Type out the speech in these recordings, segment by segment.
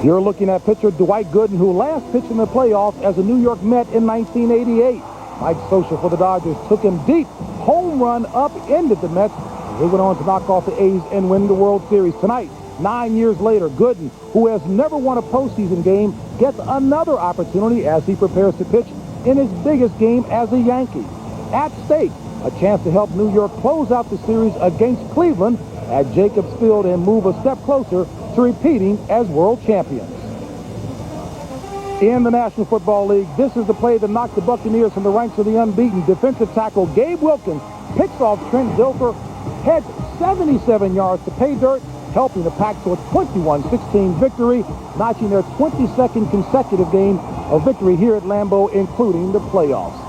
You're looking at pitcher Dwight Gooden, who last pitched in the playoffs as a New York Met in 1988. Mike Scioscia for the Dodgers took him deep. Home run upended the Mets. They went on to knock off the A's and win the World Series. Tonight, 9 years later, Gooden, who has never won a postseason game, gets another opportunity as he prepares to pitch in his biggest game as a Yankee. At stake, a chance to help New York close out the series against Cleveland at Jacobs Field and move a step closer to repeating as world champions. In the National Football League, this is the play that knocked the Buccaneers from the ranks of the unbeaten. Defensive tackle Gabe Wilkins picks off Trent Dilfer, heads 77 yards to pay dirt, helping the Pack to a 21-16 victory, notching their 22nd consecutive game of victory here at Lambeau, including the playoffs.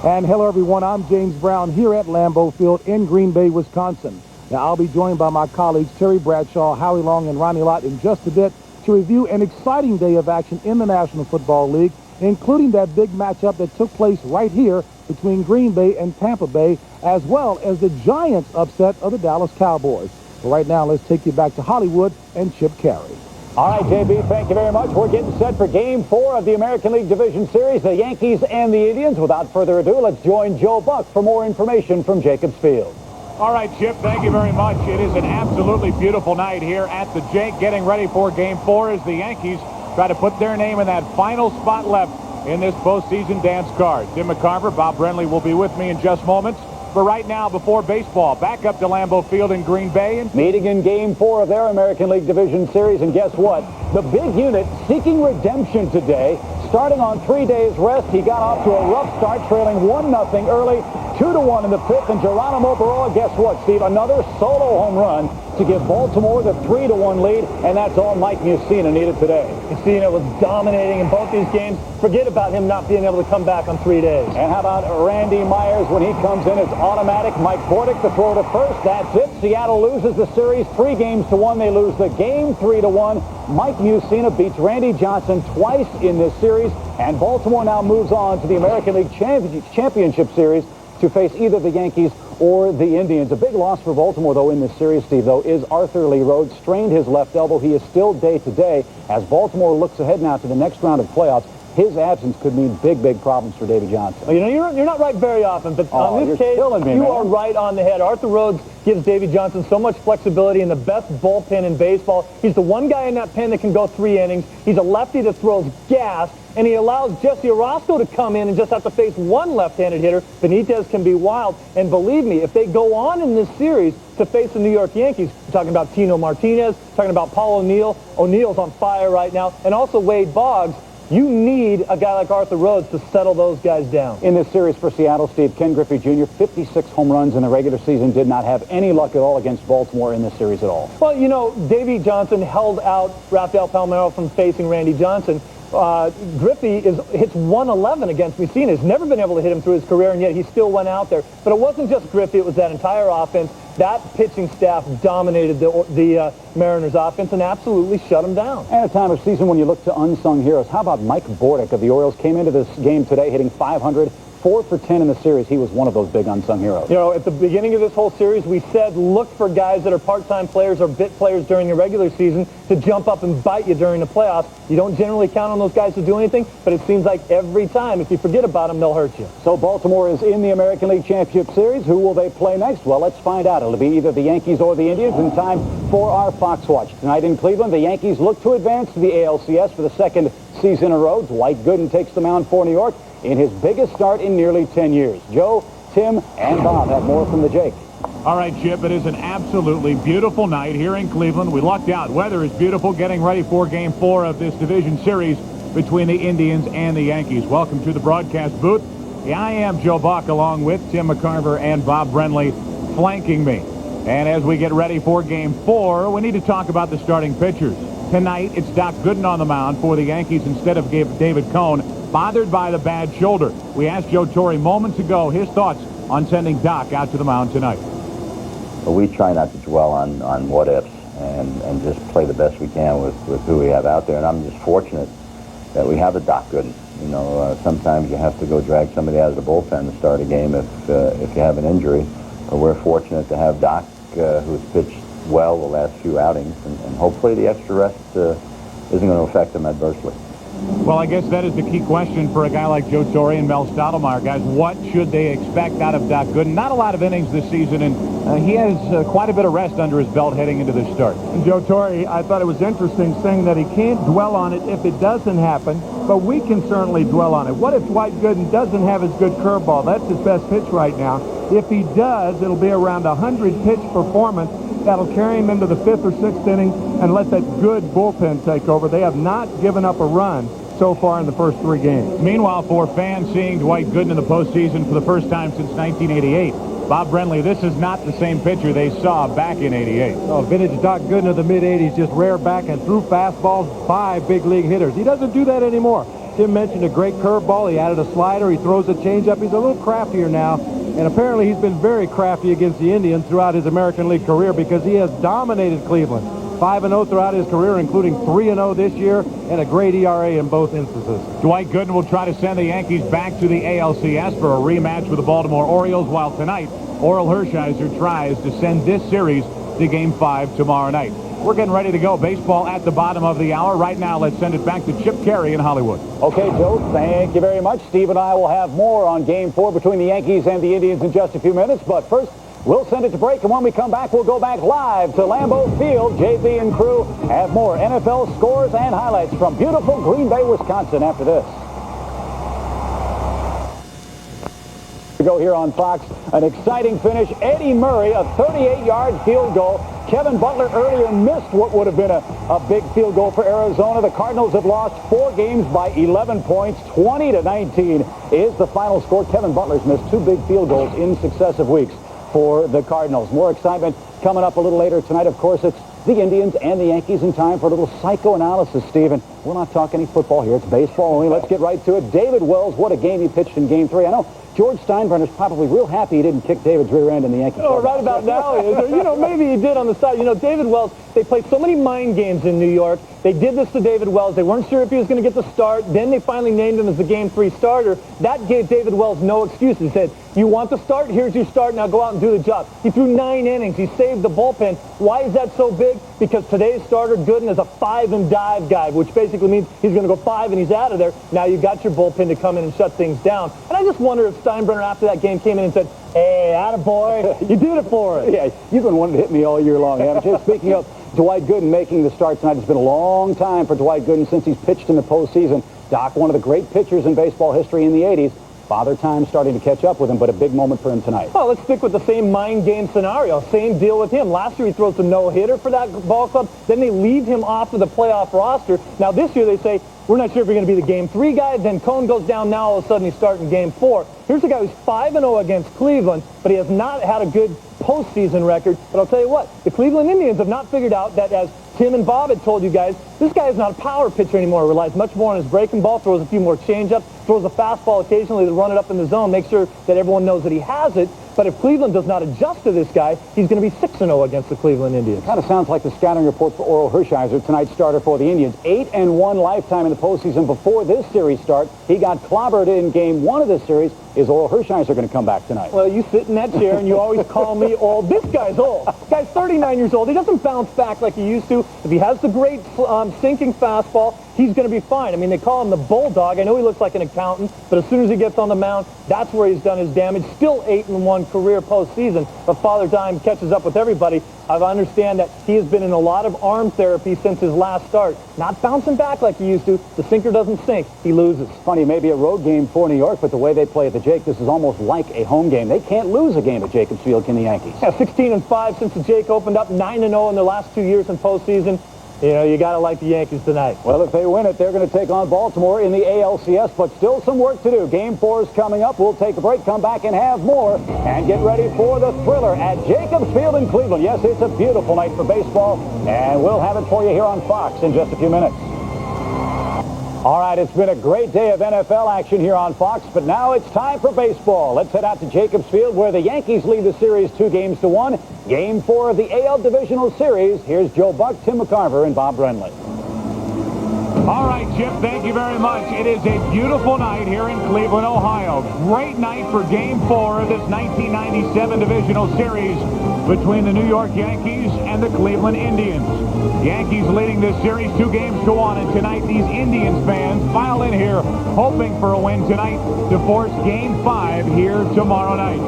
And hello, everyone. I'm James Brown here at Lambeau Field in Green Bay, Wisconsin. Now, I'll be joined by my colleagues Terry Bradshaw, Howie Long, and Ronnie Lott in just a bit to review an exciting day of action in the National Football League, including that big matchup that took place right here between Green Bay and Tampa Bay, as well as the Giants' upset of the Dallas Cowboys. But right now, let's take you back to Hollywood and Chip Carey. All right, JB, thank you very much. We're getting set for Game 4 of the American League Division Series, the Yankees and the Indians. Without further ado, let's join Joe Buck for more information from Jacobs Field. All right, Chip, thank you very much. It is an absolutely beautiful night here at the Jake, getting ready for Game 4 as the Yankees try to put their name in that final spot left in this postseason dance card. Tim McCarver, Bob Brenly will be with me in just moments. But right now, before baseball, back up to Lambeau Field in Green Bay. And meeting in Game 4 of their American League Division Series. And guess what? The big unit seeking redemption today. Starting on 3 days rest, he got off to a rough start, trailing 1-0 early, 2-1 in the fifth. And Geronimo Barroa, guess what, Steve? Another solo home run to give Baltimore the 3-1 lead. And that's all Mike Mussina needed today. Mussina was dominating in both these games. Forget about him not being able to come back on 3 days. And how about Randy Myers when he comes in? It's automatic. Mike Bordick the throw to first. That's it. Seattle loses the series 3-1. They lose the game 3-1. Mike Mussina beats Randy Johnson twice in this series. And Baltimore now moves on to the American League Championship Series to face either the Yankees or the Indians. A big loss for Baltimore, though, in this series, Steve, though, is Arthur Lee Rhodes. Strained his left elbow. He is still day-to-day as Baltimore looks ahead now to the next round of playoffs. His absence could mean big, big problems for Davy Johnson. Well, you know, you're not right very often, but on this case, you are right on the head. Arthur Rhodes gives Davy Johnson so much flexibility and the best bullpen in baseball. He's the one guy in that pen that can go 3 innings. He's a lefty that throws gas, and he allows Jesse Orozco to come in and just have to face one left-handed hitter. Benitez can be wild, and believe me, if they go on in this series to face the New York Yankees, we're talking about Tino Martinez, talking about Paul O'Neill. O'Neill's on fire right now, and also Wade Boggs. You need a guy like Arthur Rhodes to settle those guys down. In this series for Seattle, Steve, Ken Griffey Jr., 56 home runs in the regular season, did not have any luck at all against Baltimore in this series at all. Well, you know, Davy Johnson held out Rafael Palmeiro from facing Randy Johnson. Griffey hits 111 against Mussina. He's never been able to hit him through his career, and yet he still went out there. But it wasn't just Griffey. It was that entire offense. That pitching staff dominated the Mariners' offense and absolutely shut them down. At a time of season when you look to unsung heroes, how about Mike Bordick of the Orioles? Came into this game today hitting 500. 4 for 10 in the series. He was one of those big unsung heroes. You know, at the beginning of this whole series, we said look for guys that are part-time players or bit players during the regular season to jump up and bite you during the playoffs. You don't generally count on those guys to do anything, but it seems like every time, if you forget about them, they'll hurt you. So Baltimore is in the American League Championship Series. Who will they play next? Well, let's find out. It'll be either the Yankees or the Indians in time for our Fox Watch. Tonight in Cleveland, the Yankees look to advance to the ALCS for the second season in a row. Dwight Gooden takes the mound for New York in his biggest start in nearly 10 years. Joe, Tim, and Bob have more from the Jake. All right, Chip, it is an absolutely beautiful night here in Cleveland. We lucked out. Weather is beautiful, getting ready for Game 4 of this division series between the Indians and the Yankees. Welcome to the broadcast booth. Yeah, I am Joe Buck, along with Tim McCarver and Bob Brenly flanking me. And as we get ready for Game 4, we need to talk about the starting pitchers. Tonight, it's Doc Gooden on the mound for the Yankees instead of David Cone, bothered by the bad shoulder. We asked Joe Torre moments ago his thoughts on sending Doc out to the mound tonight. Well, we try not to dwell on what-ifs and just play the best we can with who we have out there. And I'm just fortunate that we have a Doc Gooden. You know, sometimes you have to go drag somebody out of the bullpen to start a game if you have an injury. But we're fortunate to have Doc, who's pitched well the last few outings, and hopefully the extra rest isn't going to affect them adversely. Well, I guess that is the key question for a guy like Joe Torre and Mel Stottlemyre. Guys, what should they expect out of Doc Gooden? Not a lot of innings this season, and he has quite a bit of rest under his belt heading into this start. And Joe Torre, I thought it was interesting saying that he can't dwell on it if it doesn't happen, but we can certainly dwell on it. What if Dwight Gooden doesn't have his good curveball? That's his best pitch right now. If he does, it'll be around a 100-pitch performance that'll carry him into the 5th or 6th inning and let that good bullpen take over. They have not given up a run so far in the first 3 games. Meanwhile, for fans seeing Dwight Gooden in the postseason for the first time since 1988, Bob Brenly, this is not the same pitcher they saw back in '88. Oh, vintage Doc Gooden of the mid-'80s just reared back and threw fastballs by big league hitters. He doesn't do that anymore. Tim mentioned a great curveball. He added a slider. He throws a changeup. He's a little craftier now. And apparently he's been very crafty against the Indians throughout his American League career because he has dominated Cleveland. 5-0 throughout his career, including 3-0 this year, and a great ERA in both instances. Dwight Gooden will try to send the Yankees back to the ALCS for a rematch with the Baltimore Orioles, while tonight, Orel Hershiser tries to send this series to Game 5 tomorrow night. We're getting ready to go. Baseball at the bottom of the hour. Right now, let's send it back to Chip Carey in Hollywood. Okay, Joe, thank you very much. Steve and I will have more on Game 4 between the Yankees and the Indians in just a few minutes. But first, we'll send it to break, and when we come back, we'll go back live to Lambeau Field. JB and crew have more NFL scores and highlights from beautiful Green Bay, Wisconsin after this. We go here on Fox. An exciting finish. Eddie Murray, a 38-yard field goal. Kevin Butler earlier missed what would have been a big field goal for Arizona. The Cardinals have lost 4 games by 11 points. 20-19 is the final score. Kevin Butler's missed 2 big field goals in successive weeks for the Cardinals. More excitement coming up a little later tonight. Of course, it's the Indians and the Yankees in time for a little psychoanalysis, Stephen. We're not talking any football here. It's baseball only. Let's get right to it. David Wells, what a game he pitched in Game 3. I know George Steinbrenner's probably real happy he didn't kick David's rear end in the Yankees. Oh, right about now he is. Or, maybe he did on the side. David Wells, they played so many mind games in New York. They did this to David Wells. They weren't sure if he was going to get the start. Then they finally named him as the Game 3 starter. That gave David Wells no excuse. He said, you want the start? Here's your start. Now go out and do the job. He threw 9 innings. He saved the bullpen. Why is that so big? Because today's starter, Gooden, is a 5-and-dive guy, which basically means he's going to go 5 and he's out of there. Now you've got your bullpen to come in and shut things down. And I just wonder if Steinbrenner after that game came in and said, hey, attaboy, you did it for us. Yeah, you've been wanting to hit me all year long, haven't you? Speaking of Dwight Gooden making the start tonight, it's been a long time for Dwight Gooden since he's pitched in the postseason. Doc, one of the great pitchers in baseball history in the 80s. Father Time starting to catch up with him, but a big moment for him tonight. Well, let's stick with the same mind game scenario. Same deal with him. Last year he throws a no-hitter for that ball club. Then they leave him off of the playoff roster. Now this year they say, we're not sure if you're going to be the Game 3 guy. Then Cone goes down. Now all of a sudden he's starting Game 4. Here's a guy who's 5-0 against Cleveland, but he has not had a good postseason record. But I'll tell you what, the Cleveland Indians have not figured out that, as Tim and Bob had told you guys, this guy is not a power pitcher anymore. He relies much more on his breaking ball, throws a few more changeups, throws a fastball occasionally to run it up in the zone, make sure that everyone knows that he has it. But if Cleveland does not adjust to this guy, he's going to be 6-0 against the Cleveland Indians. Kind of sounds like the scouting report for Orel Hershiser, tonight's starter for the Indians. 8-1 lifetime in the postseason before this series start. He got clobbered in Game 1 of this series. Is Orel Hershiser going to come back tonight? Well, you sit in that chair and you always call me old. This guy's old. This guy's 39 years old. He doesn't bounce back like he used to. If he has the great sinking fastball, he's going to be fine. I mean, they call him the Bulldog. I know he looks like an accountant, but as soon as he gets on the mound, that's where he's done his damage. Still 8-1 career postseason, but Father Time catches up with everybody. I understand that he has been in a lot of arm therapy since his last start. Not bouncing back like he used to. The sinker doesn't sink. He loses. Funny, maybe a road game for New York, but the way they play at the Jake, this is almost like a home game. They can't lose a game at Jacobs Field, can the Yankees? Yeah, 16-5 since the Jake opened up, 9-0 in their last 2 years in postseason. You got to like the Yankees tonight. Well, if they win it, they're going to take on Baltimore in the ALCS, but still some work to do. Game 4 is coming up. We'll take a break, come back, and have more, and get ready for the thriller at Jacobs Field in Cleveland. Yes, it's a beautiful night for baseball, and we'll have it for you here on Fox in just a few minutes. All right, it's been a great day of NFL action here on Fox, but now it's time for baseball. Let's head out to Jacobs Field, where the Yankees lead the series 2-1. Game 4 of the AL Divisional Series. Here's Joe Buck, Tim McCarver, and Bob Brenly. All right, Chip. Thank you very much. It is a beautiful night here in Cleveland, Ohio. Great night for Game 4 of this 1997 divisional series between the New York Yankees and the Cleveland Indians. Yankees leading this series 2-1, and tonight these Indians fans file in here hoping for a win tonight to force Game 5 here tomorrow night.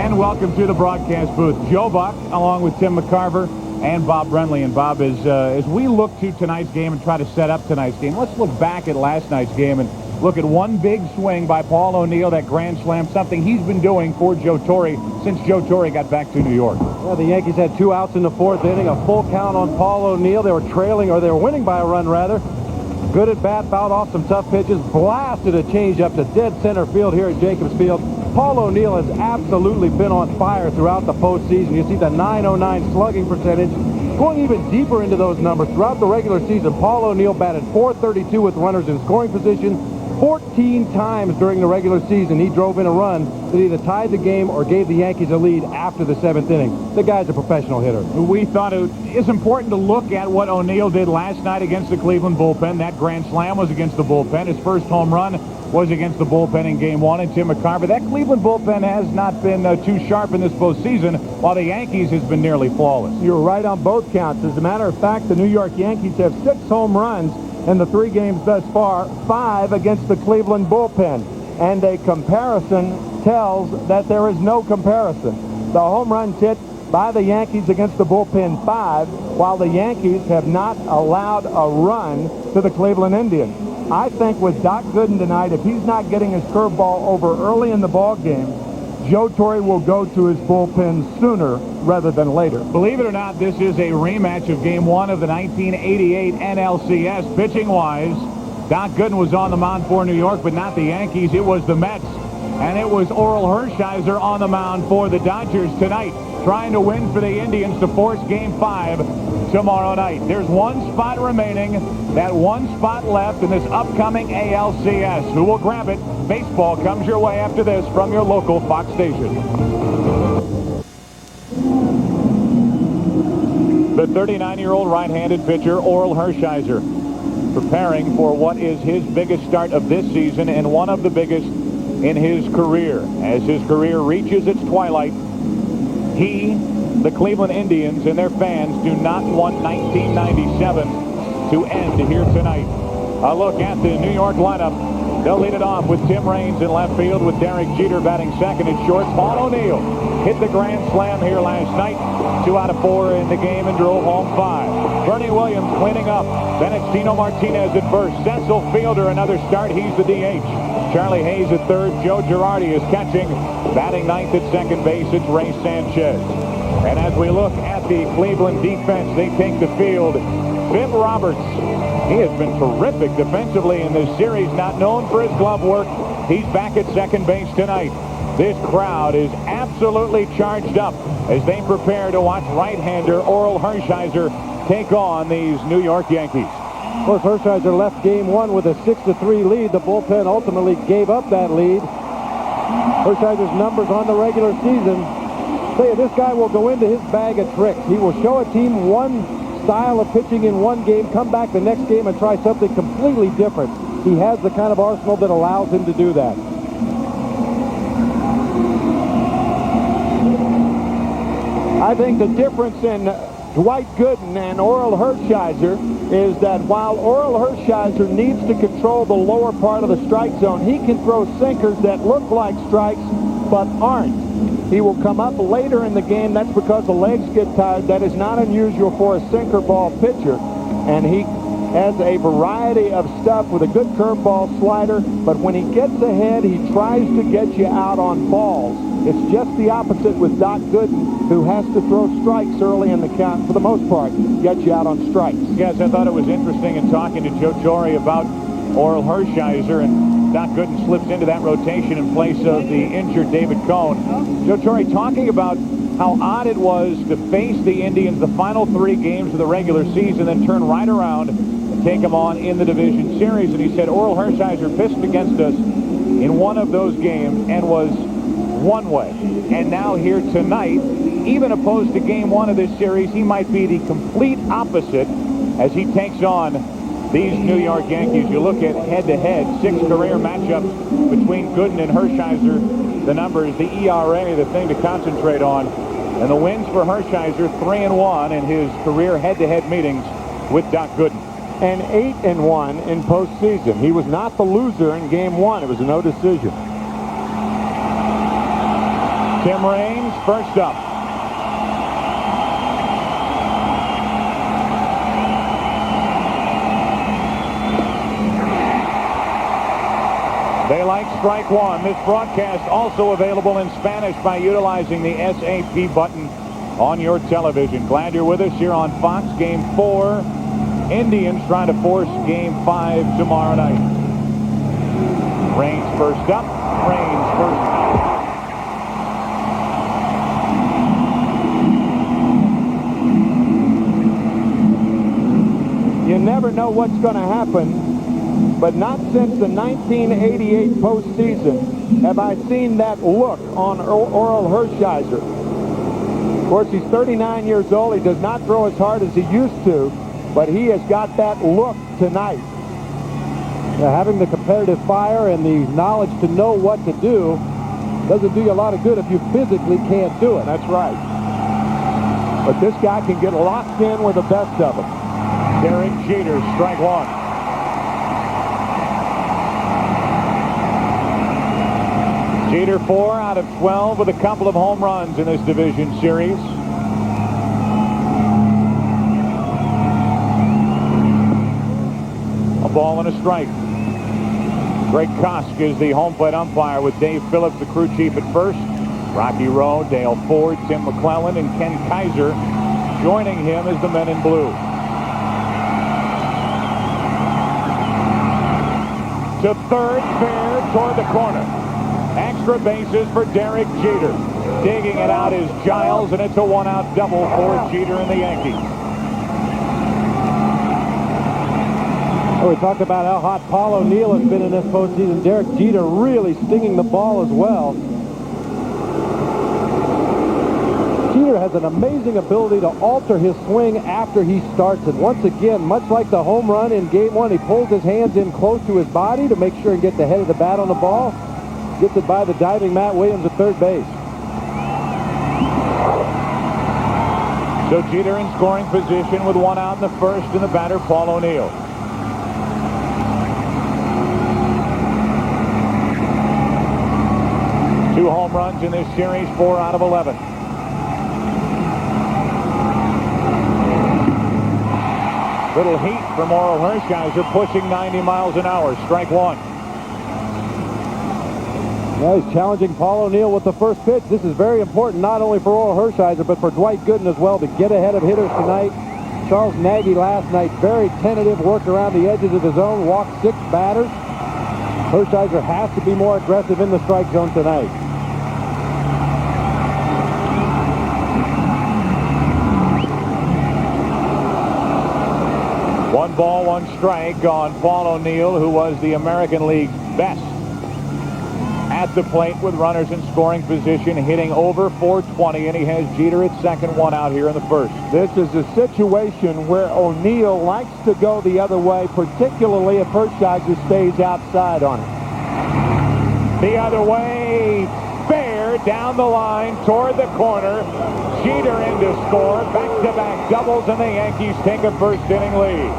And welcome to the broadcast booth. Joe Buck, along with Tim McCarver and Bob Brentley. And Bob, as we look to tonight's game and try to set up tonight's game, let's look back at last night's game and look at one big swing by Paul O'Neill, that grand slam, something he's been doing for Joe Torre since Joe Torre got back to New York. Well, the Yankees had 2 outs in the 4th inning, a full count on Paul O'Neill. They were trailing, or they were winning by a run, rather. Good at bat, fouled off some tough pitches, blasted a changeup to dead center field here at Jacobs Field. Paul O'Neill has absolutely been on fire throughout the postseason. You see the .909 slugging percentage. Going even deeper into those numbers, throughout the regular season, Paul O'Neill batted .432 with runners in scoring position. 14 times during the regular season, he drove in a run that either tied the game or gave the Yankees a lead after the 7th inning. The guy's a professional hitter. We thought it is important to look at what O'Neill did last night against the Cleveland bullpen. That grand slam was against the bullpen. His first home run was against the bullpen in Game 1. And Tim McCarver, that Cleveland bullpen has not been too sharp in this postseason, while the Yankees has been nearly flawless. You're right on both counts. As a matter of fact, the New York Yankees have 6 home runs in the 3 games thus far, 5 against the Cleveland bullpen. And a comparison tells that there is no comparison. The home runs hit by the Yankees against the bullpen, 5, while the Yankees have not allowed a run to the Cleveland Indians. I think with Doc Gooden tonight, if he's not getting his curveball over early in the ball game, Joe Torre will go to his bullpen sooner rather than later. Believe it or not, this is a rematch of Game 1 of the 1988 NLCS. Pitching-wise, Doc Gooden was on the mound for New York, but not the Yankees. It was the Mets. And it was Oral Hershiser on the mound for the Dodgers tonight, trying to win for the Indians to force Game 5 tomorrow night. There's one spot remaining, that one spot left in this upcoming ALCS. Who will grab it? Baseball comes your way after this from your local Fox station. The 39-year-old right-handed pitcher, Oral Hershiser, preparing for what is his biggest start of this season and one of the biggest in his career. As his career reaches its twilight, he, the Cleveland Indians, and their fans do not want 1997 to end here tonight. A look at the New York lineup. They'll lead it off with Tim Raines in left field, with Derek Jeter batting second at short. Paul O'Neill hit the grand slam here last night. 2 out of 4 in the game and drove home 5. Bernie Williams cleaning up. Then it's Tino Martinez at first. Cecil Fielder, another start. He's the DH. Charlie Hayes at third. Joe Girardi is catching. Batting ninth at second base, it's Ray Sanchez. And as we look at the Cleveland defense, they take the field. Bim Roberts, he has been terrific defensively in this series, not known for his glove work. He's back at second base tonight. This crowd is absolutely charged up as they prepare to watch right-hander Oral Hershiser take on these New York Yankees. Of course, Hershiser left Game 1 with a 6-3 lead. The bullpen ultimately gave up that lead. Hershiser's numbers on the regular season say this guy will go into his bag of tricks. He will show a team one style of pitching in one game, come back the next game and try something completely different. He has the kind of arsenal that allows him to do that. I think the difference in Dwight Gooden and Oral Hershiser is that while Oral Hershiser needs to control the lower part of the strike zone, he can throw sinkers that look like strikes but aren't. He will come up later in the game. That's because the legs get tired. That is not unusual for a sinker ball pitcher. And he has a variety of stuff with a good curveball slider. But when he gets ahead, he tries to get you out on balls. It's just the opposite with Doc Gooden, who has to throw strikes early in the count, for the most part, get you out on strikes. Yes, I thought it was interesting in talking to Joe Torre about Oral Hershiser, and Doc Gooden slips into that rotation in place of the injured David Cohn. Joe Torre talking about how odd it was to face the Indians the final 3 games of the regular season, then turn right around and take them on in the division series. And he said Oral Hershiser pitched against us in one of those games and was one way. And now here tonight, even opposed to Game 1 of this series, he might be the complete opposite as he takes on these New York Yankees, you look at head-to-head, 6 career matchups between Gooden and Hershiser. The numbers, the ERA, the thing to concentrate on. And the wins for Hershiser, 3-1 in his career head-to-head meetings with Doc Gooden. And 8-1 in postseason. He was not the loser in Game 1. It was a no decision. Tim Raines, first up. They like strike one. This broadcast also available in Spanish by utilizing the SAP button on your television. Glad you're with us here on Fox. Game 4. Indians trying to force Game 5 tomorrow night. Raines first up. Raines first out. You never know what's going to happen, but not since the 1988 postseason have I seen that look on Orel Hershiser. Of course, he's 39 years old. He does not throw as hard as he used to, but he has got that look tonight. Having the competitive fire and the knowledge to know what to do doesn't do you a lot of good if you physically can't do it. That's right. But this guy can get locked in with the best of them. Derek Jeter, strike one. Jeter 4 out of 12 with a couple of home runs in this division series. A ball and a strike. Greg Kosk is the home plate umpire with Dave Phillips, the crew chief at first. Rocky Rowe, Dale Ford, Tim McClellan, and Ken Kaiser joining him as the men in blue. To third, fair toward the corner. Extra bases for Derek Jeter. Digging it out is Giles, and it's a one-out double for Jeter and the Yankees. Well, we talked about how hot Paul O'Neill has been in this postseason. Derek Jeter really stinging the ball as well. Jeter has an amazing ability to alter his swing after he starts it. Once again, much like the home run in Game 1, he pulls his hands in close to his body to make sure he gets the head of the bat on the ball. Gets it by the diving Matt Williams at third base. So Jeter in scoring position with one out in the first, and the batter Paul O'Neill. Two home runs in this series, 4 out of 11. Little heat from Orel Hershiser, pushing 90 miles an hour. Strike one. Now he's challenging Paul O'Neill with the first pitch. This is very important not only for Orel Hershiser but for Dwight Gooden as well to get ahead of hitters tonight. Charles Nagy last night, very tentative, worked around the edges of the zone, walked 6 batters. Hershiser has to be more aggressive in the strike zone tonight. One ball, one strike on Paul O'Neill, who was the American League's best at the plate with runners in scoring position, hitting over .420, and he has Jeter at second, one out here in the first. This is a situation where O'Neill likes to go the other way, particularly if Hershiser stays outside on it. The other way, fair down the line toward the corner. Jeter in to score. Back-to-back doubles, and the Yankees take a first-inning lead.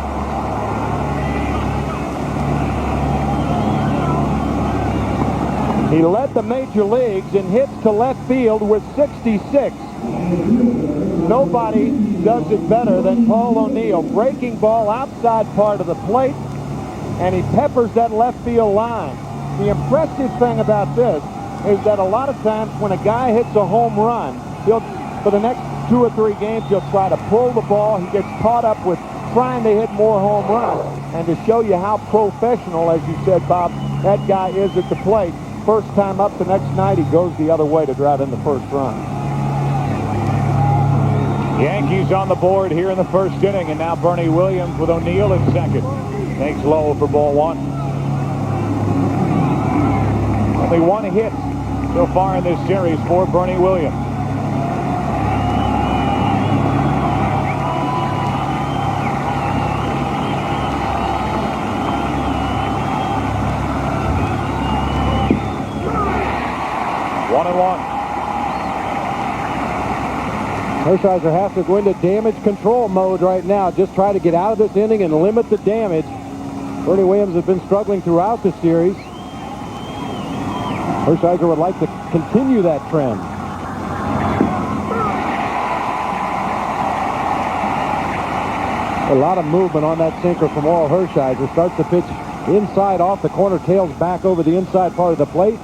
He led the major leagues in hits to left field with 66. Nobody does it better than Paul O'Neill. Breaking ball outside part of the plate, and he peppers that left field line. The impressive thing about this is that a lot of times when a guy hits a home run, for the next 2 or 3 games, he'll try to pull the ball. He gets caught up with trying to hit more home runs. And to show you how professional, as you said, Bob, that guy is at the plate, first time up the next night, he goes the other way to drive in the first run. Yankees on the board here in the first inning, and now Bernie Williams with O'Neill at second. Takes low for ball one. Only one hit so far in this series for Bernie Williams. 1-1. Hershiser has to go into damage control mode right now. Just try to get out of this inning and limit the damage. Bernie Williams has been struggling throughout the series. Hershiser would like to continue that trend. A lot of movement on that sinker from Oral Hershiser. Starts the pitch inside off the corner, tails back over the inside part of the plate.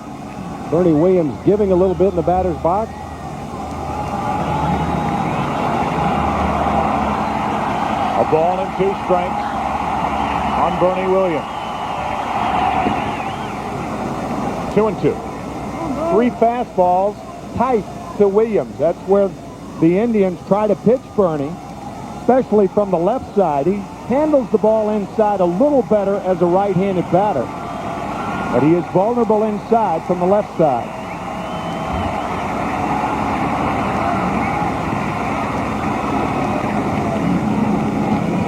Bernie Williams giving a little bit in the batter's box. A ball and 2 strikes on Bernie Williams. 2-2. 3 fastballs tight to Williams. That's where the Indians try to pitch Bernie, especially from the left side. He handles the ball inside a little better as a right-handed batter, but he is vulnerable inside from the left side.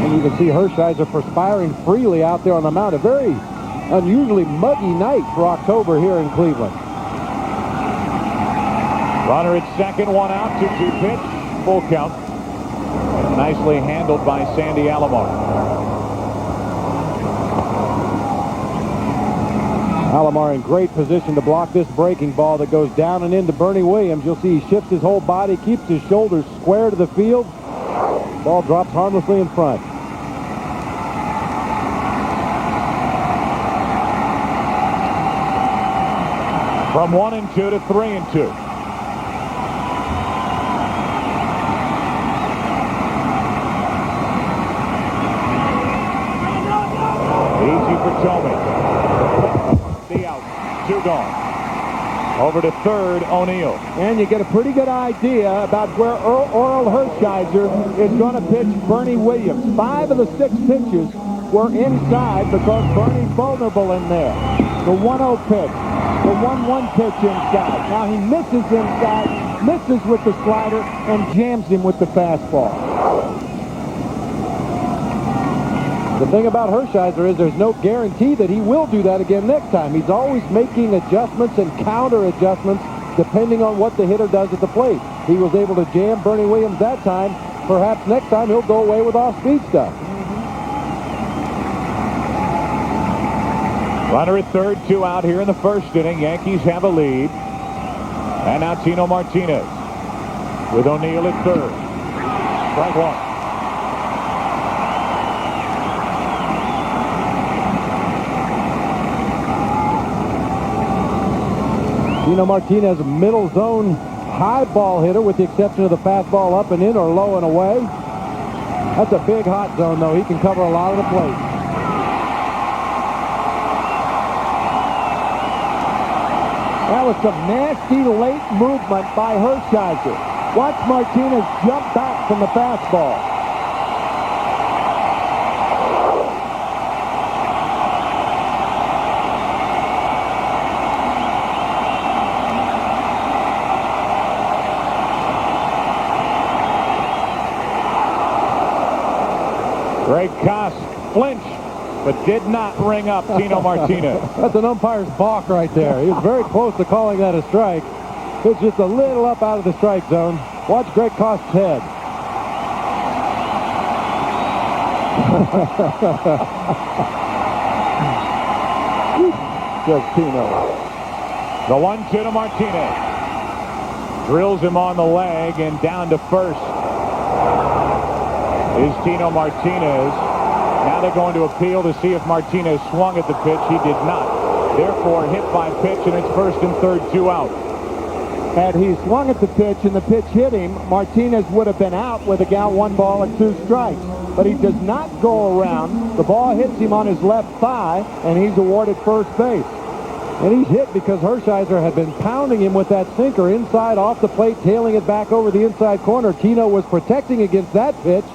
And you can see Hershiser perspiring freely out there on the mound. A very unusually muggy night for October here in Cleveland. Runner at second, 1 out, 2-2 pitch, full count. Nicely handled by Sandy Alomar. Alomar in great position to block this breaking ball that goes down and into Bernie Williams. You'll see he shifts his whole body, keeps his shoulders square to the field. Ball drops harmlessly in front. From 1-2 to 3-2. Easy for Tomey. The out. 2 gone. Over to third, O'Neill. And you get a pretty good idea about where Oral Hershiser is going to pitch Bernie Williams. 5 of the 6 pitches were inside because Bernie's vulnerable in there. The 1-0 pitch, the 1-1 pitch inside. Now he misses inside, misses with the slider, and jams him with the fastball. The thing about Hershiser is there's no guarantee that he will do that again next time. He's always making adjustments and counter adjustments depending on what the hitter does at the plate. He was able to jam Bernie Williams that time. Perhaps next time he'll go away with off-speed stuff. Runner at third, 2 out here in the first inning. Yankees have a lead. And now Tino Martinez with O'Neill at third. Strike 1. Tino Martinez, a middle zone high ball hitter with the exception of the fastball up and in or low and away. That's a big hot zone, though. He can cover a lot of the plate. That was some nasty late movement by Hershiser. Watch Martinez jump back from the fastball. Greg Koss flinched, but did not ring up Tino Martinez. That's an umpire's balk right there. He was very close to calling that a strike. It's just a little up out of the strike zone. Watch Greg Koss's head. Just Tino. The 1-2 to Martinez. Drills him on the leg and down to first is Tino Martinez. Now they're going to appeal to see if Martinez swung at the pitch. He did not. Therefore, hit by pitch, and it's first and third, 2 out. Had he swung at the pitch and the pitch hit him, Martinez would have been out with a count 1 ball and 2 strikes. But he does not go around. The ball hits him on his left thigh, and he's awarded first base. And he's hit because Hershiser had been pounding him with that sinker inside off the plate, tailing it back over the inside corner. Tino was protecting against that pitch.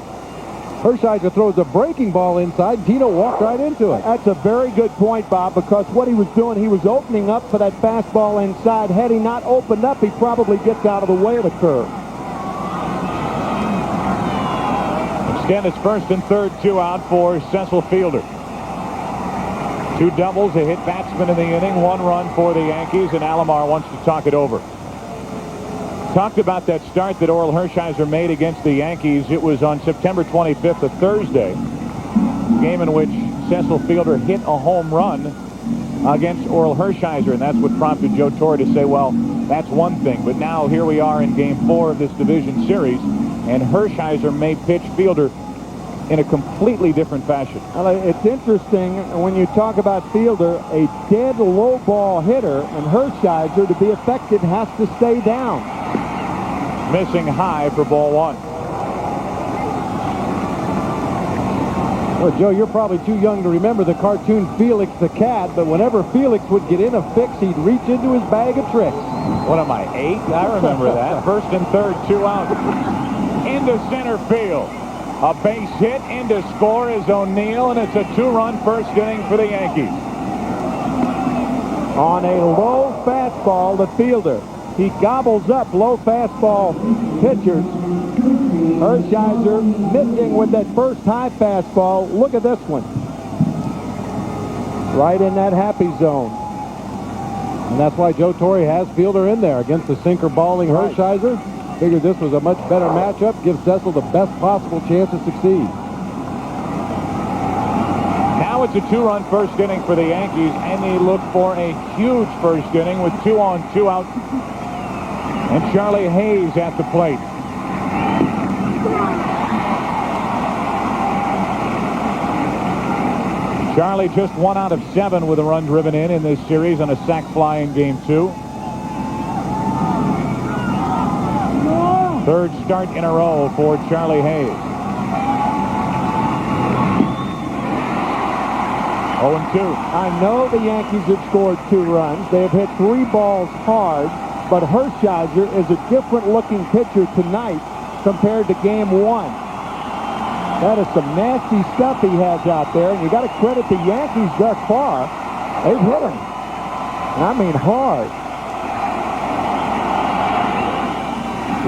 Hershiser throws a breaking ball inside. Tino walked right into it. That's a very good point, Bob, because what he was doing, he was opening up for that fastball inside. Had he not opened up, he probably gets out of the way of the curve. Again, it's first and third, 2 out for Cecil Fielder. 2 doubles, a hit batsman in the inning, 1 run for the Yankees, and Alomar wants to talk it over. Talked about that start that Orel Hershiser made against the Yankees. It was on September 25th, a Thursday, game in which Cecil Fielder hit a home run against Orel Hershiser, and that's what prompted Joe Torre to say, well, that's one thing. But now here we are in Game 4 of this division series, and Hershiser may pitch Fielder in a completely different fashion. Well, it's interesting when you talk about Fielder, a dead low ball hitter, and Hershiser, to be effective, has to stay down. Missing high for ball one. Well, Joe, you're probably too young to remember the cartoon Felix the Cat, but whenever Felix would get in a fix, he'd reach into his bag of tricks. What am I, 8? I remember that. First and third, 2 out. Into center field. A base hit. Into score is O'Neill, and it's a 2-run first inning for the Yankees. On a low fastball, the Fielder. He gobbles up low fastball pitchers. Hershiser missing with that first high fastball. Look at this one. Right in that happy zone. And that's why Joe Torre has Fielder in there against the sinker balling Hershiser. Figured this was a much better matchup. Gives Cecil the best possible chance to succeed. Now it's a 2-run first inning for the Yankees, and they look for a huge first inning with 2 on, 2 out. And Charlie Hayes at the plate. Charlie just 1 out of 7 with a run driven in this series on a sac fly in Game 2. Third start in a row for Charlie Hayes. 0-2. I know the Yankees have scored 2 runs. They have hit 3 balls hard, but Hershiser is a different-looking pitcher tonight compared to Game 1. That is some nasty stuff he has out there, and you got to credit the Yankees thus far. They've hit him. And I mean hard.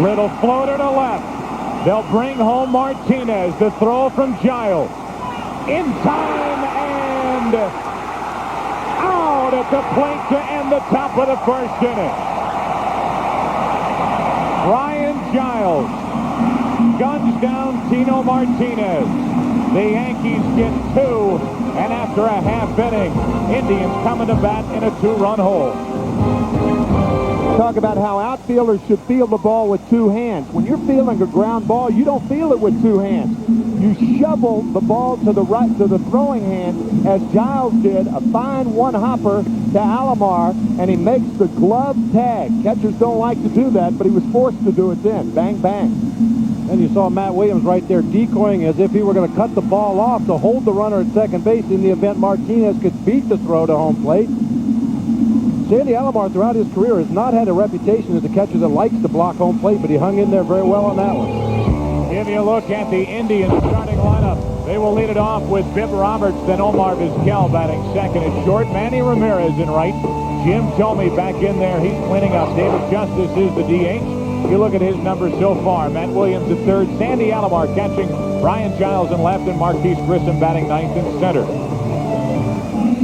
Little floater to left. They'll bring home Martinez. The throw from Giles. In time and out at the plate to end the top of the first inning. Ryan Giles guns down Tino Martinez. The Yankees get 2, and after a half inning, Indians coming to bat in a 2-run hole. Talk about how outfielders should field the ball with 2 hands. When you're fielding a ground ball, you don't field it with 2 hands. You shovel the ball to the right, to the throwing hand, as Giles did, a fine one-hopper to Alomar, and he makes the glove tag. Catchers don't like to do that, but he was forced to do it then. Bang, bang. And you saw Matt Williams right there decoying as if he were going to cut the ball off to hold the runner at second base in the event Martinez could beat the throw to home plate. Sandy Alomar throughout his career has not had a reputation as a catcher that likes to block home plate, but he hung in there very well on that one. If you look at the Indians starting lineup, they will lead it off with Bib Roberts, then Omar Vizquel batting second at short. Manny Ramirez in right. Jim Thome back in there. He's cleaning up. David Justice is the DH. You look at his numbers so far. Matt Williams at third. Sandy Alomar catching. Brian Giles in left, and Marquise Grissom batting ninth in center.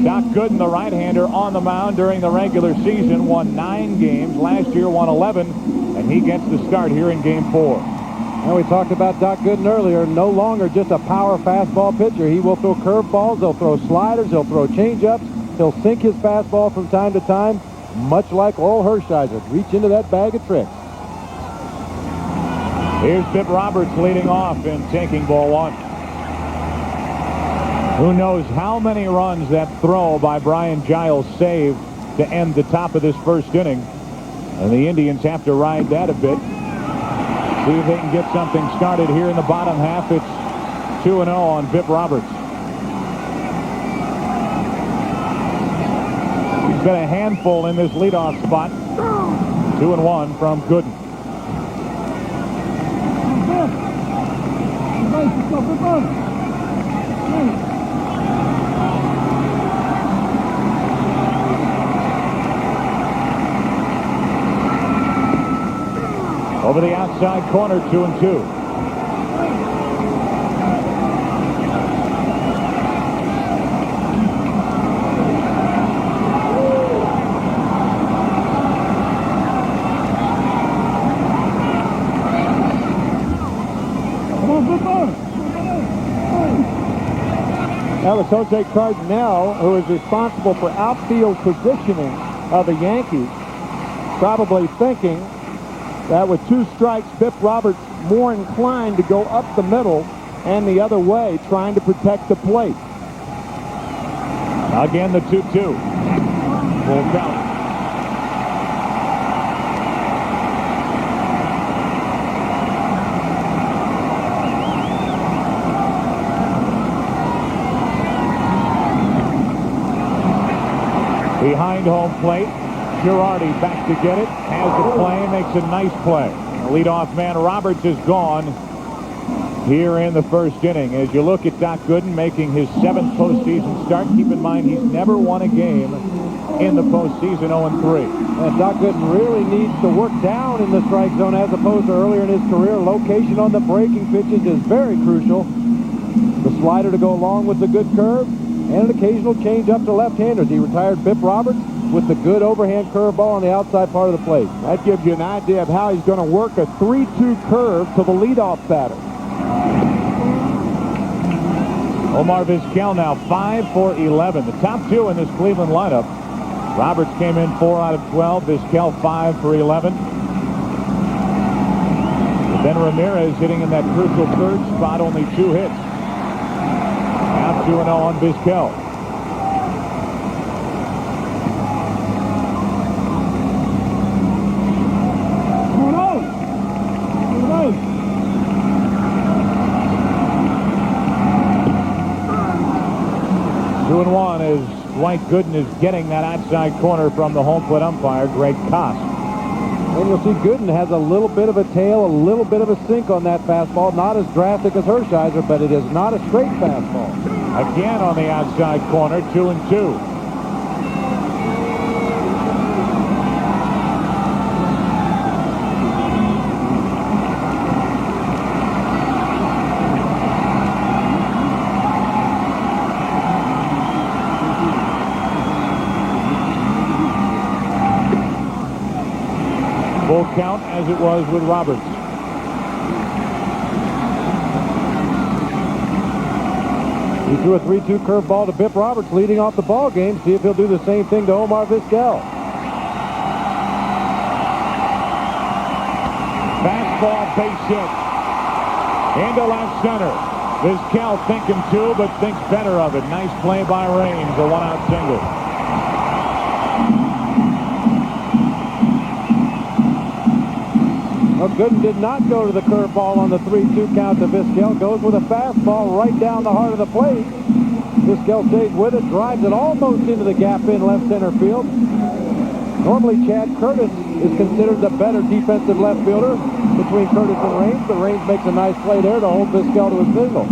Doc Gooden, the right-hander, on the mound during the regular season, won 9 games. Last year won 11, and he gets the start here in Game 4. And we talked about Doc Gooden earlier. No longer just a power fastball pitcher. He will throw curveballs. He'll throw sliders. He'll throw changeups. He'll sink his fastball from time to time, much like Orel Hershiser. Reach into that bag of tricks. Here's Bib Roberts leading off and taking ball 1. Who knows how many runs that throw by Brian Giles saved to end the top of this first inning. And the Indians have to ride that a bit. See if they can get something started here in the bottom half. It's 2-0 on Bib Roberts. He's got a handful in this leadoff spot. 2-1 from Gooden. Over the outside corner, 2-2. That was Jose Cardinal, who is responsible for outfield positioning of the Yankees, probably thinking that with 2 strikes, Biff Roberts more inclined to go up the middle and the other way, trying to protect the plate. Again, the 2-2. Full count. Behind home plate, Girardi back to get it, has the play, makes a nice play. The leadoff man Roberts is gone here in the first inning. As you look at Doc Gooden making his 7th postseason start, keep in mind he's never won a game in the postseason, 0-3. And Doc Gooden really needs to work down in the strike zone as opposed to earlier in his career. Location on the breaking pitches is very crucial. The slider to go along with the good curve, and an occasional change up to left-handers. He retired Biff Roberts with the good overhand curveball on the outside part of the plate. That gives you an idea of how he's going to work a 3-2 curve to the leadoff batter. Omar Vizquel now 5 for 11. The top 2 in this Cleveland lineup. Roberts came in 4 out of 12. Vizquel 5 for 11. Ben Ramirez hitting in that crucial third spot, only 2 hits. Now 2-0 on Vizquel. Two and 1 as Dwight Gooden is getting that outside corner from the home plate umpire, Greg Koss. And you'll see Gooden has a little bit of a tail, a little bit of a sink on that fastball. Not as drastic as Hershiser, but it is not a straight fastball. Again on the outside corner, 2-2. Full count as it was with Roberts. He threw a 3-2 curveball to Biff Roberts leading off the ball game. See if he'll do the same thing to Omar Vizquel. Fastball base hit into left center. Vizquel thinking 2, but thinks better of it. Nice play by Raines, a 1-out single. Well, Gooden did not go to the curveball on the 3-2 count to Vizquel. Goes with a fastball right down the heart of the plate. Vizquel stays with it, drives it almost into the gap in left center field. Normally, Chad Curtis is considered the better defensive left fielder between Curtis and Raines, but Raines makes a nice play there to hold Vizquel to a single.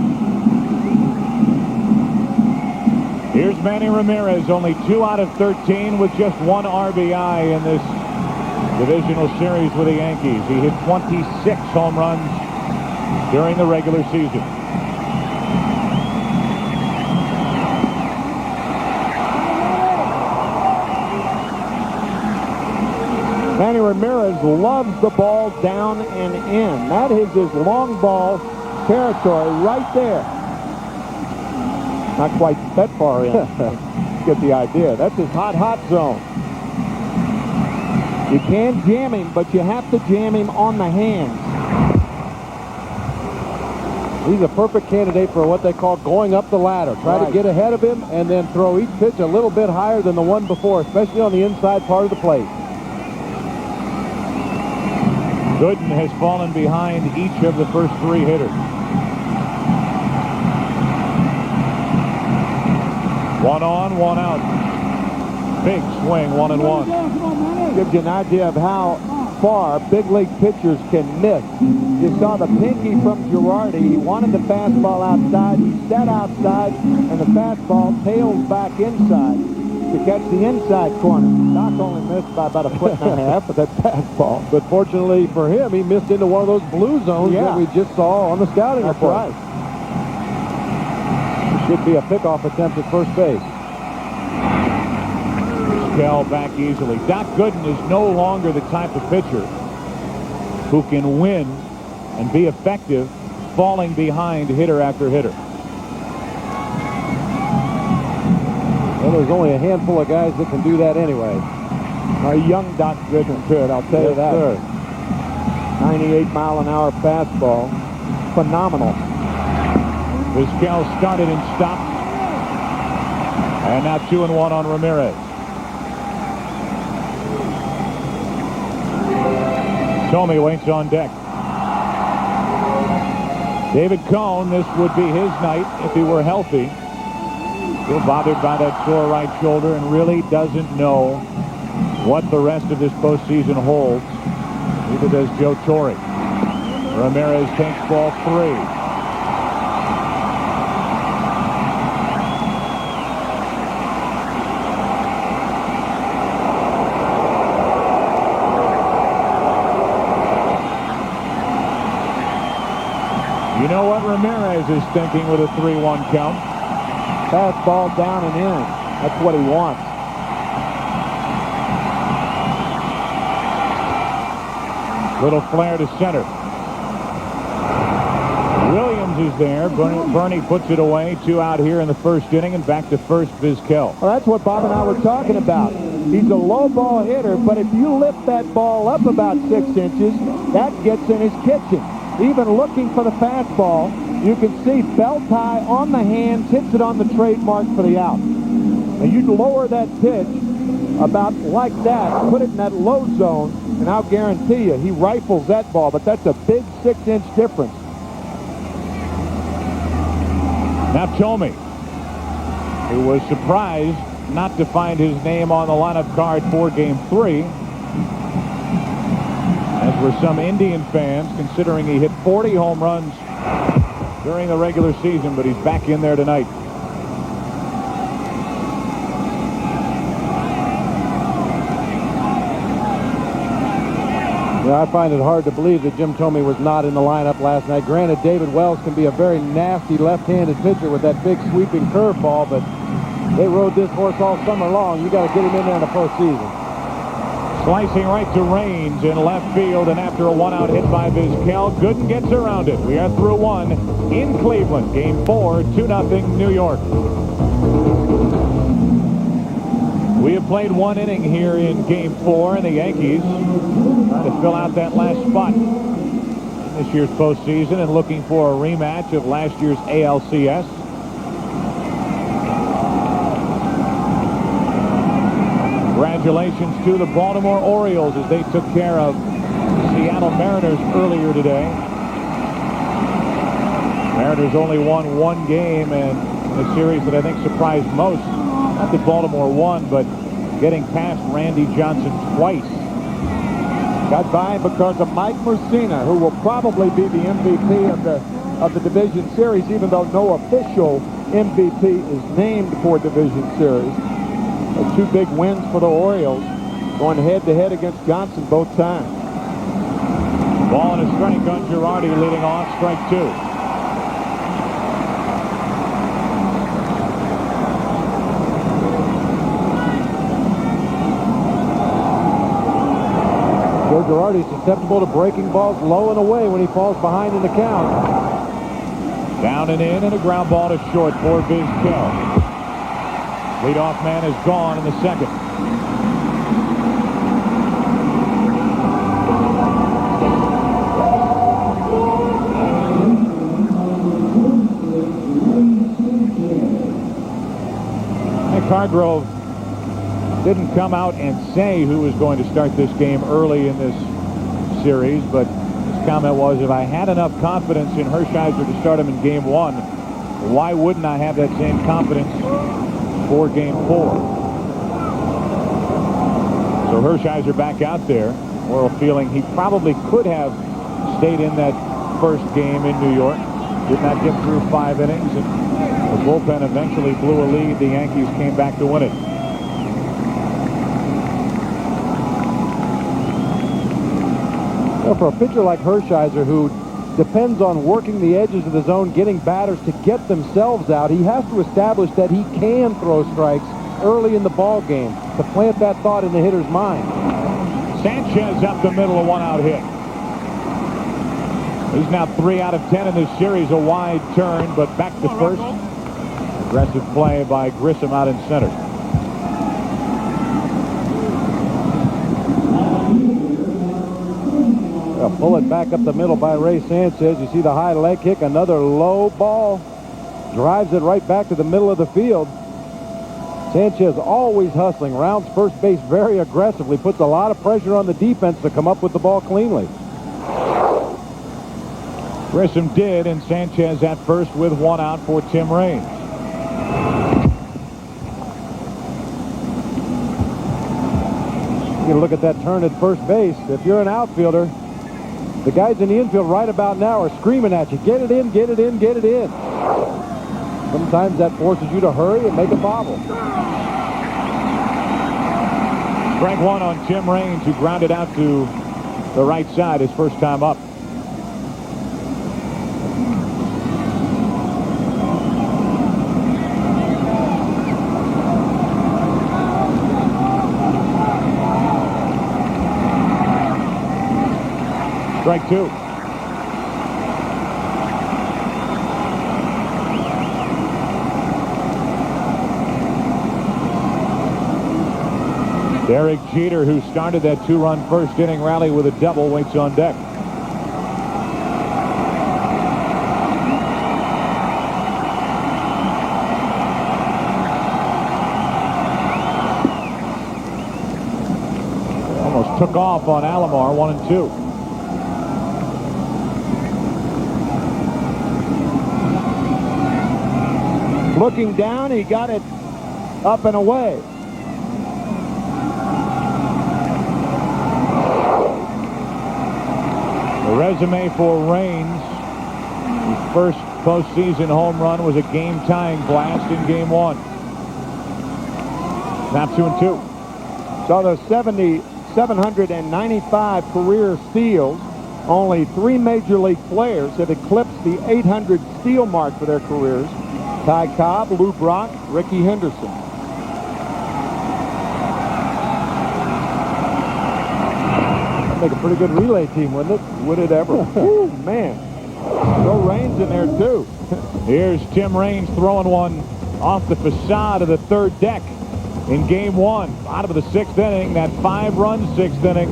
Here's Manny Ramirez, only 2 out of 13 with just 1 RBI in this divisional series with the Yankees. He hit 26 home runs during the regular season. Manny Ramirez loves the ball down and in. That is his long ball territory right there. Not quite that far in. Get the idea. That's his hot zone. You can jam him, but you have to jam him on the hands. He's a perfect candidate for what they call going up the ladder. Try to get ahead of him and then throw each pitch a little bit higher than the one before, especially on the inside part of the plate. Gooden has fallen behind each of the first 3 hitters. 1 on, 1 out. Big swing, 1-1. Gives you an idea of how far big league pitchers can miss. You saw the pinky from Girardi. He wanted the fastball outside. He sat outside, and the fastball tails back inside to catch the inside corner. Doc only missed by about 1.5 feet with that fastball. But fortunately for him, he missed into one of those blue zones that we just saw on the scouting report. Right. It should be a pickoff attempt at first base. Vizquel back easily. Doc Gooden is no longer the type of pitcher who can win and be effective falling behind hitter after hitter. there's only a handful of guys that can do that anyway. A young Doc Gooden could, I'll tell you that. Sir. 98-mile-an-hour fastball. Phenomenal. Vizquel started and stopped. And now 2-1 on Ramirez. Tomey waits on deck. David Cone, this would be his night if he were healthy. Still bothered by that sore right shoulder and really doesn't know what the rest of this postseason holds. Neither does Joe Torre. Ramirez takes ball 3. You know what Ramirez is thinking with a 3-1 count? Fastball down and in. That's what he wants. Little flare to center. Williams is there. Bernie puts it away. 2 out here in the first inning, and back to first Vizquel. Well, that's what Bob and I were talking about. He's a low ball hitter, but if you lift that ball up about 6 inches, that gets in his kitchen. Even looking for the fastball, you can see belt high on the hands, hits it on the trademark for the out. And you lower that pitch about like that, put it in that low zone, and I'll guarantee you he rifles that ball, but that's a big 6-inch difference. Now Tomey, who was surprised not to find his name on the lineup card for Game 3. As were some Indian fans, considering he hit 40 home runs during the regular season, but he's back in there tonight. Yeah, I find it hard to believe that Jim Tomey was not in the lineup last night. Granted, David Wells can be a very nasty left-handed pitcher with that big sweeping curveball, but they rode this horse all summer long. You got to get him in there in the postseason. Slicing right to Raines in left field, and after a 1-out hit by Vizquel, Gooden gets around it. We are through 1 in Cleveland. Game 4, 2-0 New York. We have played 1 inning here in Game 4, and the Yankees trying to fill out that last spot in this year's postseason and looking for a rematch of last year's ALCS. Congratulations to the Baltimore Orioles as they took care of the Seattle Mariners earlier today. Mariners only won 1 game in a series that I think surprised most. Not that Baltimore won, but getting past Randy Johnson twice. Got by because of Mike Mussina, who will probably be the MVP of the division series, even though no official MVP is named for division series. 2 big wins for the Orioles, going head-to-head against Johnson both times. Ball and a strike on Girardi leading off, strike 2. Joe Girardi susceptible to breaking balls low and away when he falls behind in the count. Down and in, and a ground ball to short for Vizquel. Leadoff man is gone in the second. And Cargrove didn't come out and say who was going to start this game early in this series, but his comment was, if I had enough confidence in Hershiser to start him in Game 1, why wouldn't I have that same confidence for Game 4? So Hershiser back out there. Moral feeling he probably could have stayed in that first game in New York. Did not get through 5 innings, and the bullpen eventually blew a lead. The Yankees came back to win it. Well, for a pitcher like Hershiser, who depends on working the edges of the zone, getting batters to get themselves out, he has to establish that he can throw strikes early in the ball game to plant that thought in the hitter's mind. Sanchez up the middle, a 1-out hit. He's now 3 out of 10 in this series, a wide turn, but back to first. Aggressive play by Grissom out in center. Gonna pull it back up the middle by Ray Sanchez. You see the high leg kick, another low ball. Drives it right back to the middle of the field. Sanchez always hustling, rounds first base very aggressively, puts a lot of pressure on the defense to come up with the ball cleanly. Grissom did, and Sanchez at first with one out for Tim Raines. You look at that turn at first base. If you're an outfielder, the guys in the infield right about now are screaming at you, get it in, get it in, get it in. Sometimes that forces you to hurry and make a bobble. Strike one on Tim Raines, who grounded out to the right side his first time up. Strike two. Derek Jeter, who started that 2-run first inning rally with a double, waits on deck. Almost took off on Alomar, 1-2. Looking down, he got it up and away. The resume for Raines, his first postseason home run was a game-tying blast in Game 1. Now 2-2. So the 795 career steals, only 3 major league players have eclipsed the 800 steal mark for their careers. Ty Cobb, Lou Brock, Ricky Henderson. That'd make a pretty good relay team, wouldn't it? Would it ever? Ooh, man. Throw Raines in there, too. Here's Tim Raines throwing one off the facade of the third deck in Game 1. Out of the 6th inning, that 5-run 6th inning,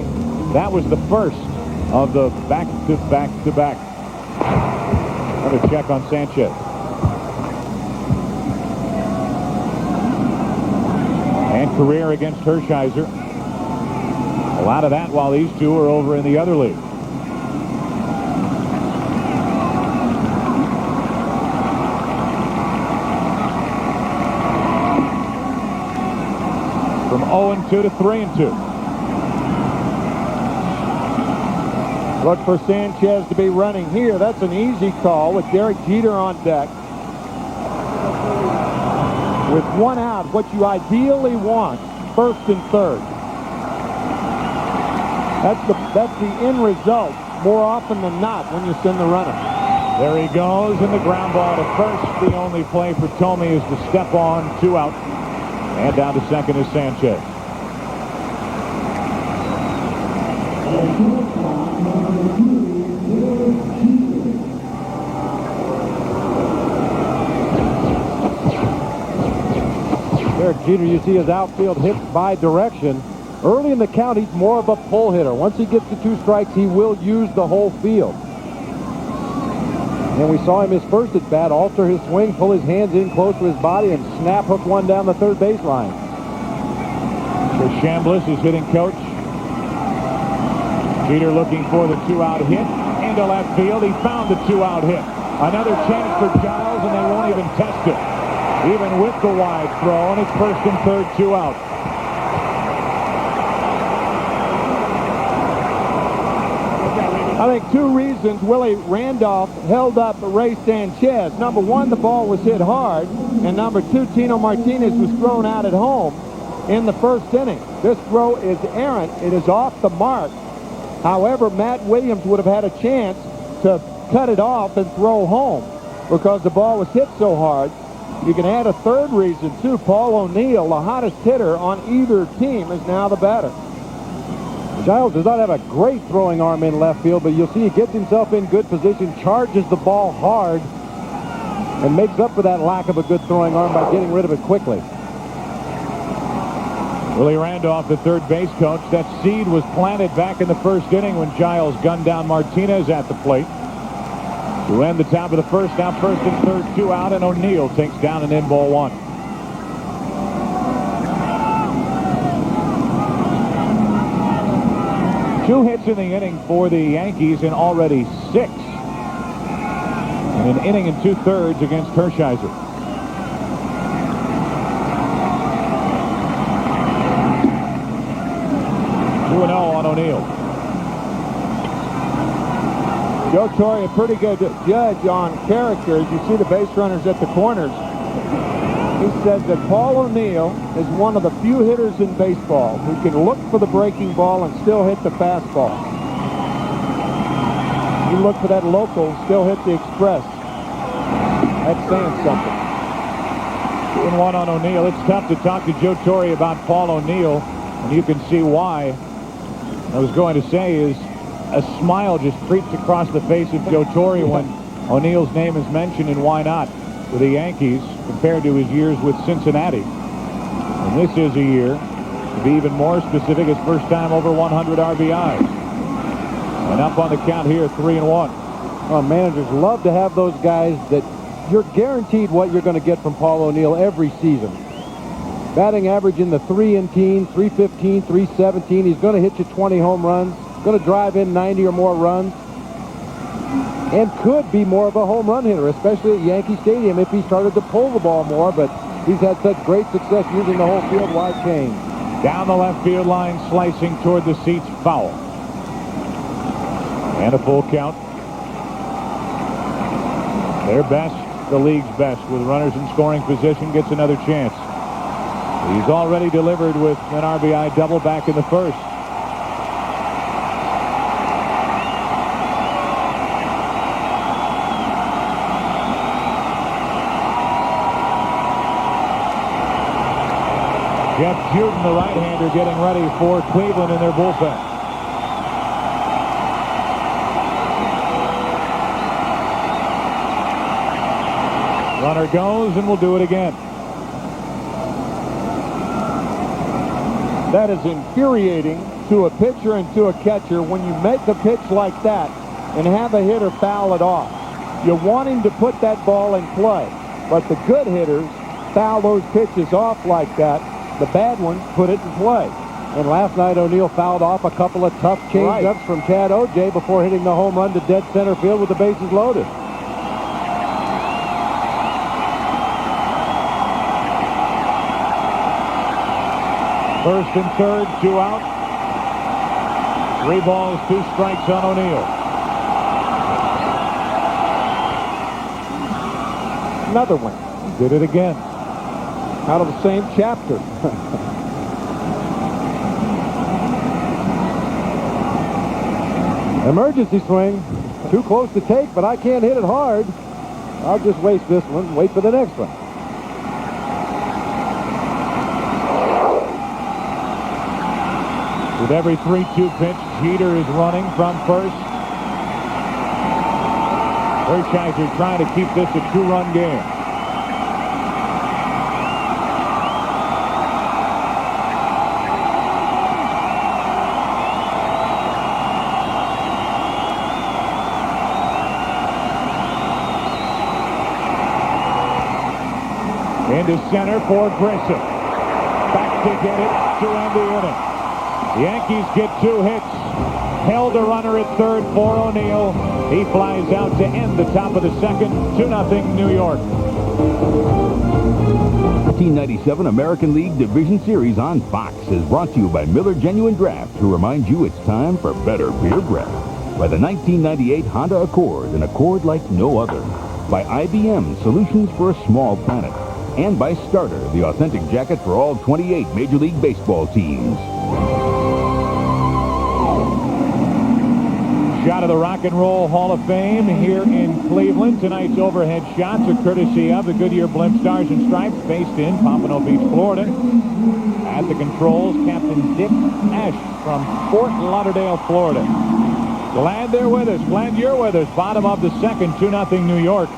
that was the first of the back-to-back-to-back. Another check on Sanchez. And career against Hershiser. A lot of that while these two are over in the other league. From 0-2 to 3-2. Look for Sanchez to be running here. That's an easy call with Derek Jeter on deck. With one out, what you ideally want, first and third. That's the end result more often than not when you send the runner. There he goes, and the ground ball to first. The only play for Thome is to step on, 2 out. And down to second is Sanchez. Derek Jeter, you see his outfield hits by direction. Early in the count, he's more of a pull hitter. Once he gets to 2 strikes, he will use the whole field. And we saw him his first at bat alter his swing, pull his hands in close to his body, and snap hook one down the third baseline. So Chambliss is hitting coach. Jeter looking for the 2-out hit into left field. He found the 2-out hit. Another chance for Giles, and they won't even test it. Even with the wide throw, and it's first and third, 2 out. I think 2 reasons Willie Randolph held up Ray Sanchez. Number 1, the ball was hit hard, and number 2, Tino Martinez was thrown out at home in the first inning. This throw is errant. It is off the mark. However, Matt Williams would have had a chance to cut it off and throw home because the ball was hit so hard. You can add a third reason, too. Paul O'Neill, the hottest hitter on either team, is now the batter. Giles does not have a great throwing arm in left field, but you'll see he gets himself in good position, charges the ball hard, and makes up for that lack of a good throwing arm by getting rid of it quickly. Willie Randolph, the third base coach. That seed was planted back in the first inning when Giles gunned down Martinez at the plate. To end the top of the first, now first and third, 2 out, and O'Neill takes down an in-ball 1. Two hits in the inning for the Yankees and already 6. In an inning and 2/3 against Hershiser. On O'Neill. Joe Torre, a pretty good judge on character. As you see the base runners at the corners, he said that Paul O'Neill is one of the few hitters in baseball who can look for the breaking ball and still hit the fastball. You look for that local, still hit the express. That's saying something. 2-1 on O'Neill. It's tough to talk to Joe Torre about Paul O'Neill, and you can see why. I was going to say is a smile just creeps across the face of Joe Torre when O'Neill's name is mentioned, and why not, with the Yankees compared to his years with Cincinnati. And this is a year, to be even more specific, his first time over 100 RBIs. And up on the count here, 3-1. Well, managers love to have those guys that you're guaranteed what you're going to get from Paul O'Neill every season. Batting average in the 3-in-teens, 315, 317. He's going to hit you 20 home runs. Going to drive in 90 or more runs. And could be more of a home run hitter, especially at Yankee Stadium if he started to pull the ball more. But he's had such great success using the whole field wide change. Down the left field line, slicing toward the seats, foul. And a full count. Their best, the league's best, with runners in scoring position, gets another chance. He's already delivered with an RBI double back in the first. Jeff Juden, the right-hander, getting ready for Cleveland in their bullpen. Runner goes, and we'll do it again. That is infuriating to a pitcher and to a catcher when you make a pitch like that and have a hitter foul it off. You want him to put that ball in play, but the good hitters foul those pitches off like that. The bad ones put it in play. And last night O'Neill fouled off a couple of tough change-ups from Chad O.J. before hitting the home run to dead center field with the bases loaded. First and third, 2 out. 3 balls, 2 strikes on O'Neill. Another one. Did it again. Out of the same chapter. Emergency swing. Too close to take, but I can't hit it hard. I'll just waste this one, wait for the next one. With every 3-2 pitch, Jeter is running from first. Hershiser trying to keep this a 2-run game. Into center for Grissom. Back to get it to end the inning. The Yankees get 2 hits. Held a runner at third for O'Neill. He flies out to end the top of the second. 2-0 New York. 1997 American League Division Series on Fox is brought to you by Miller Genuine Draft, to remind you it's time for better beer breath. By the 1998 Honda Accord, an Accord like no other. By IBM, solutions for a small planet. And by Starter, the authentic jacket for all 28 Major League Baseball teams. Shot of the Rock and Roll Hall of Fame here in Cleveland. Tonight's overhead shots are courtesy of the Goodyear Blimp Stars and Stripes, based in Pompano Beach, Florida. At the controls, Captain Dick Ash from Fort Lauderdale, Florida. Glad they're with us. Glad you're with us. Bottom of the second, 2-0 New York.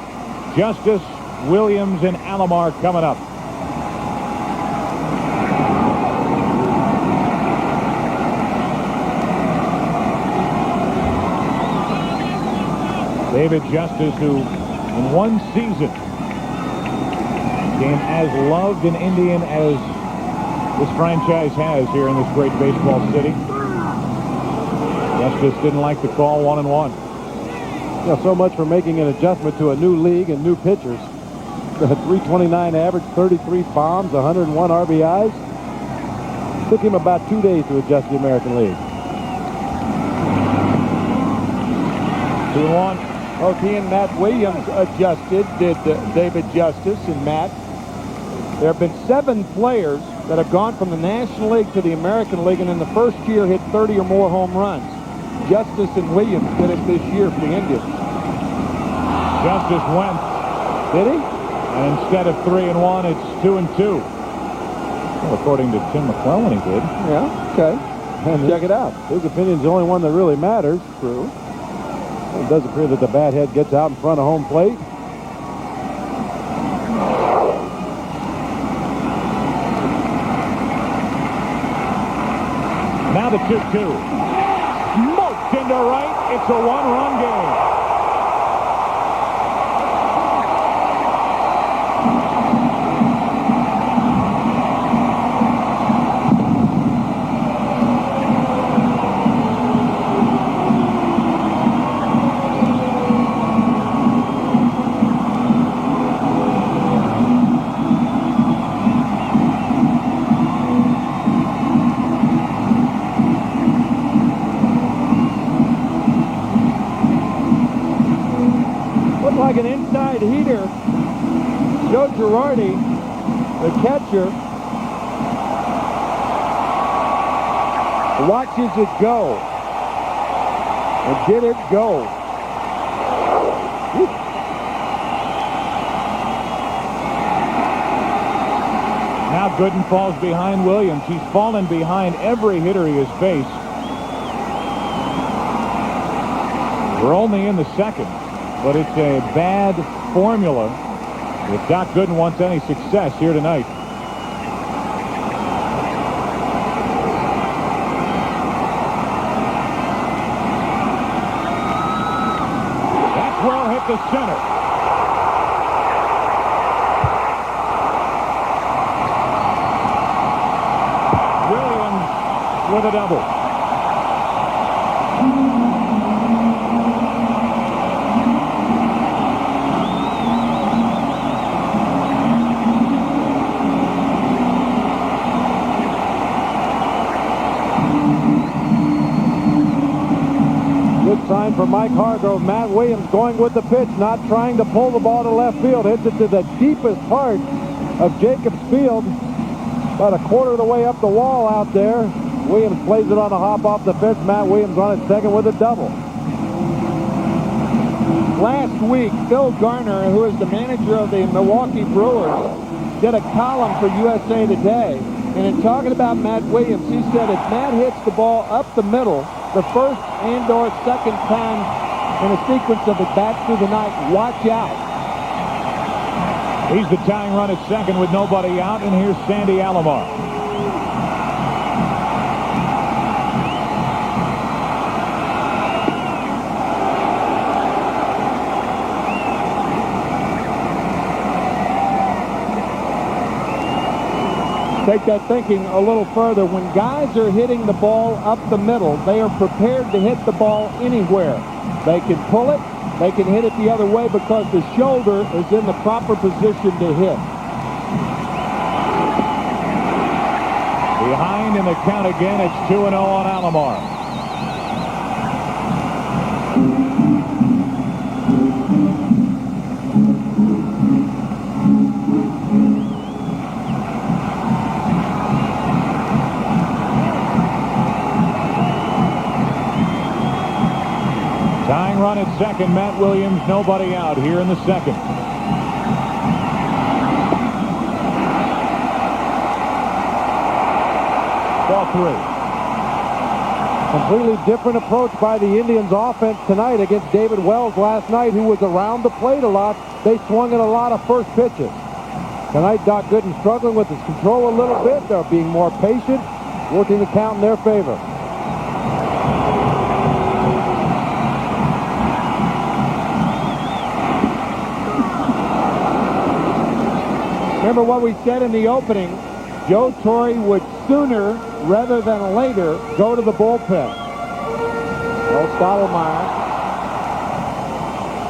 Justice, Williams, and Alomar coming up. David Justice, who in one season became as loved an Indian as this franchise has here in this great baseball city. Justice didn't like the call 1-1. You know, so much for making an adjustment to a new league and new pitchers. The 329 average, 33 bombs, 101 RBIs. Took him about 2 days to adjust the American League. 2-1. Both he and Matt Williams adjusted, did David Justice and Matt. There have been 7 players that have gone from the National League to the American League and in the first year hit 30 or more home runs. Justice and Williams did it this year for the Indians. Justice went. Did he? And instead of 3-1, it's 2-2. Well, according to Tim McClellan, he did. Yeah, okay. And check it out. His opinion's the only one that really matters. True. It does appear that the bat head gets out in front of home plate. Now the 2-2. Smoked into right. It's a 1-run game. Like an inside heater. Joe Girardi, the catcher, watches it go. And did it go? Now Gooden falls behind Williams. He's fallen behind every hitter he has faced. We're only in the second. But it's a bad formula if Doc Gooden wants any success here tonight. That's well hit the center. Williams with a double. Sign for Mike Hargrove. Matt Williams going with the pitch, not trying to pull the ball to left field. Hits it to the deepest part of Jacobs Field. About a quarter of the way up the wall out there. Williams plays it on a hop off the fence. Matt Williams on at second with a double. Last week, Phil Garner, who is the manager of the Milwaukee Brewers, did a column for USA Today. And in talking about Matt Williams, he said if Matt hits the ball up the middle, the first and/or second time in a sequence of at-bats through the night, watch out. He's the tying run at second with nobody out, and here's Sandy Alomar. Take that thinking a little further. When guys are hitting the ball up the middle, they are prepared to hit the ball anywhere. They can pull it, they can hit it the other way because the shoulder is in the proper position to hit. Behind in the count again, it's 2-0 on Alomar. Tying run at second, Matt Williams, nobody out here in the second. Ball 3. Completely different approach by the Indians offense tonight against David Wells last night, who was around the plate a lot. They swung at a lot of first pitches. Tonight, Doc Gooden struggling with his control a little bit. They're being more patient, working the count in their favor. Remember what we said in the opening, Joe Torre would sooner rather than later go to the bullpen. Well, Stottlemyre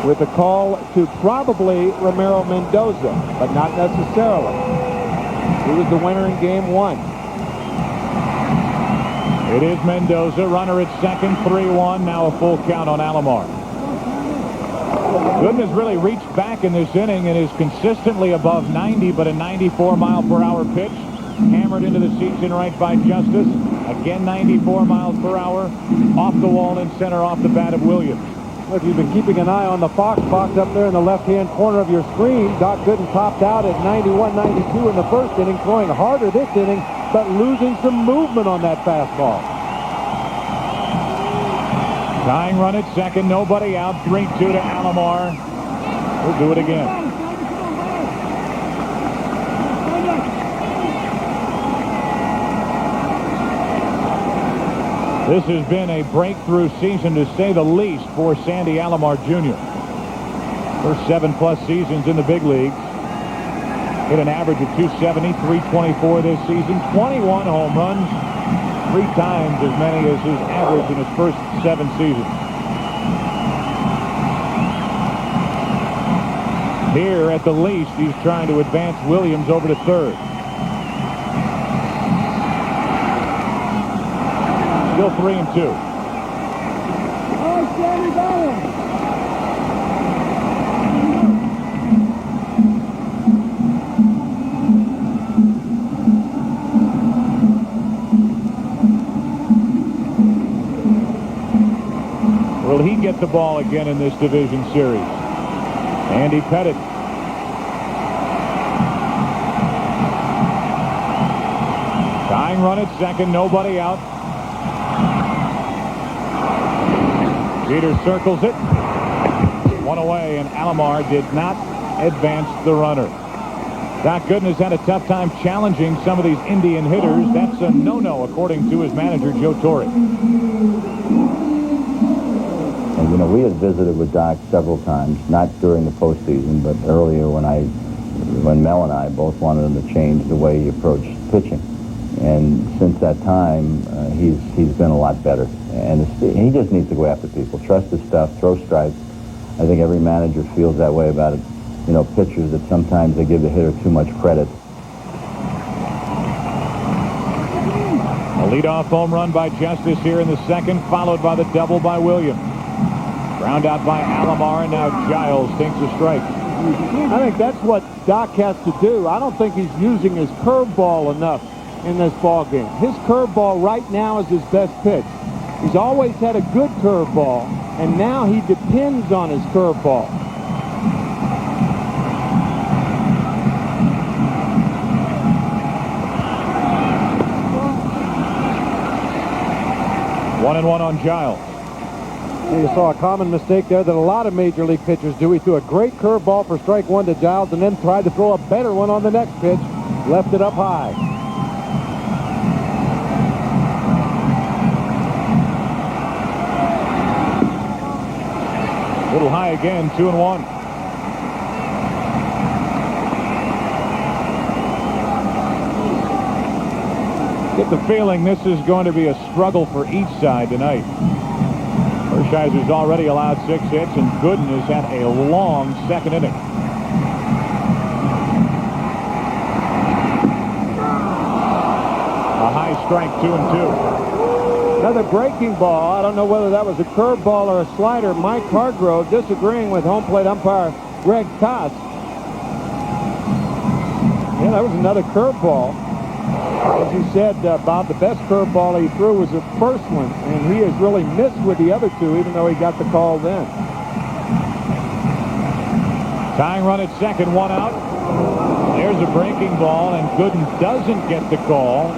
with a call to probably Ramiro Mendoza, but not necessarily. He was the winner in game 1. It is Mendoza, runner at second, 3-1. Now a full count on Alomar. Gooden has really reached back in this inning and is consistently above 90, but a 94-mile-per-hour pitch. Hammered into the seats in right by Justice. Again, 94 miles per hour. Off the wall in center, off the bat of Williams. If you've been keeping an eye on the Fox box up there in the left-hand corner of your screen, Doc Gooden topped out at 91-92 in the first inning, throwing harder this inning, but losing some movement on that fastball. Tying run at second, nobody out, 3-2 to Alomar. We'll do it again. This has been a breakthrough season, to say the least, for Sandy Alomar Jr. First 7+ seasons in the big leagues. Hit an average of 270, 324 this season. 21 home runs, 3 times as many as his average in his first 7 seasons. Here, at the least, he's trying to advance Williams over to third. Still 3-2. Will he get the ball again in this division series? Andy Pettit. Tying run at second, nobody out. Peter circles it. One away, and Alomar did not advance the runner. Doc Gooden has had a tough time challenging some of these Indian hitters. That's a no-no, according to his manager, Joe Torre. And, you know, we had visited with Doc several times, not during the postseason, but earlier when Mel and I both wanted him to change the way he approached pitching. And since that time, he's been a lot better. And he just needs to go after people, trust his stuff, throw strikes. I think every manager feels that way about it. You know, pitchers, that sometimes they give the hitter too much credit. A leadoff home run by Justice here in the second, followed by the double by Williams. Ground out by Alomar, and now Giles takes a strike. I think that's what Doc has to do. I don't think he's using his curveball enough in this ball game. His curveball right now is his best pitch. He's always had a good curveball, and now he depends on his curveball. One and one on Giles. You saw a common mistake there that a lot of major league pitchers do. He threw a great curveball for strike one to Giles and then tried to throw a better one on the next pitch. Left it up high. A little high again, 2-1. Get the feeling this is going to be a struggle for each side tonight. Hershiser's already allowed 6 hits, and Gooden has had a long second inning. A high strike, 2-2. Another breaking ball. I don't know whether that was a curveball or a slider. Mike Hargrove disagreeing with home plate umpire Greg Koss. Yeah, that was another curveball. As you said, Bob, the best curveball he threw was the first one, and he has really missed with the other two, even though he got the call then. Tying run at second, 1 out. There's a breaking ball, and Gooden doesn't get the call.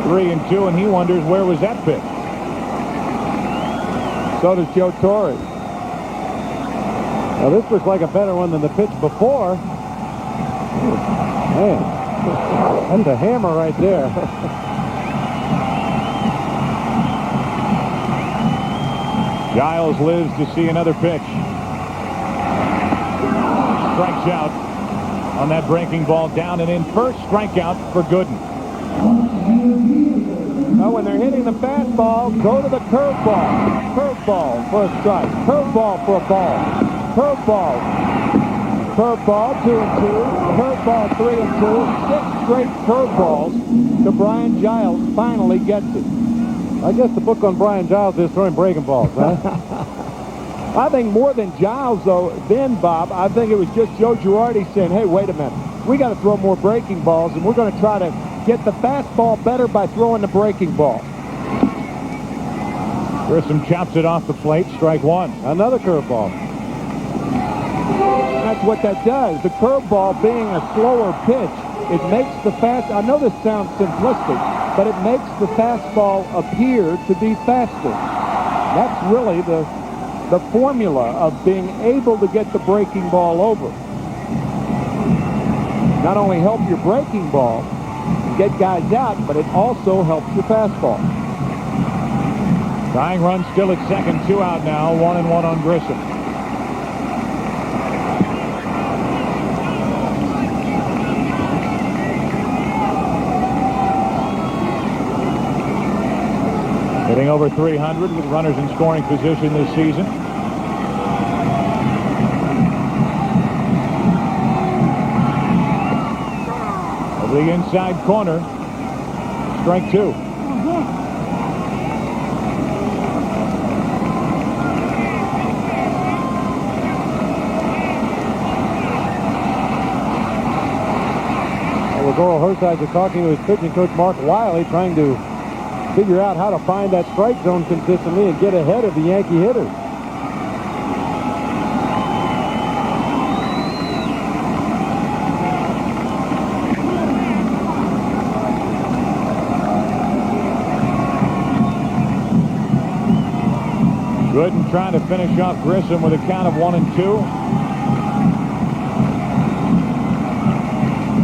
3-2, and he wonders where was that pitch. So does Joe Torre. Now this looks like a better one than the pitch before. Man, that's a hammer right there. Giles lives to see another pitch. Strikes out. A on that breaking ball, down and in. First strikeout for Gooden. Well, when they're hitting the fastball, go to the curveball. Curveball for a strike. Curveball for a ball. Curveball. Curveball 2 and 2. Curveball 3 and 2. 6 straight curveballs to Brian Giles. Finally gets it. I guess the book on Brian Giles is throwing breaking balls, huh? I think more than Giles, though, then, Bob, I think it was just Joe Girardi saying, hey, wait a minute. We got to throw more breaking balls, and we're going to try to get the fastball better by throwing the breaking ball. Grissom chops it off the plate. Strike one. Another curveball. That's what that does. The curveball being a slower pitch, it makes the I know this sounds simplistic, but it makes the fastball appear to be faster. That's really the formula of being able to get the breaking ball over. Not only help your breaking ball get guys out, but it also helps your fastball. Tying run still at second, 2 out now, 1-1 on Grissom. Hitting over 300 with runners in scoring position this season. Over the inside corner. Strike 2. Well, Laurel Hershiser talking to his pitching coach Mark Wiley, trying to figure out how to find that strike zone consistently and get ahead of the Yankee hitters. Gooden trying to finish off Grissom with a count of 1 and 2.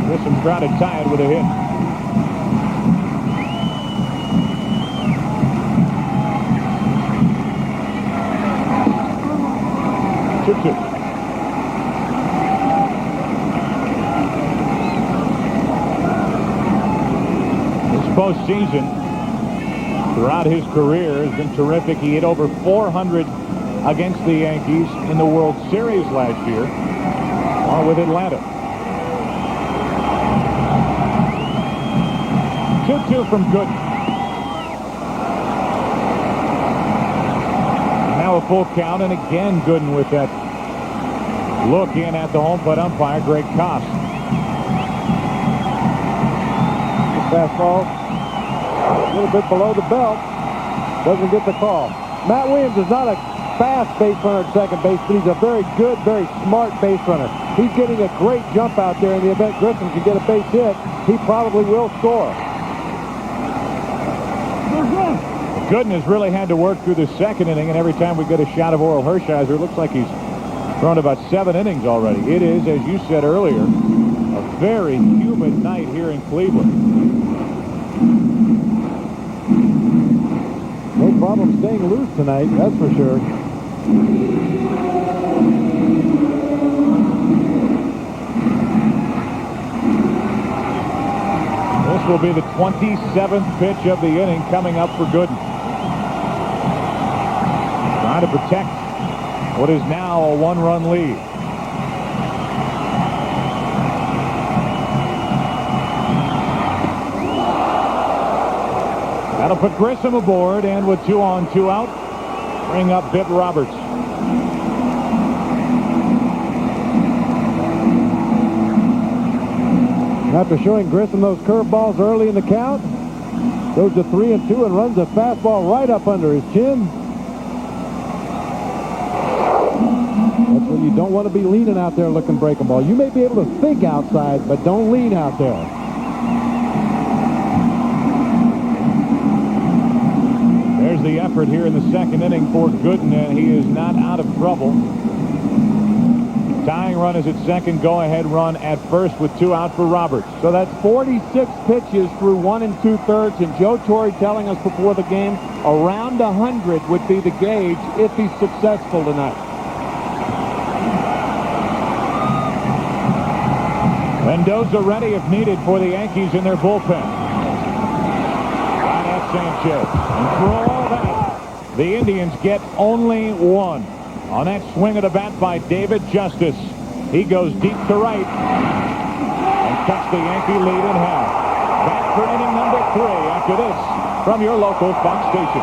Grissom trying to tie it with a hit. This postseason, throughout his career, has been terrific. He hit over 400 against the Yankees in the World Series last year, or with Atlanta. 2-2 from Gooden. Now a full count, and again Gooden with that look in at the home plate umpire, Greg Koss. Fastball, a little bit below the belt, doesn't get the call. Matt Williams is not a fast base runner at second base, but he's a very good, very smart base runner. He's getting a great jump out there. In the event Grissom can get a base hit, he probably will score. Gooden has really had to work through the second inning, and every time we get a shot of Orel Hershiser, it looks like he's thrown about 7 innings already. It is, as you said earlier, a very humid night here in Cleveland. No problem staying loose tonight, that's for sure. This will be the 27th pitch of the inning coming up for Gooden. Trying to protect what is now a 1-run lead. That'll put Grissom aboard, and with 2 on, 2 out, bring up Bit Roberts. After showing Grissom those curveballs early in the count, goes to 3 and 2 and runs a fastball right up under his chin. That's when you don't want to be leaning out there looking breaking ball. You may be able to think outside, but don't lean out there. There's the effort here in the second inning for Gooden, and he is not out of trouble. Tying run is at second, go-ahead run at first with 2 out for Roberts. So that's 46 pitches through 1 2/3, and Joe Torre telling us before the game around 100 would be the gauge if he's successful tonight. Mendoza ready if needed for the Yankees in their bullpen. Right at Sanchez. And for all that, the Indians get only one. On that swing of the bat by David Justice. He goes deep to right and cuts the Yankee lead in half. Back for inning number 3 after this from your local Fox station.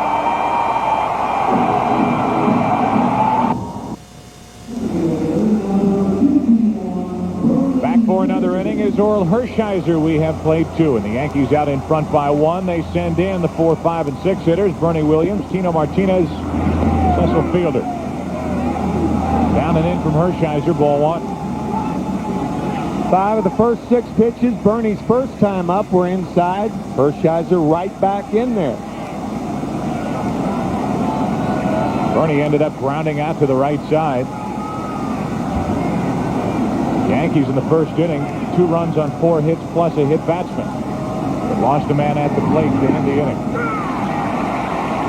Back for another inning is Orel Hershiser. We have played 2, and the Yankees out in front by 1. They send in the 4, 5, and 6 hitters. Bernie Williams, Tino Martinez, Cecil Fielder. Down and in from Hershiser, ball 1. 5 of the first 6 pitches, Bernie's first time up, were inside. Hershiser right back in there. Bernie ended up grounding out to the right side. Yankees in the first inning, 2 runs on 4 hits plus a hit batsman. But lost a man at the plate to end the inning.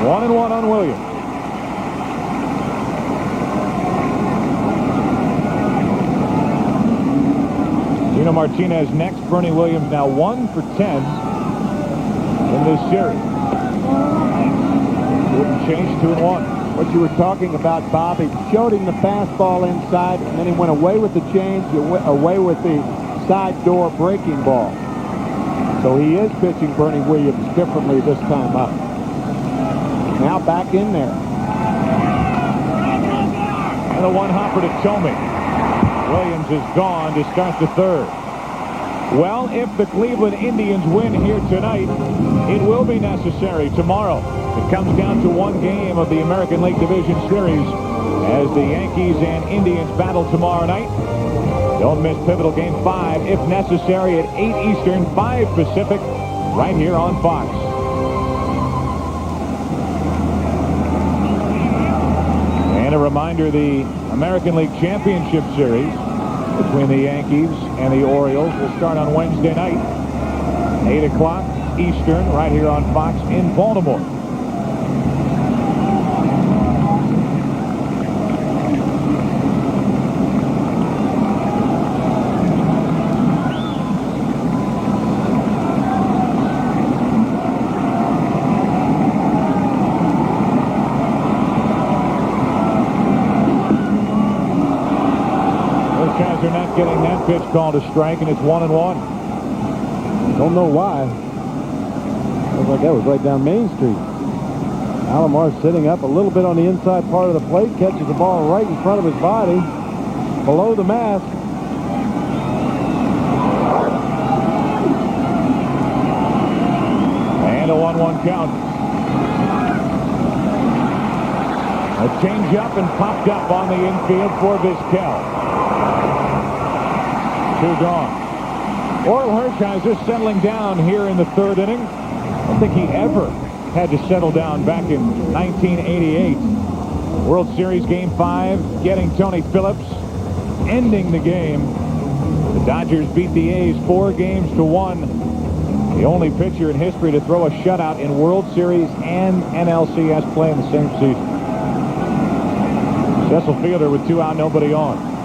1-1 on Williams. Tino Martinez next. Bernie Williams now 1 for 10 in this series. Wouldn't change 2-1. What you were talking about, Bob, he showed him the fastball inside, and then he went away with the change, away with the side door breaking ball. So he is pitching Bernie Williams differently this time up. Now back in there. And a one-hopper to Tomey. Williams is gone to start the 3rd. Well, if the Cleveland Indians win here tonight, it will be necessary tomorrow. It comes down to 1 game of the American League Division Series as the Yankees and Indians battle tomorrow night. Don't miss pivotal game 5, if necessary, at 8 Eastern, 5 Pacific, right here on Fox. And a reminder, the American League Championship Series between the Yankees and the Orioles will start on Wednesday night, 8 o'clock Eastern, right here on Fox in Baltimore. They're not getting that pitch called a strike, and it's 1-1. Don't know why. Looks like that was right down Main Street. Alomar sitting up a little bit on the inside part of the plate, catches the ball right in front of his body, below the mask. And a 1-1 count. A change-up and popped up on the infield for Vizquel. 2 gone. Orel Hershiser settling down here in the 3rd inning. I don't think he ever had to settle down back in 1988. World Series Game 5, getting Tony Phillips, ending the game. The Dodgers beat the A's 4-1. The only pitcher in history to throw a shutout in World Series and NLCS play in the same season. Cecil Fielder with 2 out, nobody on.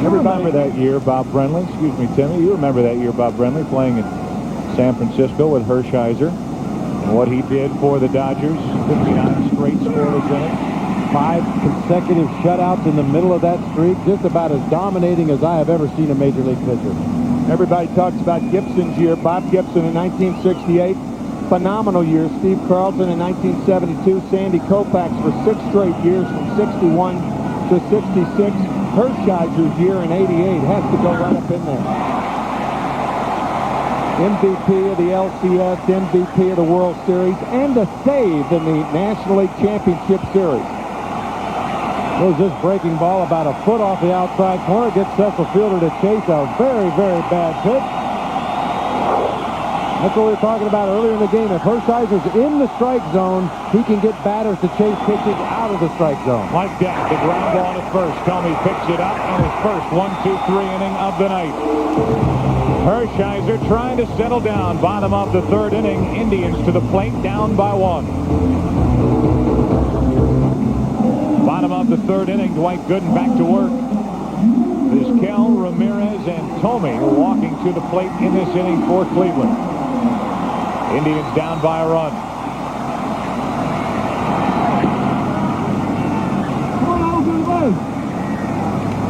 You remember that year, Bob Brenly? Excuse me, Timmy. You remember that year, Bob Brenly, playing in San Francisco with Hershiser and what he did for the Dodgers. 59 straight scoreless innings. 5 consecutive shutouts in the middle of that streak. Just about as dominating as I have ever seen a major league pitcher. Everybody talks about Gibson's year. Bob Gibson in 1968. Phenomenal year. Steve Carlson in 1972. Sandy Koufax for 6 straight years from 61 to 66. Hershiser's year in 88 has to go right up in there. MVP of the LCS, MVP of the World Series, and a save in the National League Championship Series. Was this breaking ball about a foot off the outside corner, gets Cecil Fielder to chase a very, very bad pitch. That's what we were talking about earlier in the game. If Hershiser's in the strike zone, he can get batters to chase pitches out of the strike zone. Like that, the ground ball to first. Tomey picks it up in his first 1-2-3 inning of the night. Hershiser trying to settle down. Bottom of the 3rd inning. Indians to the plate, down by 1. Bottom of the 3rd inning. Dwight Gooden back to work. Vizquel, Ramirez, and Tomey walking to the plate in this inning for Cleveland. Indians down by a run.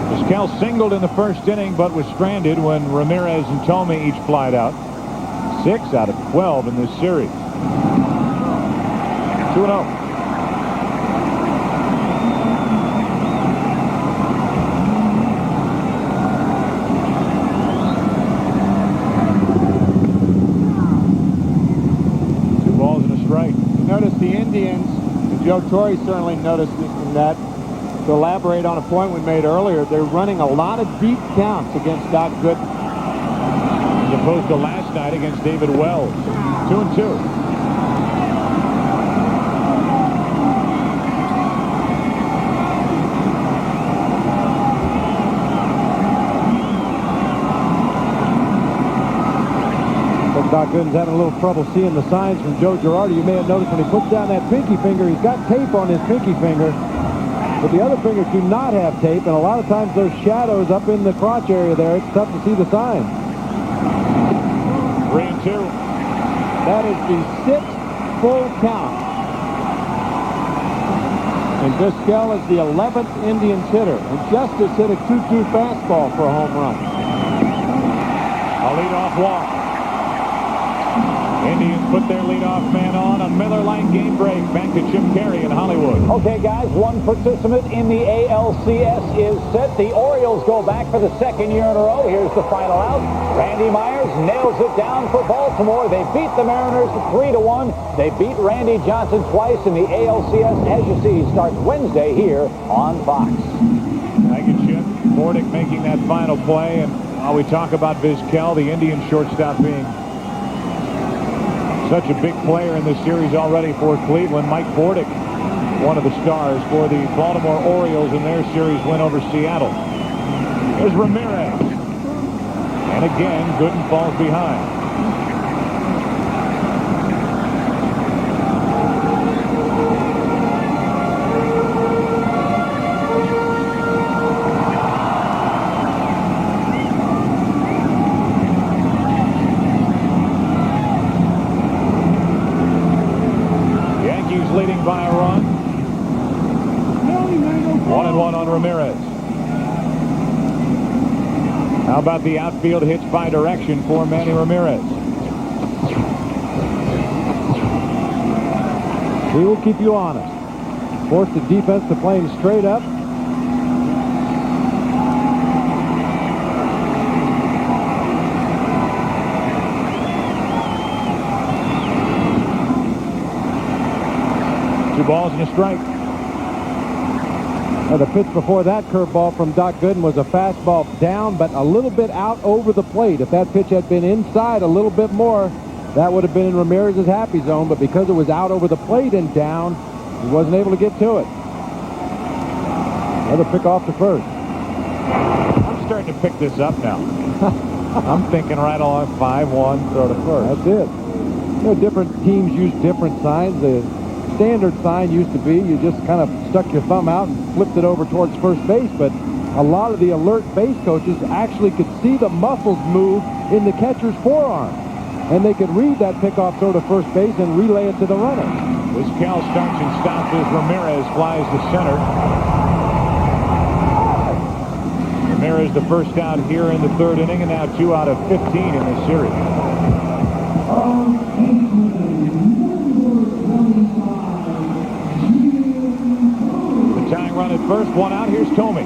Vizquel singled in the first inning, but was stranded when Ramirez and Tomey each flied out. 6 out of 12 in this series. 2-0. Notice the Indians, and Joe Torre certainly noticed in that, to elaborate on a point we made earlier, they're running a lot of deep counts against Doc Gooden. As opposed to last night against David Wells. 2-2. Doc Gooden's having a little trouble seeing the signs from Joe Girardi. You may have noticed when he puts down that pinky finger, he's got tape on his pinky finger, but the other fingers do not have tape, and a lot of times those shadows up in the crotch area there, it's tough to see the signs. 3-2. That is the 6th full count. And Vizquel is the 11th Indians hitter. And Justice hit a 2-2 fastball for a home run. A leadoff walk. Indians put their leadoff man on. A Miller Lite game break. Back to Chip Carey in Hollywood. Okay, guys, one participant in the ALCS is set. The Orioles go back for the 2nd year in a row. Here's the final out. Randy Myers nails it down for Baltimore. They beat the Mariners 3-1. They beat Randy Johnson twice in the ALCS. As you see, starts Wednesday here on Fox. Thank you, Chip. Bordick making that final play. And while we talk about Vizquel, the Indian shortstop being such a big player in this series already for Cleveland. Mike Bordick, one of the stars for the Baltimore Orioles in their series win over Seattle. Here's Ramirez. And again, Gooden falls behind. Leading by a run. 1-1 on Ramirez. How about the outfield hitch by direction for Manny Ramirez? He will keep you honest. Force the defense to play him straight up. Two balls and a strike. Now the pitch before that curveball from Doc Gooden was a fastball down, but a little bit out over the plate. If that pitch had been inside a little bit more, that would have been in Ramirez's happy zone, but because it was out over the plate and down, he wasn't able to get to it. Another pick off to first. I'm starting to pick this up now. I'm thinking right along 5-1, throw to first. That's it. You know, different teams use different signs. The standard sign used to be you just kind of stuck your thumb out and flipped it over towards first base, but a lot of the alert base coaches actually could see the muscles move in the catcher's forearm, and they could read that pickoff throw to first base and relay it to the runner. Vizquel starts and stops as Ramirez flies to center. Ramirez the first out here in the 3rd inning, and now 2 out of 15 in this series. Tying run at first, 1 out. Here's Tomey.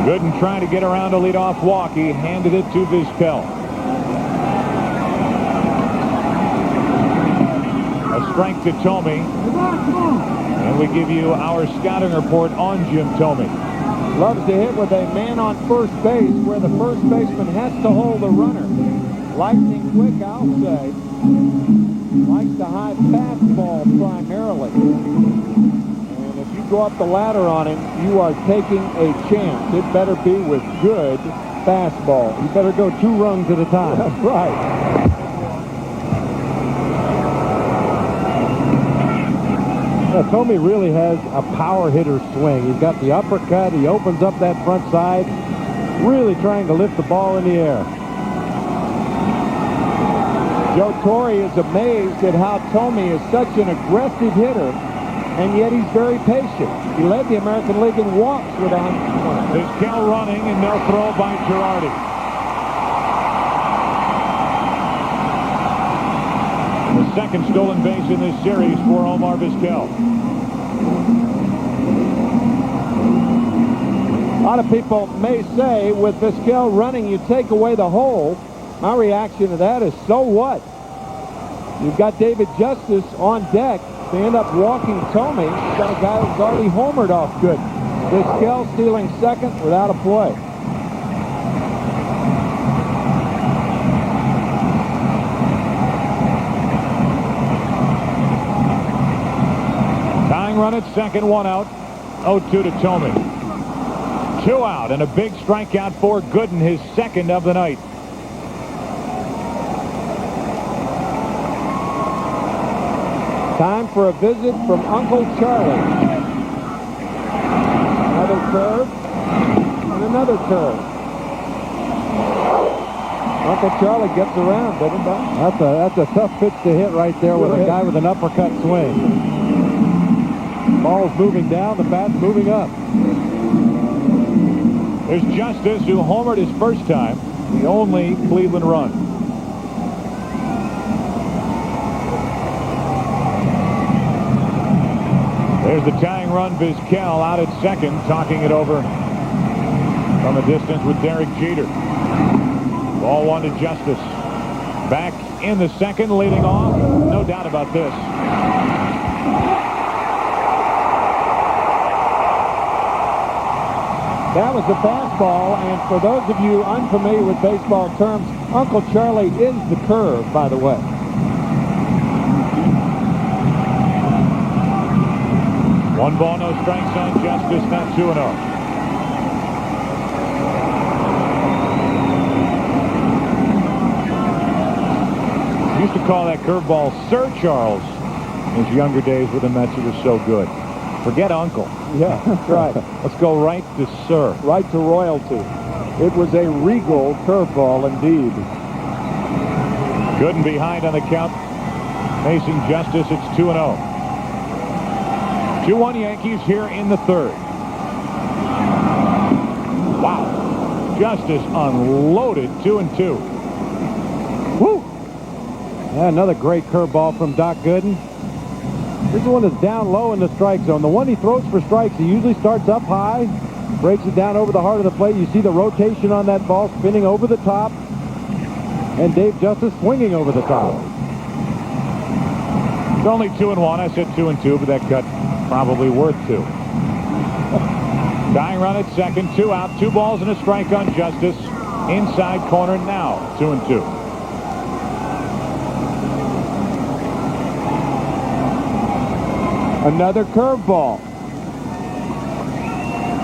Gooden trying to get around a leadoff walk. He handed it to Vizquel. Strength to Tomey. And we give you our scouting report on Jim Tomey. Loves to hit with a man on first base where the first baseman has to hold the runner. Lightning quick, I'll say. Likes the high fastball primarily. And if you go up the ladder on him, you are taking a chance. It better be with good fastball. You better go 2 rungs at a time. That's right. Tommy really has a power hitter swing. He's got the uppercut. He opens up that front side, really trying to lift the ball in the air. Joe Torre is amazed at how Tommy is such an aggressive hitter, and yet he's very patient. He led the American League in walks with 120. Vizquel running, and they'll throw by Girardi. The second stolen base in this series for Omar Vizquel. A lot of people may say, with Vizquel running, you take away the hole. My reaction to that is, so what? You've got David Justice on deck. They end up walking Tommy. You've got a guy who's already homered off good. Vizquel stealing second without a play. Tying run at second, 1 out. 0-2 to Tommy. 2 out and a big strikeout for Gooden, his second of the night. Time for a visit from Uncle Charlie. Another curve and another curve. Uncle Charlie gets around, doesn't he, Bob? That's a tough pitch to hit right there with a guy with an uppercut swing. Ball's moving down, the bat's moving up. There's Justice, who homered his first time, the only Cleveland run. There's the tying run. Vizquel out at second, talking it over from a distance with Derek Jeter. Ball 1 to Justice. Back in the second, leading off. No doubt about this. That was the fastball, and for those of you unfamiliar with baseball terms, Uncle Charlie is the curve, by the way. One ball, no strikes on Justice, not 2-0. Used to call that curveball Sir Charles in his younger days with the Mets. It was so good. Forget Uncle. Yeah, that's right. Let's go right to Sir. Right to royalty. It was a regal curveball indeed. Gooden behind on the count. Facing Justice, it's 2-0. 2-1 Yankees here in the third. Wow. Justice unloaded, 2-2. Woo! Yeah, another great curveball from Doc Gooden. This is one that's down low in the strike zone. The one he throws for strikes, he usually starts up high, breaks it down over the heart of the plate. You see the rotation on that ball, spinning over the top, and Dave Justice swinging over the top. It's only 2-1. I said 2-2, but that cut probably worth 2. Tying run at second, 2 out, 2 balls and a strike on Justice. Inside corner now, 2-2. Another curveball.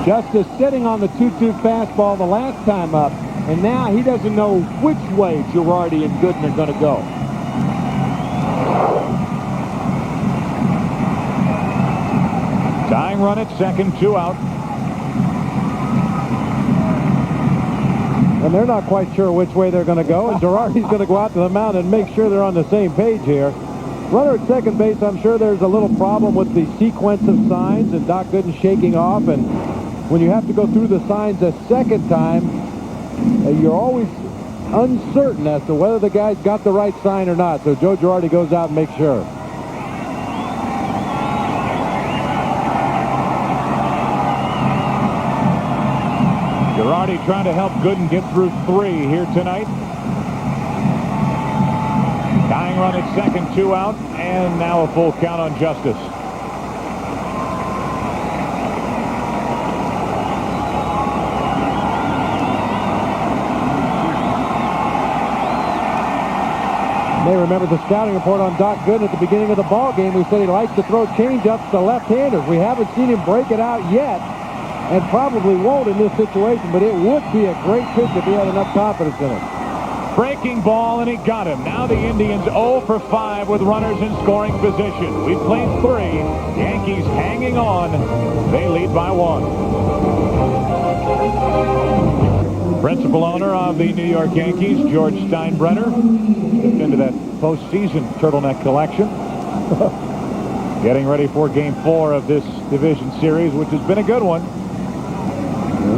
Justice sitting on the 2-2 fastball the last time up, and now he doesn't know which way Girardi and Gooden are going to go. Tying run at second, 2 out. And they're not quite sure which way they're going to go, and Girardi's going to go out to the mound and make sure they're on the same page here. Runner at second base, I'm sure there's a little problem with the sequence of signs, and Doc Gooden shaking off, and when you have to go through the signs a second time, you're always uncertain as to whether the guy's got the right sign or not. So Joe Girardi goes out and makes sure. Girardi trying to help Gooden get through 3 here tonight. Tying run at second, 2 out, and now a full count on Justice. They remember the scouting report on Doc Gooden at the beginning of the ball game. We said he likes to throw change-ups to left-handers. We haven't seen him break it out yet, and probably won't in this situation, but it would be a great pitch if he had enough confidence in it. Breaking ball, and he got him. Now the Indians 0 for 5 with runners in scoring position. We've played 3. Yankees hanging on. They lead by 1. Principal owner of the New York Yankees, George Steinbrenner, dipped into that postseason turtleneck collection. Getting ready for Game 4 of this division series, which has been a good one,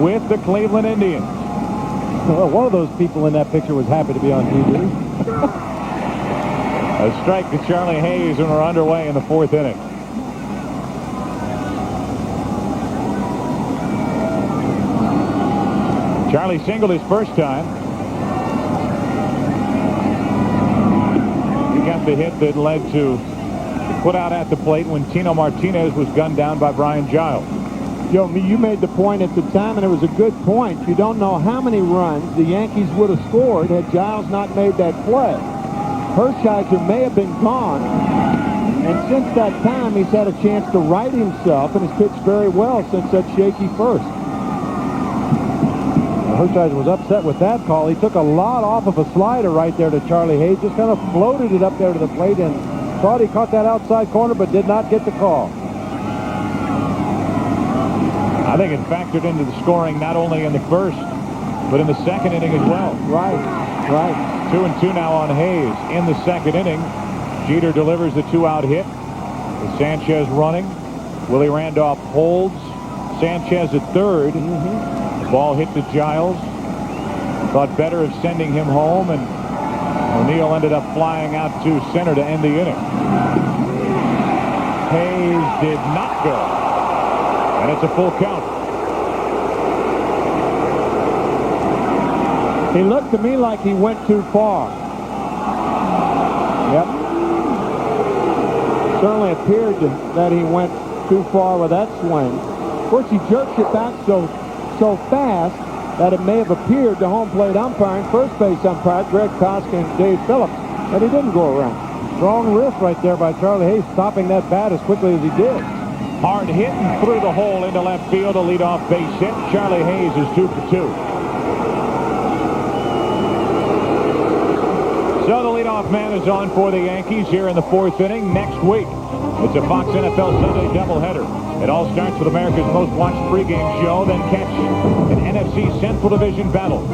with the Cleveland Indians. Well, one of those people in that picture was happy to be on TV. A strike to Charlie Hayes, and we're underway in the 4th inning. Charlie singled his first time. He got the hit that led to put out at the plate when Tino Martinez was gunned down by Brian Giles. Joe, you made the point at the time, and it was a good point. You don't know how many runs the Yankees would have scored had Giles not made that play. Hershiser may have been gone, and since that time, he's had a chance to right himself and has pitched very well since that shaky first. Hershiser was upset with that call. He took a lot off of a slider right there to Charlie Hayes, just kind of floated it up there to the plate and thought he caught that outside corner, but did not get the call. I think it factored into the scoring not only in the first, but in the second inning as well. Right. 2-2 now on Hayes in the second inning. Jeter delivers the 2-out hit with Sanchez running. Willie Randolph holds Sanchez at third. The ball hit to Giles. Thought better of sending him home, and O'Neill ended up flying out to center to end the inning. Hayes did not go. And it's a full count. He looked to me like he went too far. Yep. Certainly appeared that he went too far with that swing. Of course, he jerks it back so fast that it may have appeared to home plate umpire and first base umpire Greg Koska and Dave Phillips that he didn't go around. Strong wrist right there by Charlie Hayes, stopping that bat as quickly as he did. Hard hit and through the hole into left field, a leadoff base hit. Charlie Hayes is 2 for 2. So the leadoff man is on for the Yankees here in the 4th inning. Next week, it's a Fox NFL Sunday doubleheader. It all starts with America's most watched pregame show, then catch an NFC Central Division battle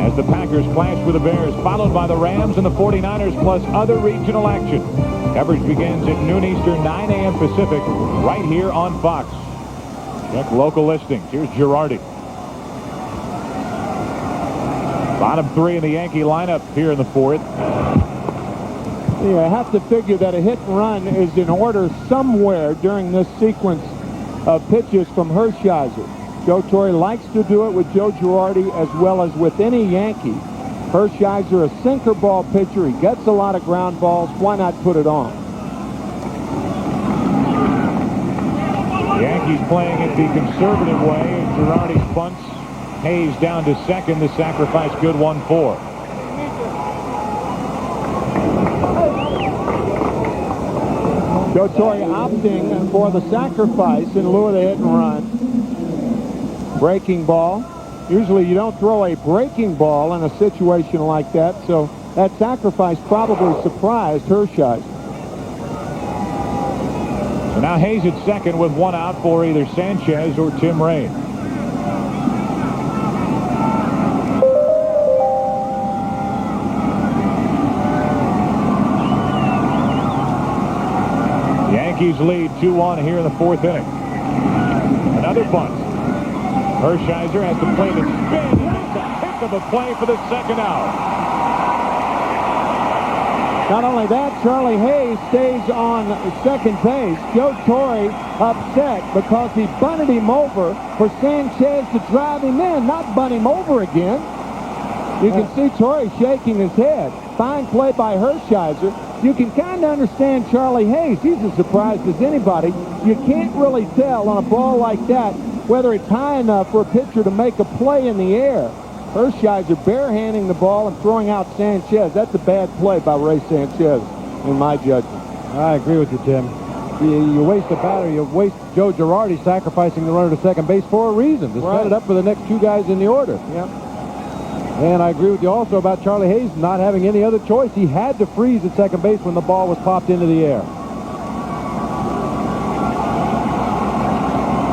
as the Packers clash with the Bears, followed by the Rams and the 49ers, plus other regional action. Coverage begins at noon Eastern, 9 a.m. Pacific, right here on Fox. Check local listings. Here's Girardi. Bottom 3 in the Yankee lineup here in the 4th. Yeah, I have to figure that a hit and run is in order somewhere during this sequence of pitches from Hershiser. Joe Torre likes to do it with Joe Girardi as well as with any Yankee. Hershiser, a sinker ball pitcher. He gets a lot of ground balls. Why not put it on? The Yankees playing it the conservative way. Girardi bunts Hayes down to second. The sacrifice good, 1-4. Joe Torre opting for the sacrifice in lieu of the hit and run. Breaking ball. Usually you don't throw a breaking ball in a situation like that, so that sacrifice probably surprised Hershiser. So now Hayes at second with 1 out for either Sanchez or Tim Raine. Yankees lead 2-1 here in the 4th inning. Another bunt. Hershiser has to play the spin. He makes a pick of a play for the second out. Not only that, Charlie Hayes stays on second base. Joe Torre upset because he bunted him over for Sanchez to drive him in, not bunt him over again. You can see Torre shaking his head. Fine play by Hershiser. You can kind of understand Charlie Hayes. He's as surprised as anybody. You can't really tell on a ball like that whether it's high enough for a pitcher to make a play in the air. Hershiser barehanding the ball and throwing out Sanchez. That's a bad play by Ray Sanchez, in my judgment. I agree with you, Tim. You waste a batter. You waste Joe Girardi sacrificing the runner to second base for a reason, to set it up for the next two guys in the order. Yep. And I agree with you also about Charlie Hayes not having any other choice. He had to freeze at second base when the ball was popped into the air.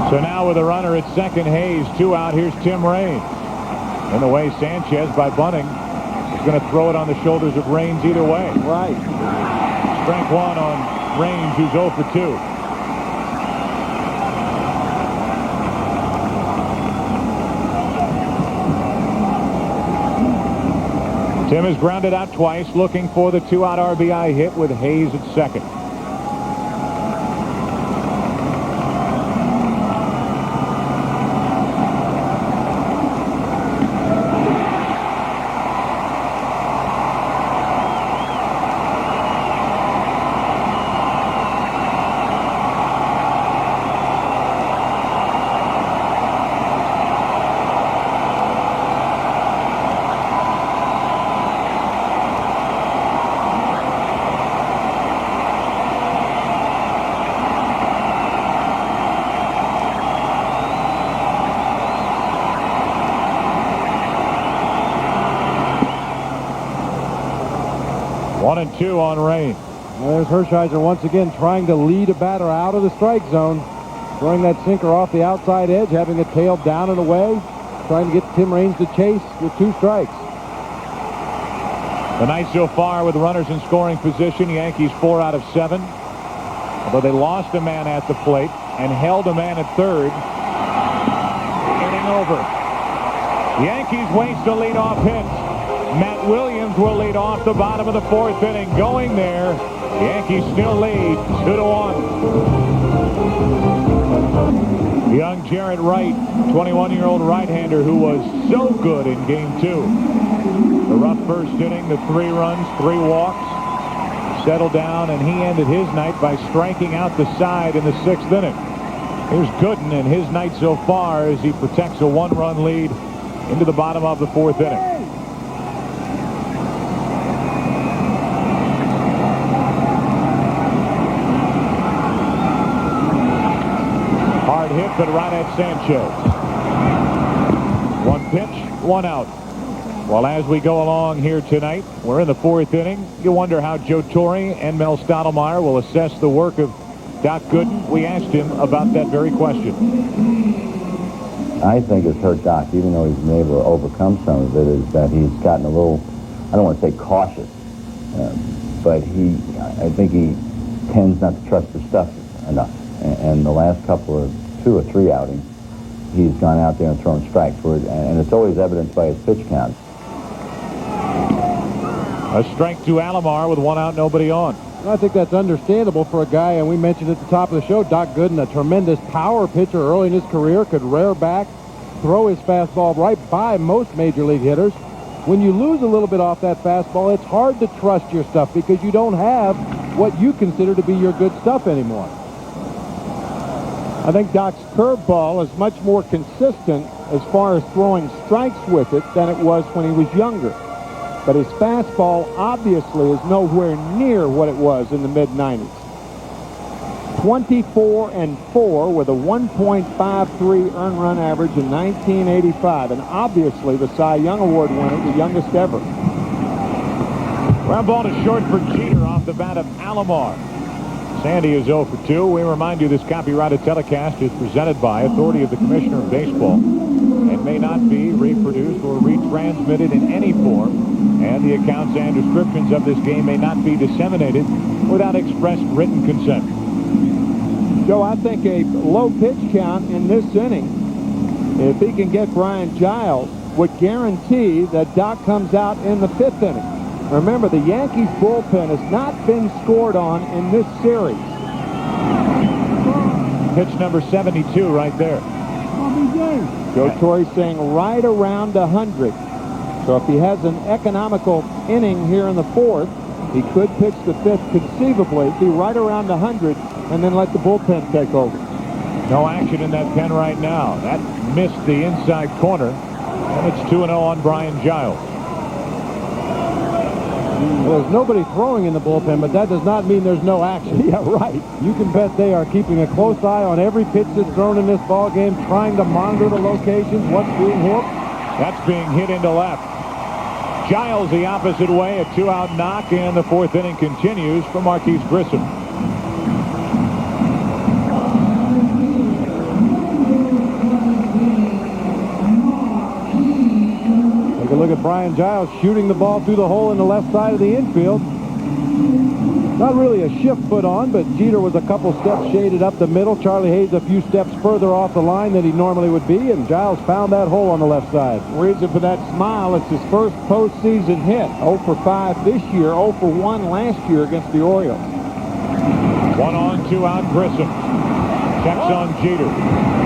So now with a runner at second, Hayes, 2 out. Here's Tim Raines. In the way, Sanchez, by bunting, is going to throw it on the shoulders of Raines either way. Right. Strike one on Raines, who's 0 for 2. Tim has grounded out twice, looking for the 2-out RBI hit with Hayes at second. One and two on Raines. There's Hershiser once again trying to lead a batter out of the strike zone. Throwing that sinker off the outside edge, having it tailed down and away. Trying to get Tim Raines to chase with 2 strikes. The night so far with runners in scoring position. Yankees 4 out of 7. Although they lost a man at the plate and held a man at third. Inning over. Yankees waste a leadoff hit. Matt Williams will lead off the bottom of the 4th inning. Going there. The Yankees still lead 2-1. Young Jarrett Wright, 21-year-old right-hander who was so good in Game 2. The rough first inning, the 3 runs, 3 walks. Settled down, and he ended his night by striking out the side in the 6th inning. Here's Gooden in his night so far as he protects a 1-run lead into the bottom of the 4th inning. Hard hit, but right at Sanchez. 1 pitch, 1 out. Well, as we go along here tonight, we're in the 4th inning. You wonder how Joe Torre and Mel Stottlemyre will assess the work of Doc Gooden. We asked him about that very question. I think it's hurt Doc, even though he's been able to overcome some of it, is that he's gotten a little, I don't want to say cautious, but I think he tends not to trust his stuff enough. And the last couple of 2 or 3 outings, he's gone out there and thrown strikes, and it's always evidenced by his pitch count. A strike to Alomar with 1 out, nobody on. I think that's understandable for a guy, and we mentioned at the top of the show, Doc Gooden, a tremendous power pitcher early in his career, could rear back, throw his fastball right by most major league hitters. When you lose a little bit off that fastball, it's hard to trust your stuff because you don't have what you consider to be your good stuff anymore. I think Doc's curveball is much more consistent as far as throwing strikes with it than it was when he was younger. But his fastball obviously is nowhere near what it was in the mid-90s. 24-4 with a 1.53 earned run average in 1985, and obviously the Cy Young Award winner, the youngest ever. Ground ball to short for Jeter off the bat of Alomar. Sandy is 0 for 2. We remind you this copyrighted telecast is presented by authority of the Commissioner of Baseball and may not be reproduced or retransmitted in any form, and the accounts and descriptions of this game may not be disseminated without express written consent. Joe, I think a low pitch count in this inning, if he can get Brian Giles, would guarantee that Doc comes out in the 5th inning. Remember, the Yankees bullpen has not been scored on in this series. Pitch number 72 right there. Joe Torre saying right around 100. So if he has an economical inning here in the 4th, he could pitch the 5th conceivably, be right around 100, and then let the bullpen take over. No action in that pen right now. That missed the inside corner. And it's 2-0 on Brian Giles. Well, there's nobody throwing in the bullpen, but that does not mean there's no action. Yeah, right. You can bet they are keeping a close eye on every pitch that's thrown in this ball game, trying to monitor the locations, what's being hit. That's being hit into left. Giles the opposite way, a 2-out knock, and the 4th inning continues for Marquise Grissom. Take a look at Brian Giles shooting the ball through the hole in the left side of the infield. Not really a shift put on, but Jeter was a couple steps shaded up the middle. Charlie Hayes a few steps further off the line than he normally would be, and Giles found that hole on the left side. Reason for that smile, it's his first postseason hit. 0 for 5 this year, 0 for 1 last year against the Orioles. 1 on, 2 out, Grissom. Checks on Jeter.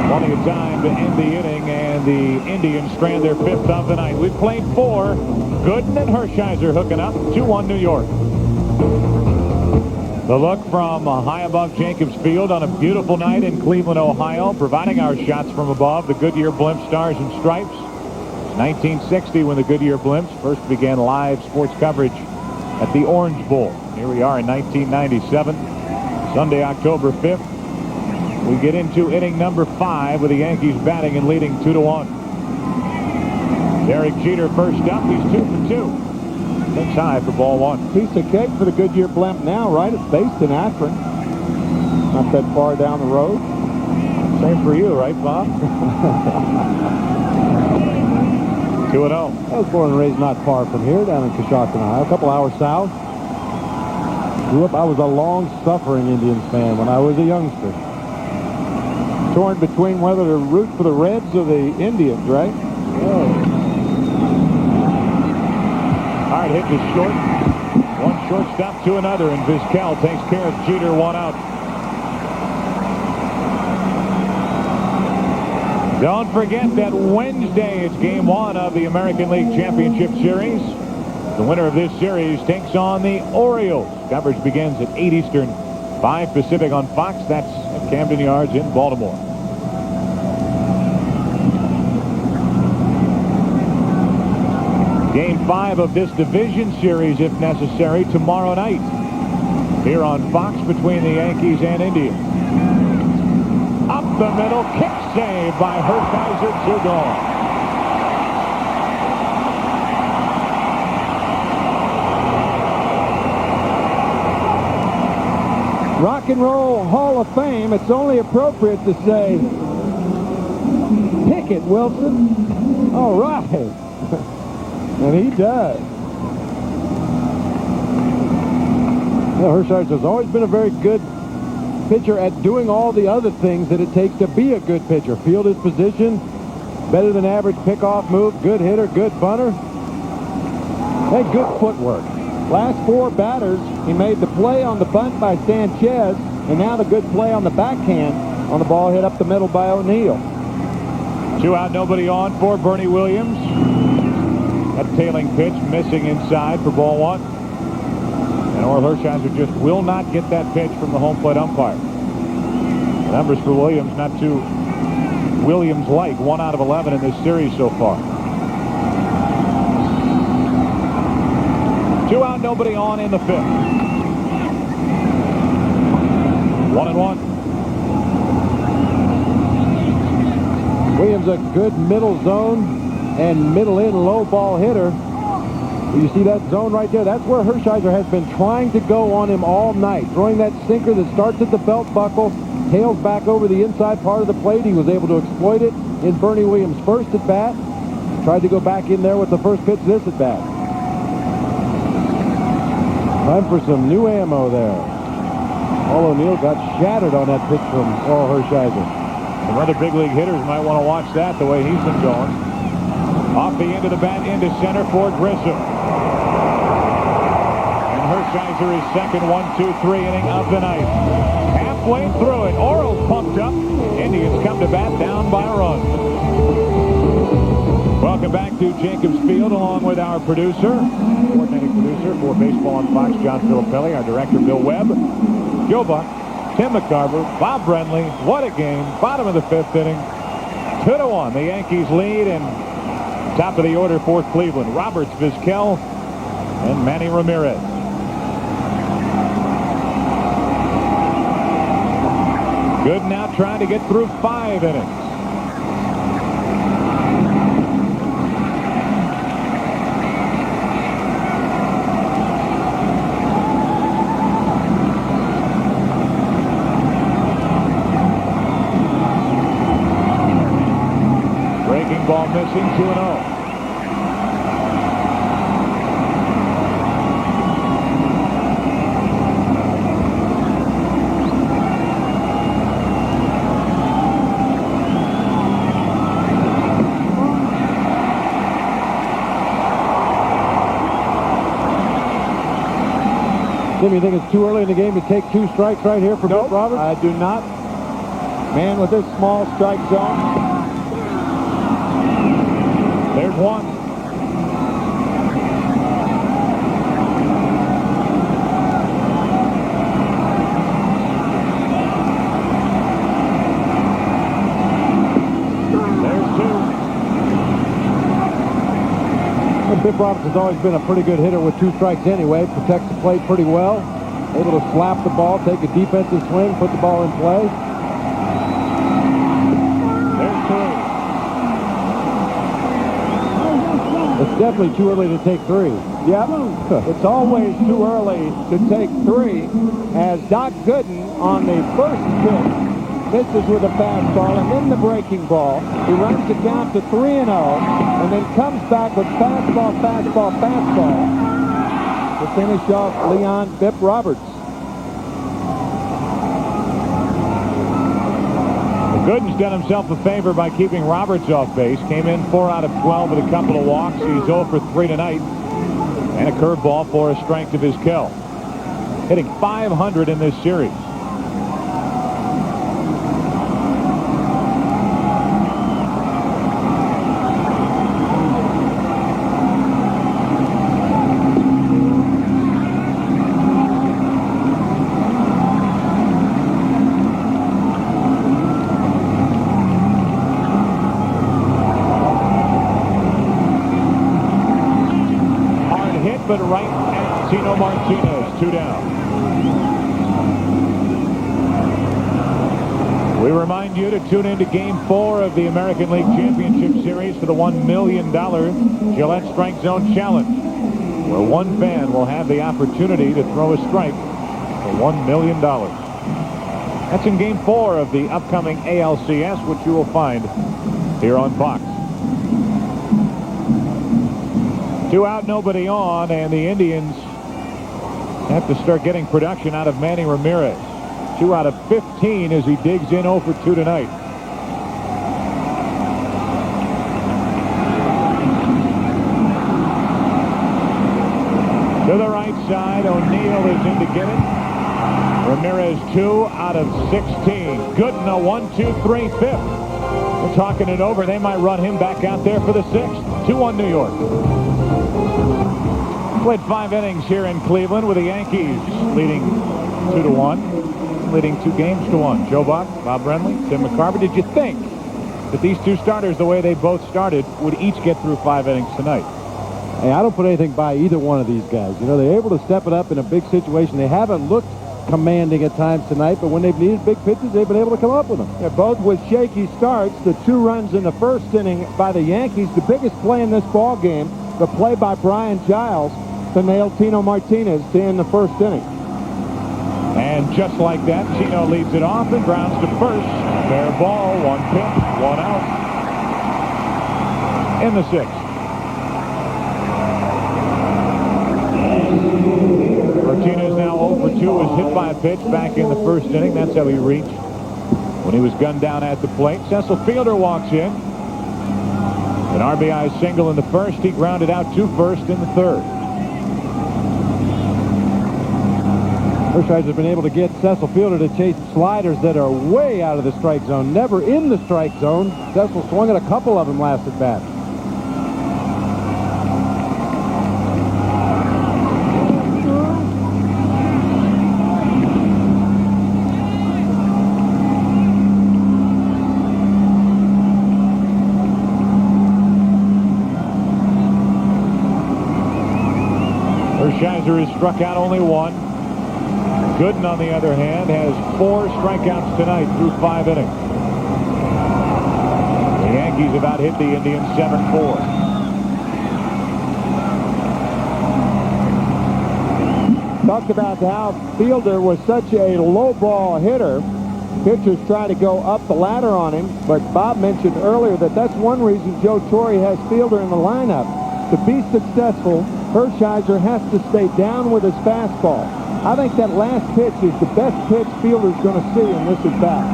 Plenty of time to end the inning, and the Indians strand their 5th of the night. We've played 4. Gooden and Hershiser hooking up. 2-1 New York. The look from high above Jacobs Field on a beautiful night in Cleveland, Ohio, providing our shots from above, the Goodyear Blimp Stars and Stripes. It's 1960 when the Goodyear Blimps first began live sports coverage at the Orange Bowl. Here we are in 1997, Sunday, October 5th. We get into inning number 5 with the Yankees batting and leading 2-1. Derek Jeter first up. He's 2 for 2. Pitch high for ball 1. Piece of cake for the Goodyear Blimp now, right? It's based in Akron. Not that far down the road. Same for you, right, Bob? 2-0. I was born and raised not far from here, down in Coshocton, Ohio, a couple hours south. Grew up, I was a long-suffering Indians fan when I was a youngster. Torn between whether to root for the Reds or the Indians, right? Yeah. Hard hit to short. One shortstop to another, and Vizquel takes care of Jeter, 1 out. Don't forget that Wednesday is game 1 of the American League Championship Series. The winner of this series takes on the Orioles. Coverage begins at 8 Eastern, 5 Pacific on Fox. That's at Camden Yards in Baltimore. Game 5 of this division series, if necessary, tomorrow night here on Fox between the Yankees and Indians. Up the middle, kick save by Hershiser, 2 gone. Rock and Roll Hall of Fame, it's only appropriate to say, pick it, Wilson. All right. And he does. Well, Hershiser's always been a very good pitcher at doing all the other things that it takes to be a good pitcher. Field his position, better than average pickoff move, good hitter, good bunter, and good footwork. Last 4 batters, he made the play on the bunt by Sanchez, and now the good play on the backhand on the ball hit up the middle by O'Neill. 2 out, nobody on for Bernie Williams. That tailing pitch missing inside for ball 1. And Orel Hershiser just will not get that pitch from the home plate umpire. The numbers for Williams not too Williams-like. 1 out of 11 in this series so far. 2 out, nobody on in the 5th. 1-1. Williams a good middle zone and middle in low ball hitter. You see that zone right there? That's where Hershiser has been trying to go on him all night. Throwing that sinker that starts at the belt buckle, tails back over the inside part of the plate. He was able to exploit it in Bernie Williams' first at bat. Tried to go back in there with the first pitch this at bat. Time for some new ammo there. Paul O'Neill got shattered on that pitch from Orel Hershiser. Some other big league hitters might want to watch that the way he's been going. Off the end of the bat, into center for Grissom. And Hershiser is second, 1-2-3 inning of the night. Halfway through it, Orel's pumped up. Indians come to bat down by a run. Welcome back to Jacobs Field, along with our producer, coordinating producer for Baseball on Fox, John Filippelli, our director, Bill Webb, Joe Buck, Tim McCarver, Bob Brenly. What a game. Bottom of the 5th inning. 2-1. The Yankees lead, and Top of the order for Cleveland, Roberts, Vizquel, and Manny Ramirez. Good now trying to get through 5 innings. Breaking ball missing, 2-0. Jim, you think it's too early in the game to take 2 strikes right here for Bill Roberts? I do not. Man, with this small strike zone. There's 1. Bill Roberts has always been a pretty good hitter with 2 strikes anyway. Protects the plate pretty well. Able to slap the ball, take a defensive swing, put the ball in play. There's 2. It's definitely too early to take 3. Yep. It's always too early to take 3, as Doc Gooden on the first pitch misses with a fastball and then the breaking ball. He runs the count to 3-0 and then comes back with fastball to finish off Leon Bip Roberts. Gooden's done himself a favor by keeping Roberts off base. Came in 4 out of 12 with a couple of walks. He's 0 for 3 tonight. And a curveball for a strike to Vizquel. Hitting .500 in this series. But right at Tino Martinez, 2 down. We remind you to tune in to Game 4 of the American League Championship Series for the $1 million Gillette Strike Zone Challenge, where one fan will have the opportunity to throw a strike for $1 million. That's in Game 4 of the upcoming ALCS, which you will find here on Fox. 2 out, nobody on, and the Indians have to start getting production out of Manny Ramirez. 2 out of 15 as he digs in 0 for 2 tonight. To the right side, O'Neill is in to get it. Ramirez 2 out of 16. Gooden a 1-2-3 fifth. They're talking it over. They might run him back out there for the 6th. 2-1 New York. Played 5 innings here in Cleveland with the Yankees leading 2-1, leading 2 games to 1. Joe Buck, Bob Brenly, Tim McCarver. Did you think that these 2 starters, the way they both started, would each get through 5 innings tonight? Hey, I don't put anything by either one of these guys. You know, they're able to step it up in a big situation. They haven't looked commanding at times tonight, but when they've needed big pitches, they've been able to come up with them. Yeah, both with shaky starts. The 2 runs in the first inning by the Yankees. The biggest play in this ball game, the play by Brian Giles to nail Tino Martinez to end the first inning. And just like that, Tino leads it off and grounds to first. Fair ball, 1 pitch, 1 out. In the 6th. Martinez now 0 for 2, was hit by a pitch back in the first inning. That's how he reached when he was gunned down at the plate. Cecil Fielder walks in. An RBI single in the first. He grounded out to first in the 3rd. Oshide has been able to get Cecil Fielder to chase sliders that are way out of the strike zone, never in the strike zone. Cecil swung at a couple of them last at bat. Hershiser has struck out only one. Gooden, on the other hand, has 4 strikeouts tonight through 5 innings. The Yankees have out-hit the Indians 7-4. Talked about how Fielder was such a low ball hitter. Pitchers try to go up the ladder on him, but Bob mentioned earlier that that's one reason Joe Torre has Fielder in the lineup. To be successful, Hershiser has to stay down with his fastball. I think that last pitch is the best pitch Fielder's going to see in this at-bat.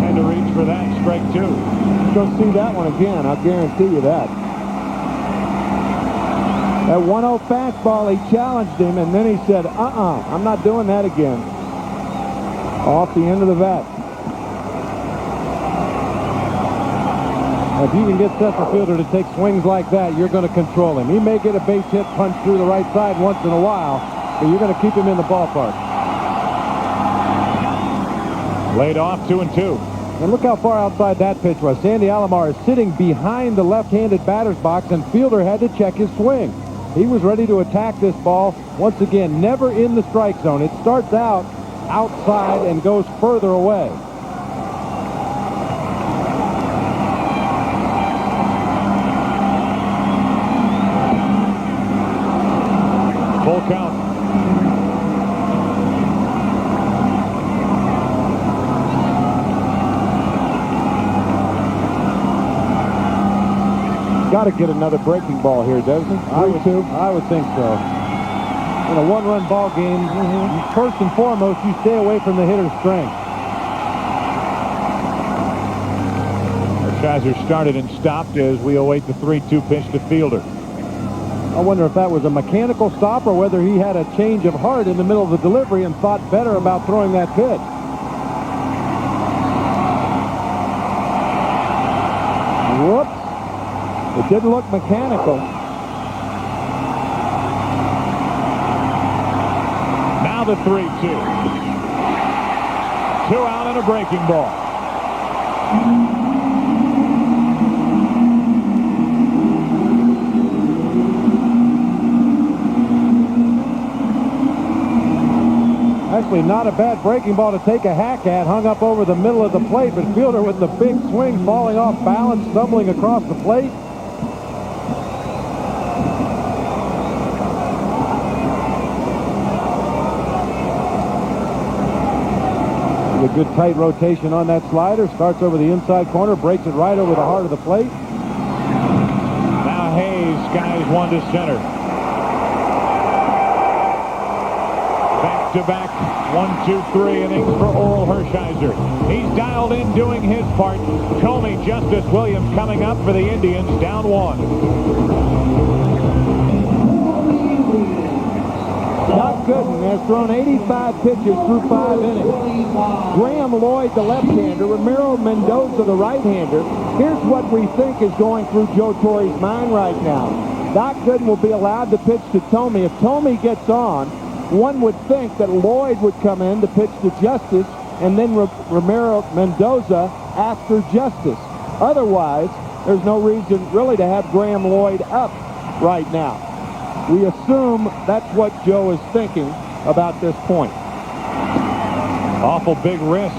And to reach for that, strike 2. You'll see that one again, I'll guarantee you that. That 1-0 fastball, he challenged him, and then he said, I'm not doing that again. Off the end of the bat. If you can get center fielder to take swings like that, you're going to control him. He may get a base hit punch through the right side once in a while, but you're going to keep him in the ballpark. Laid off 2-2. And look how far outside that pitch was. Sandy Alomar is sitting behind the left-handed batter's box, and Fielder had to check his swing. He was ready to attack this ball. Once again, never in the strike zone. It starts out outside and goes further away. Full count. Got to get another breaking ball here, doesn't he? I would think so. In a one-run ball game, first and foremost, you stay away from the hitter's strength. Hershiser started and stopped as we await the 3-2 pitch to Fielder. I wonder if that was a mechanical stop or whether he had a change of heart in the middle of the delivery and thought better about throwing that pitch. Whoops. It didn't look mechanical. Now the 3-2. 2 out and a breaking ball. Actually, not a bad breaking ball to take a hack at. Hung up over the middle of the plate, but Fielder with the big swing falling off balance, stumbling across the plate. A good tight rotation on that slider. Starts over the inside corner, breaks it right over the heart of the plate. Now Hayes skies one to center. Back-to-back 1-2-3 innings for Oral Hershiser. He's dialed in doing his part. Comey, Justice Williams coming up for the Indians, down 1. Doc Gooden has thrown 85 pitches through 5 innings. Graham Lloyd, the left-hander, Ramiro Mendoza, the right-hander. Here's what we think is going through Joe Torre's mind right now. Doc Gooden will be allowed to pitch to Tomey. If Tomey gets on, one would think that Lloyd would come in to pitch to Justice and then Ramiro Mendoza after Justice. Otherwise, there's no reason really to have Graham Lloyd up right now. We assume that's what Joe is thinking about this point. Awful big risk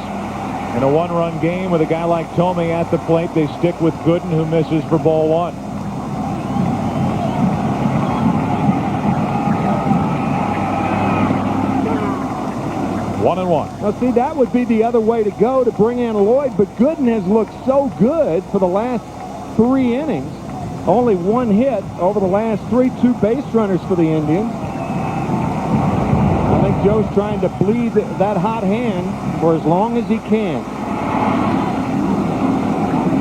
in a one-run game with a guy like Tomey at the plate. They stick with Gooden, who misses for ball 1. 1-1. Now, see, that would be the other way to go, to bring in Lloyd, but Gooden has looked so good for the last 3 innings. Only 1 hit over the last 3, 2 base runners for the Indians. I think Joe's trying to bleed that hot hand for as long as he can.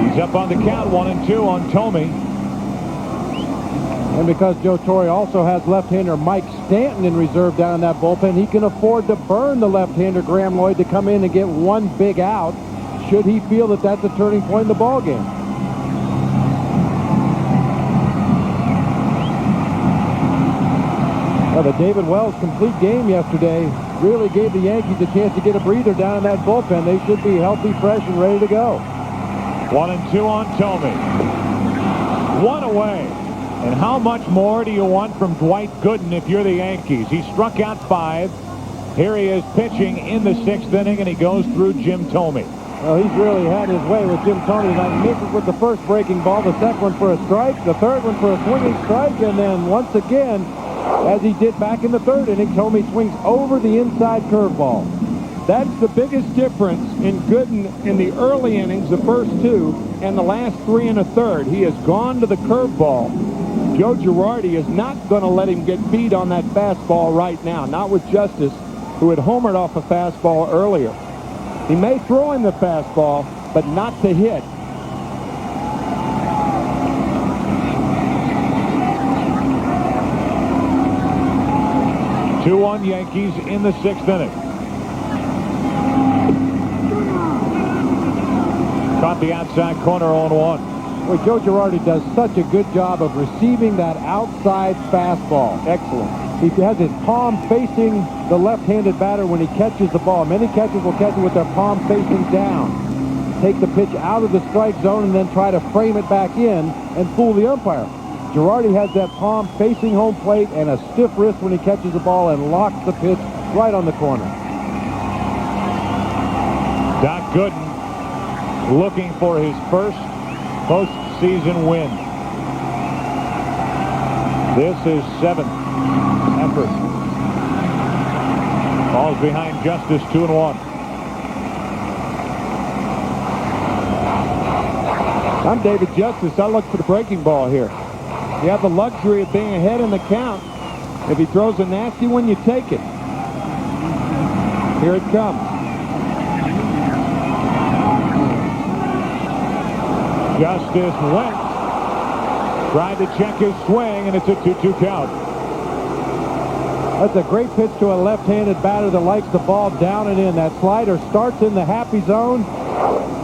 He's up on the count, 1-2 on Tomey. And because Joe Torre also has left-hander Mike Stanton in reserve down in that bullpen, he can afford to burn the left-hander Graham Lloyd to come in and get 1 big out should he feel that that's a turning point in the ballgame. Well, the David Wells complete game yesterday really gave the Yankees a chance to get a breather down in that bullpen. They should be healthy, fresh, and ready to go. 1-2 on Tomey. 1 away. And how much more do you want from Dwight Gooden if you're the Yankees? He struck out 5. Here he is pitching in the 6th inning, and he goes through Jim Thome. Well, he's really had his way with Jim Thome tonight. He misses with the first breaking ball, the second one for a strike, the third one for a swinging strike, and then once again, as he did back in the 3rd inning, Thome swings over the inside curveball. That's the biggest difference in Gooden in the early innings, the first 2, and the last 3 1/3. He has gone to the curveball. Joe Girardi is not going to let him get beat on that fastball right now, not with Justice, who had homered off a fastball earlier. He may throw him the fastball, but not to hit. Two on Yankees in the 6th inning. Caught the outside corner on 1. Well, Joe Girardi does such a good job of receiving that outside fastball. Excellent. He has his palm facing the left-handed batter when he catches the ball. Many catchers will catch it with their palm facing down. Take the pitch out of the strike zone and then try to frame it back in and fool the umpire. Girardi has that palm facing home plate and a stiff wrist when he catches the ball and locks the pitch right on the corner. Doc Gooden looking for his first postseason win. This is 7th effort. Falls behind Justice 2-1. I'm David Justice. I look for the breaking ball here. You have the luxury of being ahead in the count. If he throws a nasty one, you take it. Here it comes. Justice went. Tried to check his swing, and it's a 2-2 count. That's a great pitch to a left-handed batter that likes the ball down and in. That slider starts in the happy zone.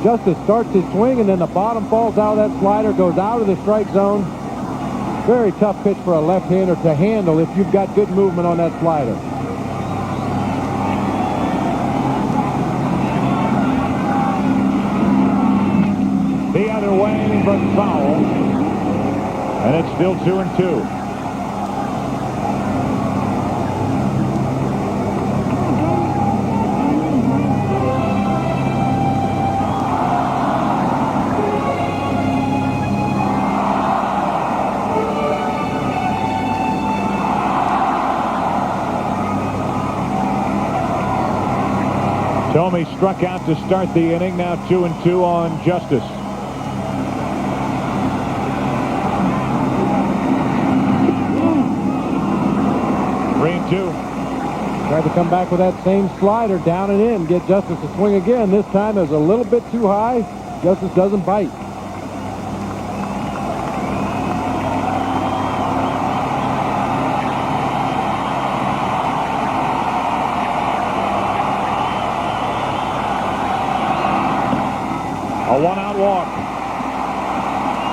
Justice starts his swing, and then the bottom falls out of that slider, goes out of the strike zone. Very tough pitch for a left-hander to handle if you've got good movement on that slider. The other way, but foul. And it's still 2-2. Thome struck out to start the inning. Now 2-2 on Justice. Tried to come back with that same slider down and in, get Justice to swing again. This time is a little bit too high. Justice doesn't bite. A 1-out walk.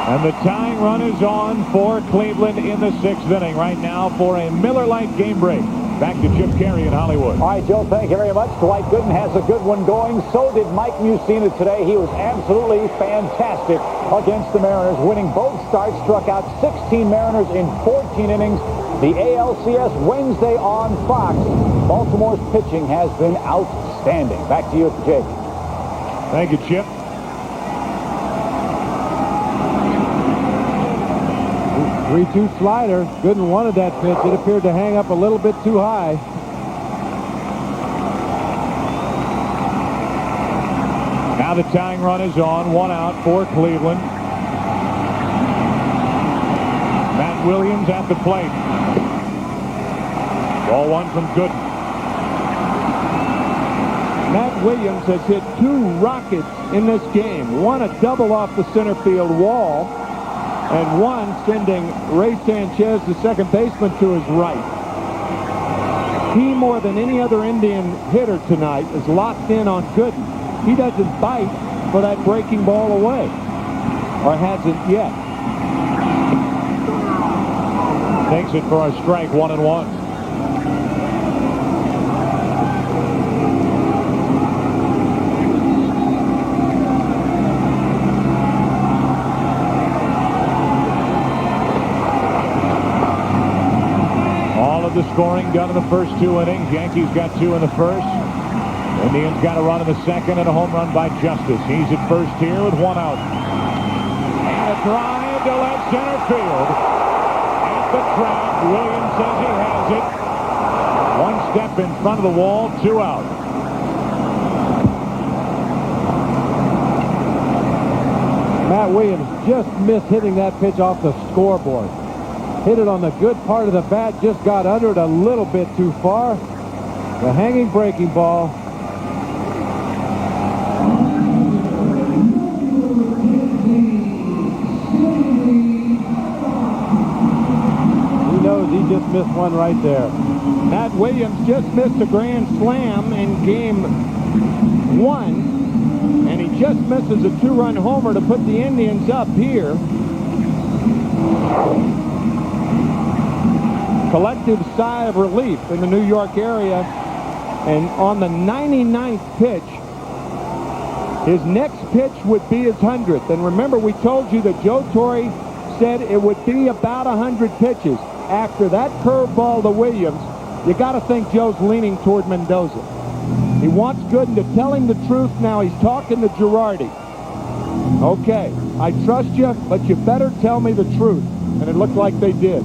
And the tying run is on for Cleveland in the 6th inning right now for a Miller Lite game break. Back to Chip Carey in Hollywood. All right, Joe, thank you very much. Dwight Gooden has a good one going. So did Mike Mussina today. He was absolutely fantastic against the Mariners, winning both starts, struck out 16 Mariners in 14 innings. The ALCS Wednesday on Fox. Baltimore's pitching has been outstanding. Back to you, Jake. Thank you, Chip. 3-2 slider. Gooden wanted that pitch. It appeared to hang up a little bit too high. Now the tying run is on. 1 out for Cleveland. Matt Williams at the plate. Ball 1 from Gooden. Matt Williams has hit 2 rockets in this game. One a double off the center field wall, and one sending Ray Sanchez, the second baseman, to his right. He, more than any other Indian hitter tonight, is locked in on Gooden. He doesn't bite for that breaking ball away, or hasn't yet. Takes it for a strike, 1-1. the scoring done in the first 2 innings. Yankees got 2 in the first. Indians got a run in the second and a home run by Justice. He's at first here with 1 out. And a drive to left center field. At the track, Williams says he has it. 1 step in front of the wall, 2 out. Matt Williams just missed hitting that pitch off the scoreboard. Hit it on the good part of the bat, just got under it a little bit too far. The hanging breaking ball. He knows he just missed one right there. Matt Williams just missed a grand slam in game 1. And he just misses a 2-run homer to put the Indians up here. Collective sigh of relief in the New York area. And on the 99th pitch, his next pitch would be his 100th. And remember, we told you that Joe Torre said it would be about 100 pitches. After that curveball to Williams, you got to think Joe's leaning toward Mendoza. He wants Gooden to tell him the truth. Now he's talking to Girardi. Okay, I trust you, but you better tell me the truth. And it looked like they did.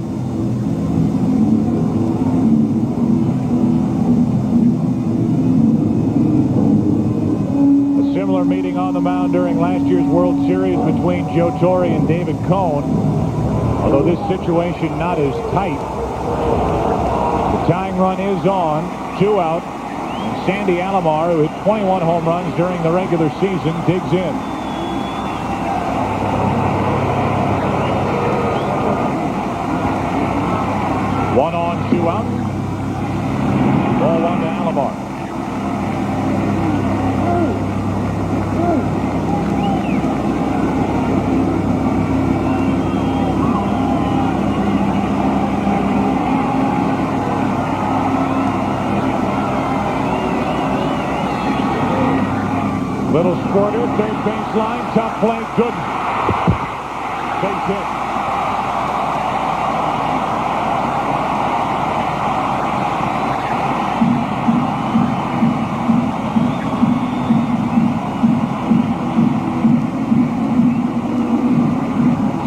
A similar meeting on the mound during last year's World Series between Joe Torre and David Cone. Although this situation not as tight. The tying run is on. 2 out. Sandy Alomar, who hit 21 home runs during the regular season, digs in. One on, 2 out. Ball 1 to Alomar. Little squirter, third baseline, tough play, good. Base hit.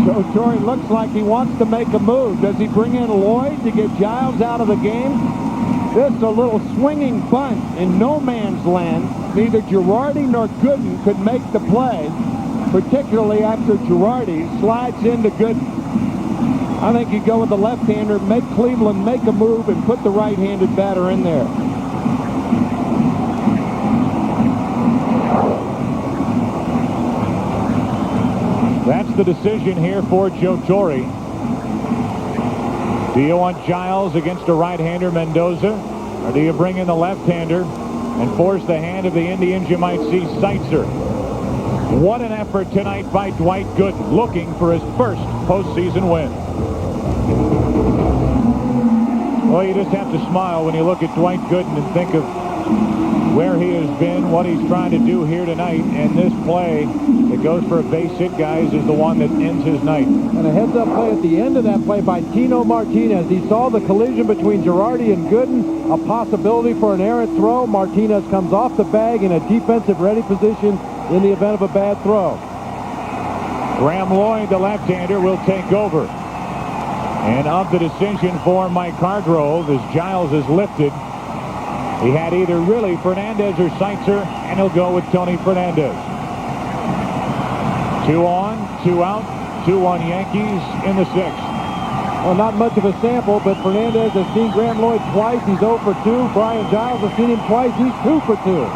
Joe Torre looks like he wants to make a move. Does he bring in Lloyd to get Giles out of the game? This is a little swinging bunt in no man's land. Neither Girardi nor Gooden could make the play, particularly after Girardi slides into Gooden. I think you go with the left-hander, make Cleveland make a move, and put the right-handed batter in there. That's the decision here for Joe Torre. Do you want Giles against a right-hander, Mendoza? Or do you bring in the left-hander and force the hand of the Indians? You might see Seitzer. What an effort tonight by Dwight Gooden, looking for his first postseason win. Well, you just have to smile when you look at Dwight Gooden and think of where he has been, what he's trying to do here tonight, and this play that goes for a base hit, guys, is the one that ends his night. And a heads-up play at the end of that play by Tino Martinez. He saw the collision between Girardi and Gooden, a possibility for an errant throw. Martinez comes off the bag in a defensive-ready position in the event of a bad throw. Graham Lloyd, the left-hander, will take over. And of the decision for Mike Hargrove, as Giles is lifted, he had either really Fernandez or Seitzer, and he'll go with Tony Fernandez. 2 on, 2 out, 2-1 Yankees in the 6th. Well, not much of a sample, but Fernandez has seen Graham Lloyd twice. He's 0 for 2. Brian Giles has seen him twice. He's 2 for 2.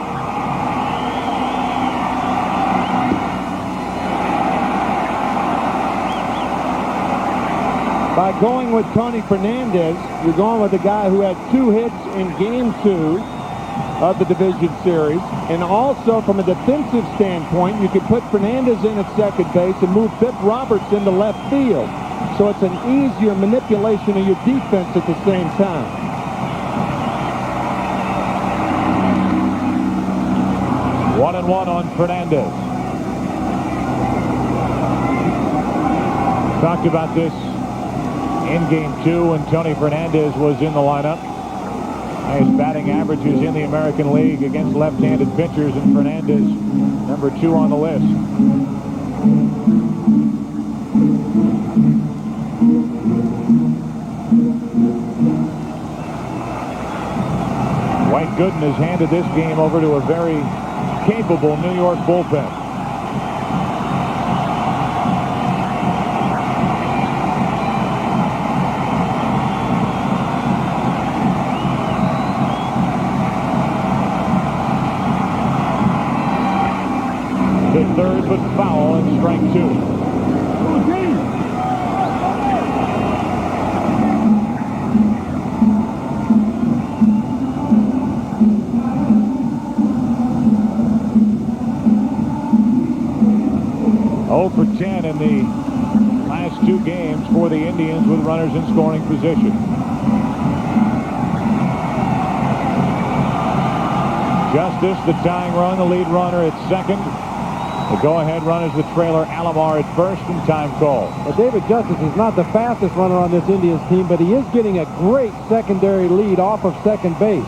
By going with Tony Fernandez, you're going with a guy who had 2 hits in Game 2 of the division series. And also, from a defensive standpoint, you could put Fernandez in at second base and move Biff Roberts into left field. So it's an easier manipulation of your defense at the same time. One and one on Fernandez. Talked about this in Game 2 when Tony Fernandez was in the lineup. Highest batting averages in the American League against left-handed pitchers, and Fernandez, number 2 on the list. White Gooden has handed this game over to a very capable New York bullpen. The third, but foul, and strike 2. 0 for 10 in the last 2 games for the Indians with runners in scoring position. Justice, the tying run, the lead runner at second. The go-ahead run is the trailer Alomar at first, and time call. Well, David Justice is not the fastest runner on this Indians team, but he is getting a great secondary lead off of second base.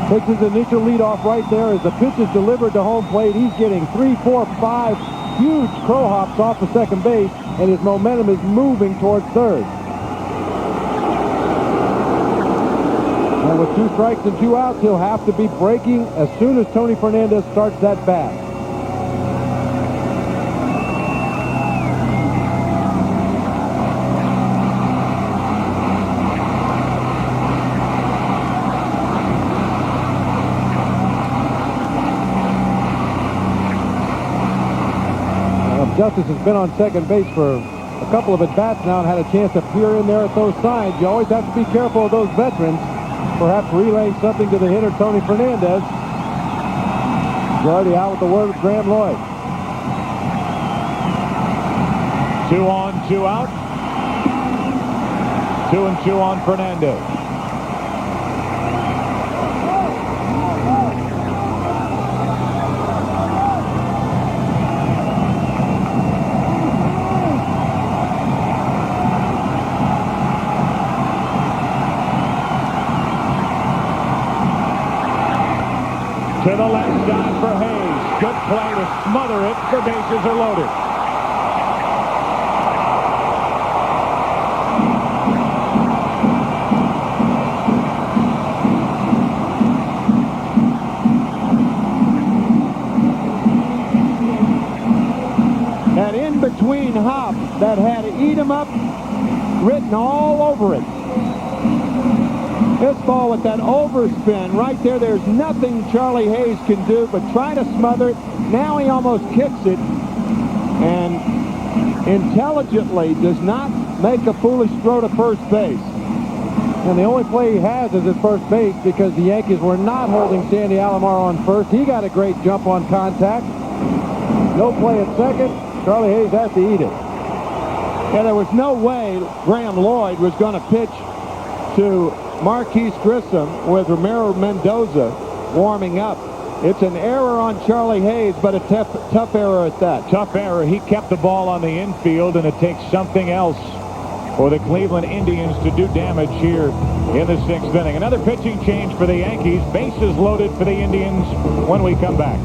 Takes his initial lead off right there as the pitch is delivered to home plate. He's getting 3, 4, 5 huge crow hops off of second base, and his momentum is moving towards third. And with 2 strikes and 2 outs, he'll have to be breaking as soon as Tony Fernandez starts that bat. Justice has been on second base for a couple of at-bats now and had a chance to peer in there at those signs. You always have to be careful of those veterans, perhaps relaying something to the hitter, Tony Fernandez. He's already out with the word with Graham Lloyd. 2 on, 2 out. 2 and 2 on Fernandez. To the left side for Hayes. Good play to smother it. The bases are loaded. That in-between hop that had "eat 'em up" written all over it. This ball with that overspin right there, there's nothing Charlie Hayes can do but try to smother it. Now he almost kicks it and intelligently does not make a foolish throw to first base. And the only play he has is at first base because the Yankees were not holding Sandy Alomar on first. He got a great jump on contact. No play at second. Charlie Hayes has to eat it. Yeah, there was no way Graham Lloyd was going to pitch to Marquise Grissom with Ramiro Mendoza warming up. It's an error on Charlie Hayes, but a tough error at that. Tough error. He kept the ball on the infield, and it takes something else for the Cleveland Indians to do damage here in the 6th inning. Another pitching change for the Yankees. Bases loaded for the Indians when we come back.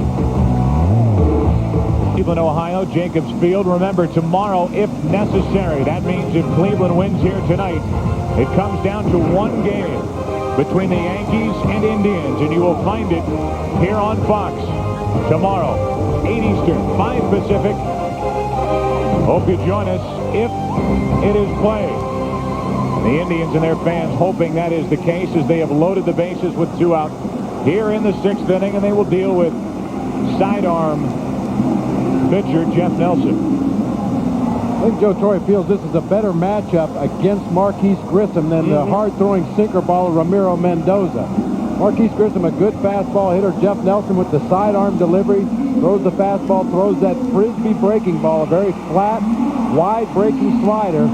Cleveland, Ohio, Jacobs Field. Remember, tomorrow, if necessary. That means if Cleveland wins here tonight, it comes down to 1 game between the Yankees and Indians, and you will find it here on Fox tomorrow, 8 Eastern, 5 Pacific. Hope you join us if it is played. The Indians and their fans hoping that is the case as they have loaded the bases with 2 out here in the 6th inning, and they will deal with sidearm pitcher Jeff Nelson. I think Joe Torre feels this is a better matchup against Marquise Grissom than the hard-throwing sinker ball of Ramiro Mendoza. Marquise Grissom, a good fastball hitter. Jeff Nelson with the sidearm delivery, throws the fastball, throws that frisbee breaking ball, a very flat, wide breaking slider.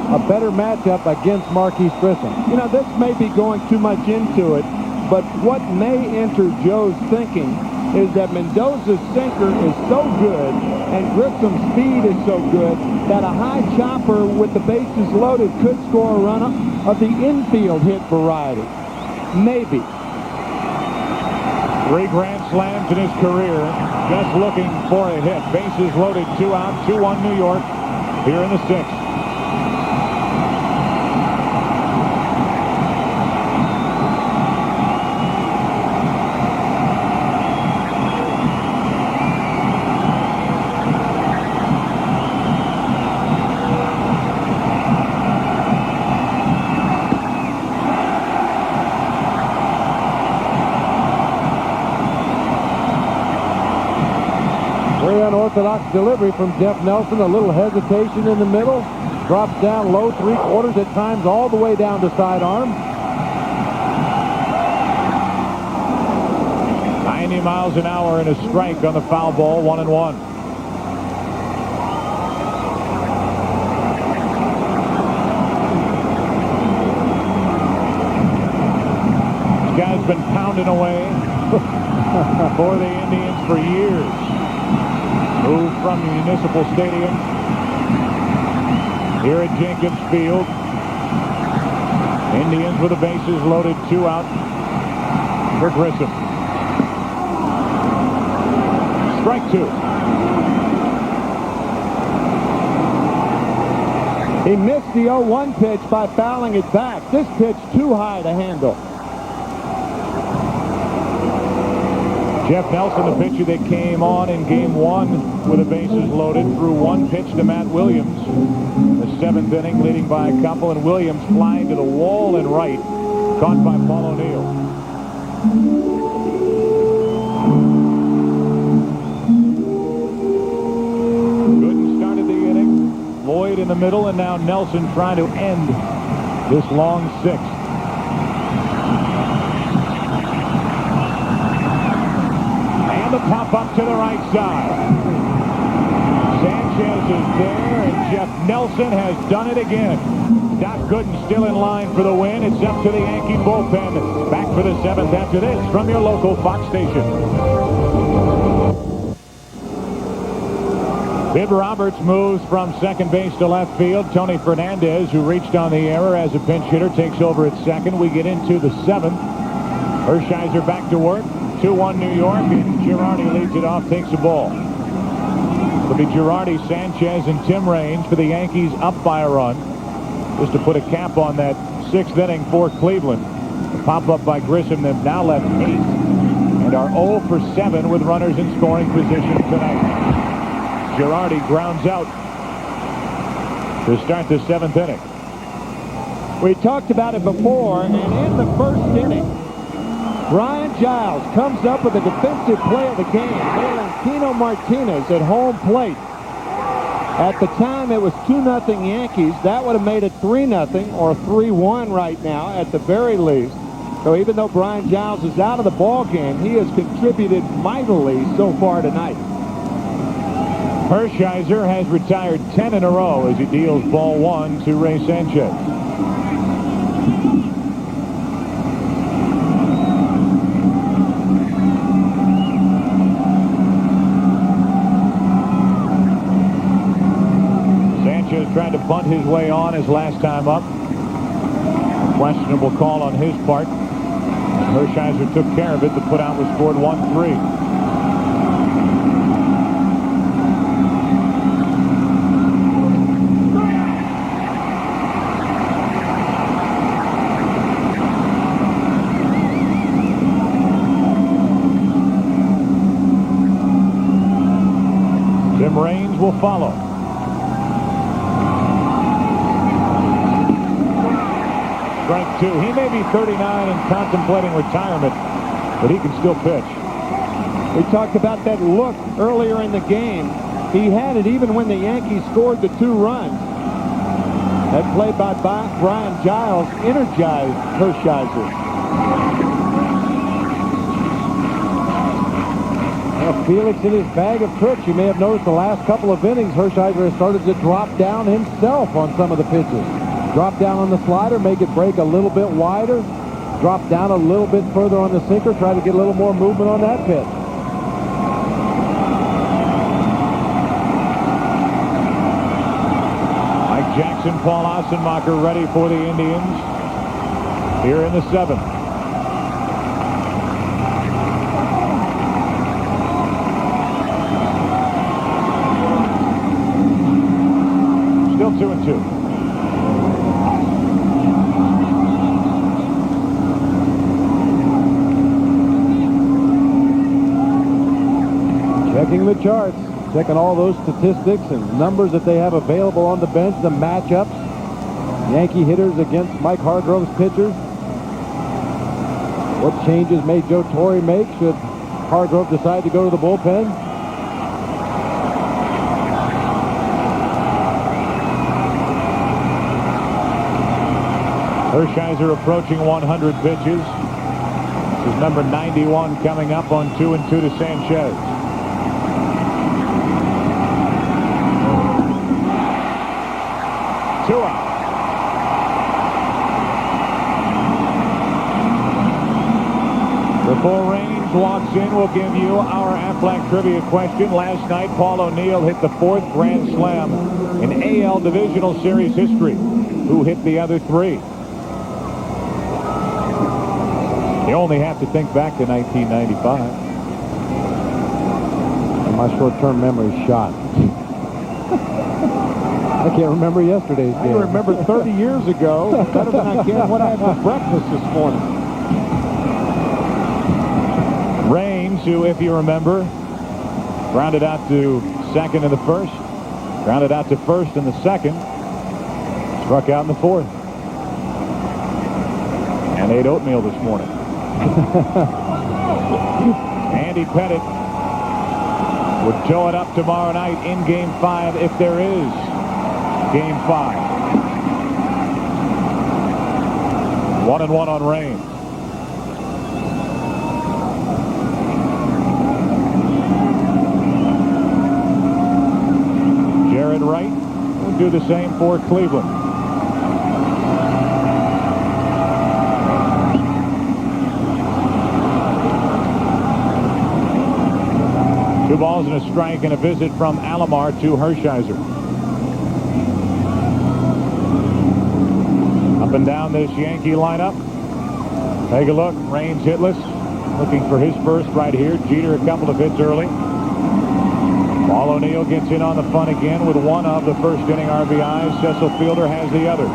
A better matchup against Marquise Grissom. You know, this may be going too much into it, but what may enter Joe's thinking is that Mendoza's sinker is so good and Grissom's speed is so good that a high chopper with the bases loaded could score a run of the infield hit variety. Maybe. 3 grand slams in his career. Just looking for a hit. Bases loaded, 2 out, 2-1 New York here in the 6th. Unorthodox delivery from Jeff Nelson. A little hesitation in the middle. Drops down low 3/4 at times all the way down to sidearm. 90 miles an hour and a strike on the foul ball, 1-1. This guy's been pounding away for the Indians for years. Moved from Municipal Stadium here at Jenkins Field. Indians with the bases loaded, 2 out for Grissom. Strike 2. He missed the 0-1 pitch by fouling it back. This pitch too high to handle. Jeff Nelson, the pitcher that came on in Game 1 with the bases loaded, threw 1 pitch to Matt Williams. The 7th inning, leading by a couple, and Williams flying to the wall and right, caught by Paul O'Neill. Gooden started the inning. Lloyd in the middle, and now Nelson trying to end this long 6th. The pop up to the right side. Sanchez is there, and Jeff Nelson has done it again. Doc Gooden still in line for the win. It's up to the Yankee bullpen. Back for the 7th after this from your local Fox station. Sid Roberts moves from second base to left field. Tony Fernandez, who reached on the error as a pinch hitter, takes over at second. We get into the 7th. Hershiser back to work. 2-1 New York, and Girardi leads it off, takes the ball. It'll be Girardi, Sanchez, and Tim Raines for the Yankees up by a run. Just to put a cap on that 6th inning for Cleveland. The pop-up by Grissom, they've now left 8 and are 0 for 7 with runners in scoring position tonight. Girardi grounds out to start the 7th inning. We talked about it before, and in the 1st inning, Brian Giles comes up with a defensive play of the game, nailing Tino Martinez at home plate. At the time, it was 2-0 Yankees. That would have made it 3-0 or 3-1 right now at the very least. So even though Brian Giles is out of the ball game, he has contributed mightily so far tonight. Hershiser has retired 10 in a row as he deals ball 1 to Ray Sanchez. Tried to bunt his way on his last time up. Questionable call on his part. Hershiser took care of it. The putout was scored 1-3. Tim Raines will follow. Strike 2. He may be 39 and contemplating retirement, but he can still pitch. We talked about that look earlier in the game. He had it even when the Yankees scored the 2 runs. That play by Brian Giles energized Hershiser. Well, Felix in his bag of tricks. You may have noticed the last couple of innings, Hershiser has started to drop down himself on some of the pitches. Drop down on the slider, make it break a little bit wider. Drop down a little bit further on the sinker, try to get a little more movement on that pitch. and Paul Ossenmacher ready for the Indians here in the 7th. Still 2-2. Checking the charts, checking all those statistics and numbers that they have available on the bench, the matchups. Yankee hitters against Mike Hargrove's pitchers. What changes may Joe Torre make should Hargrove decide to go to the bullpen? Hershiser approaching 100 pitches. This is number 91 coming up on 2-2 to Sanchez. Two out. Before Raines walks in, we'll give you our Aflac trivia question. Last night, Paul O'Neill hit the 4th Grand Slam in AL Divisional Series history. Who hit the other 3? You only have to think back to 1995. And my short-term memory is shot. I can't remember yesterday's game. I remember 30 years ago better than I can what I had for breakfast this morning. Raines, who, if you remember, grounded out to second in the 1st, grounded out to 1st in the 2nd, struck out in the 4th, and ate oatmeal this morning. Andy Pettitte would tow it up tomorrow night in Game 5 if there is Game 5. 1-1 on Raines. Jared Wright will do the same for Cleveland. Two balls and a strike and a visit from Alomar to Hershiser. Up and down this Yankee lineup. Take a look. Raines hitless. Looking for his first right here. Jeter a couple of hits early. Paul O'Neill gets in on the fun again with one of the first inning RBIs. Cecil Fielder has the other.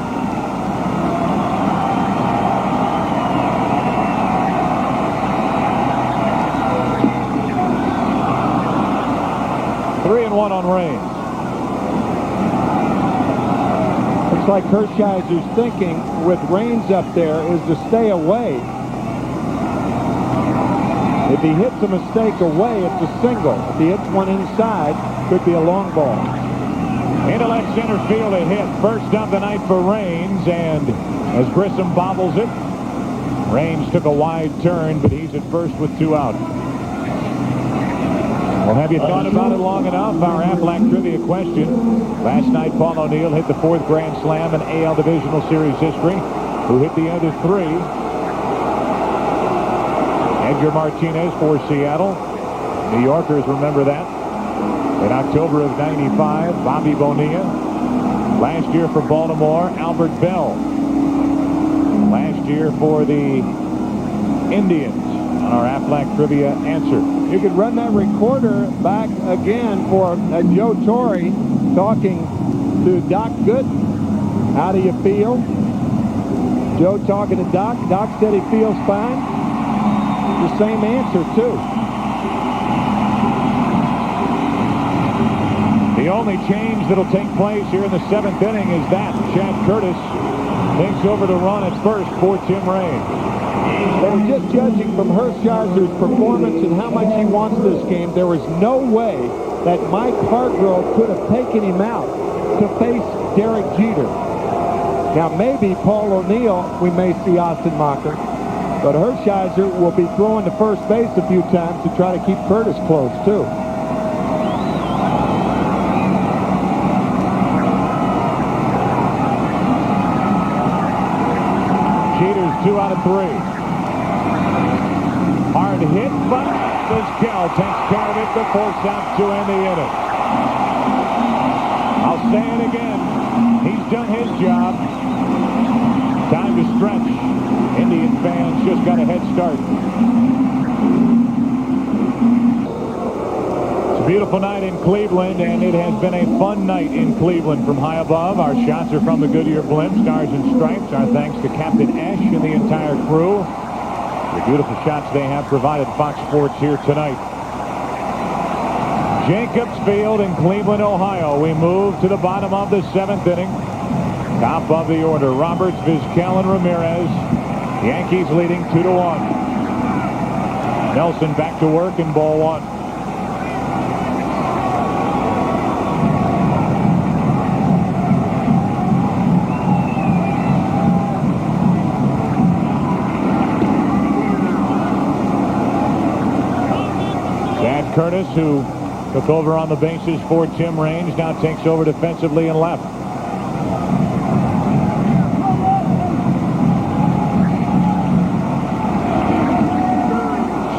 Three and one on Raines. Looks like Hershiser's thinking with Raines up there is to stay away. If he hits a mistake away, it's a single. If he hits one inside, could be a long ball. Into left center field, a hit. First of the night for Raines, and as Grissom bobbles it, Raines took a wide turn, but he's at first with 2 out. Well, have you thought about it long enough? Our Aflac trivia question. Last night, Paul O'Neill hit the 4th Grand Slam in AL Divisional Series history. Who hit the other 3? Edgar Martinez for Seattle. New Yorkers remember that. In October of '95, Bobby Bonilla. Last year for Baltimore, Albert Bell. Last year for the Indians. On our Aflac trivia answer. You could run that recorder back again for Joe Torre talking to Doc Gooden. How do you feel? Joe talking to Doc. Doc said he feels fine. The same answer, too. The only change that'll take place here in the 7th inning is that Chad Curtis takes over to run at first for Tim Raines. And just judging from Hershiser's performance and how much he wants this game, there is no way that Mike Hargrove could have taken him out to face Derek Jeter. Now, maybe Paul O'Neill, we may see Ossenmacher, but Hershiser will be throwing to first base a few times to try to keep Curtis close, too. Jeter's 2 out of 3. Hard hit, but Vizquel takes care of it. The force out to end the inning. I'll say it again. He's done his job. Time to stretch. Indian fans just got a head start. It's a beautiful night in Cleveland, and it has been a fun night in Cleveland from high above. Our shots are from the Goodyear blimp, Stars and Stripes. Our thanks to Captain Ash and the entire crew. The beautiful shots they have provided Fox Sports here tonight. Jacobs Field in Cleveland, Ohio. We move to the bottom of the 7th inning. Top of the order, Roberts, Vizquel, and Ramirez. Yankees leading 2-1. Nelson back to work in ball 1. Chad Curtis, who took over on the bases for Tim Raines, now takes over defensively and left.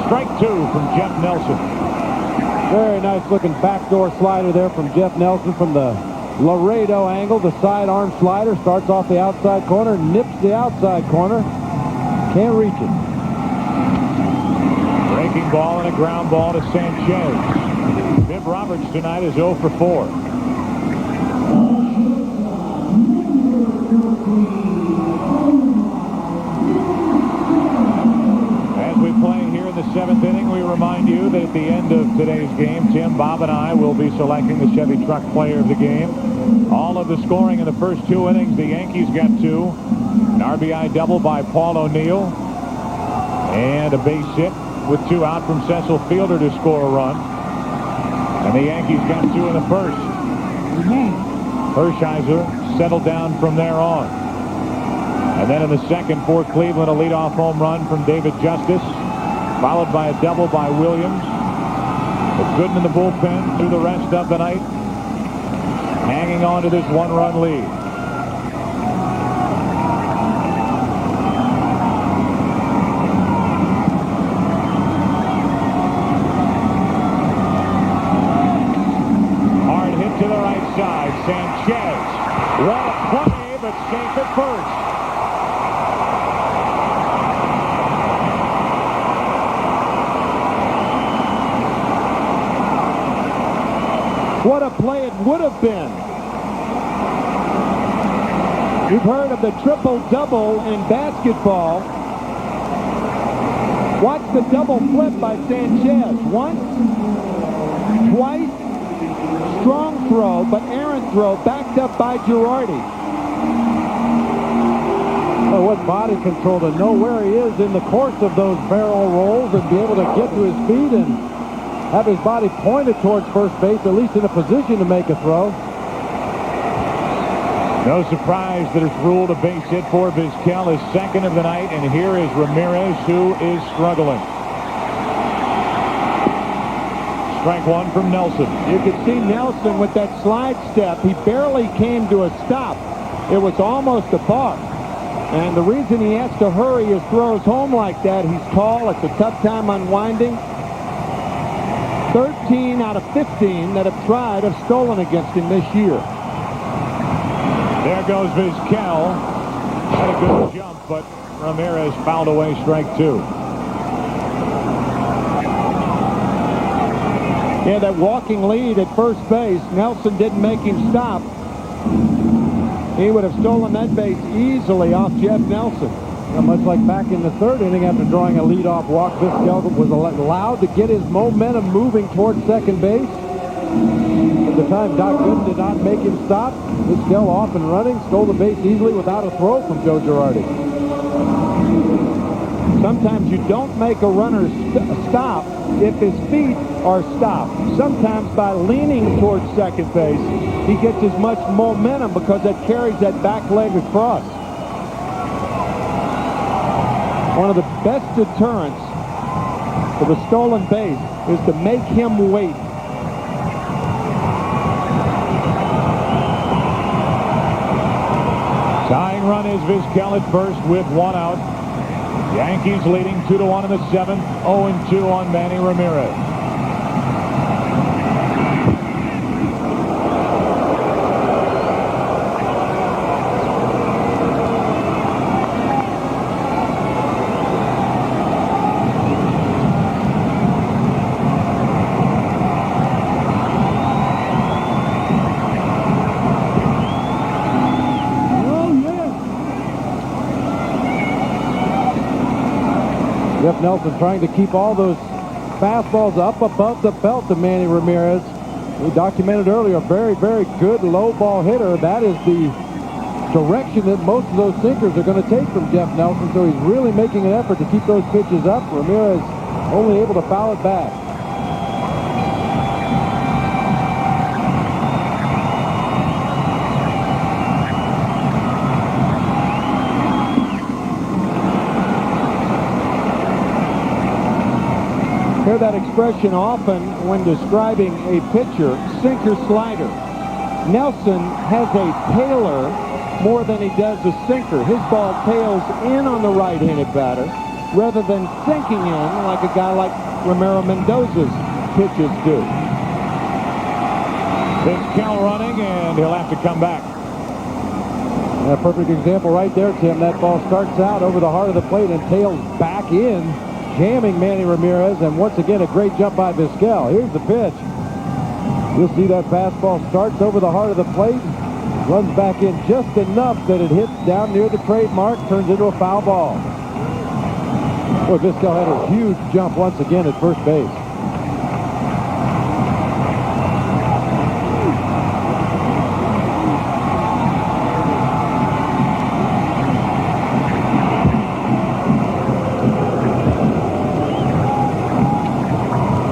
Strike 2 from Jeff Nelson. Very nice looking backdoor slider there from Jeff Nelson from the Laredo angle. The side arm slider starts off the outside corner, nips the outside corner. Can't reach it. Breaking ball and a ground ball to Sanchez. Viv Roberts tonight is 0 for 4. As we play here in the 7th inning, we remind you that at the end of today's game, Tim, Bob, and I will be selecting the Chevy Truck Player of the Game. All of the scoring in the first 2 innings, the Yankees got 2. An RBI double by Paul O'Neill. And a base hit with 2 out from Cecil Fielder to score a run. And the Yankees got 2 in the first. Hershiser settled down from there on. And then in the second for Cleveland, a leadoff home run from David Justice, followed by a double by Williams. But Gooden in the bullpen through the rest of the night, hanging on to this 1-run lead. To the right side, Sanchez. What a play, but safe at first. What a play it would have been. You've heard of the triple-double in basketball. Watch the double flip by Sanchez. Once, twice. Strong throw, but errant throw backed up by Girardi. Well, what body control to know where he is in the course of those barrel rolls and be able to get to his feet and have his body pointed towards first base, at least in a position to make a throw. No surprise that it's ruled a base hit for Vizquel, his second of the night, and here is Ramirez, who is struggling. Strike 1 from Nelson. You could see Nelson with that slide step. He barely came to a stop. It was almost a balk. And the reason he has to hurry his throws home like that, he's tall. It's a tough time unwinding. 13 out of 15 that have tried have stolen against him this year. There goes Vizquel. Had a good jump, but Ramirez fouled away strike 2. Yeah, that walking lead at first base, Nelson didn't make him stop. He would have stolen that base easily off Jeff Nelson. Well, much like back in the 3rd inning after drawing a leadoff walk, Vizquel was allowed to get his momentum moving towards second base. At the time, Doc Gooden did not make him stop. Vizquel off and running, stole the base easily without a throw from Joe Girardi. Sometimes you don't make a runner stop if his feet are stopped. Sometimes by leaning towards second base, he gets as much momentum because that carries that back leg across. One of the best deterrents for the stolen base is to make him wait. Tying run is Vizquel at first with 1 out. Yankees leading 2-1 in the 7th, 0-2 on Manny Ramirez. Jeff Nelson trying to keep all those fastballs up above the belt of Manny Ramirez. We documented earlier, a very, very good low ball hitter. That is the direction that most of those sinkers are going to take from Jeff Nelson, so he's really making an effort to keep those pitches up. Ramirez only able to foul it back. Hear that expression often when describing a pitcher, sinker slider. Nelson has a tailer more than he does a sinker. His ball tails in on the right-handed batter rather than sinking in like a guy like Ramiro Mendoza's pitches do. Vizquel running, and he'll have to come back. A perfect example right there, Tim. That ball starts out over the heart of the plate and tails back in, jamming Manny Ramirez, and once again a great jump by Vizquel. Here's the pitch. You'll see that fastball starts over the heart of the plate, runs back in just enough that it hits down near the trademark, turns into a foul ball. Boy, Vizquel had a huge jump once again at first base.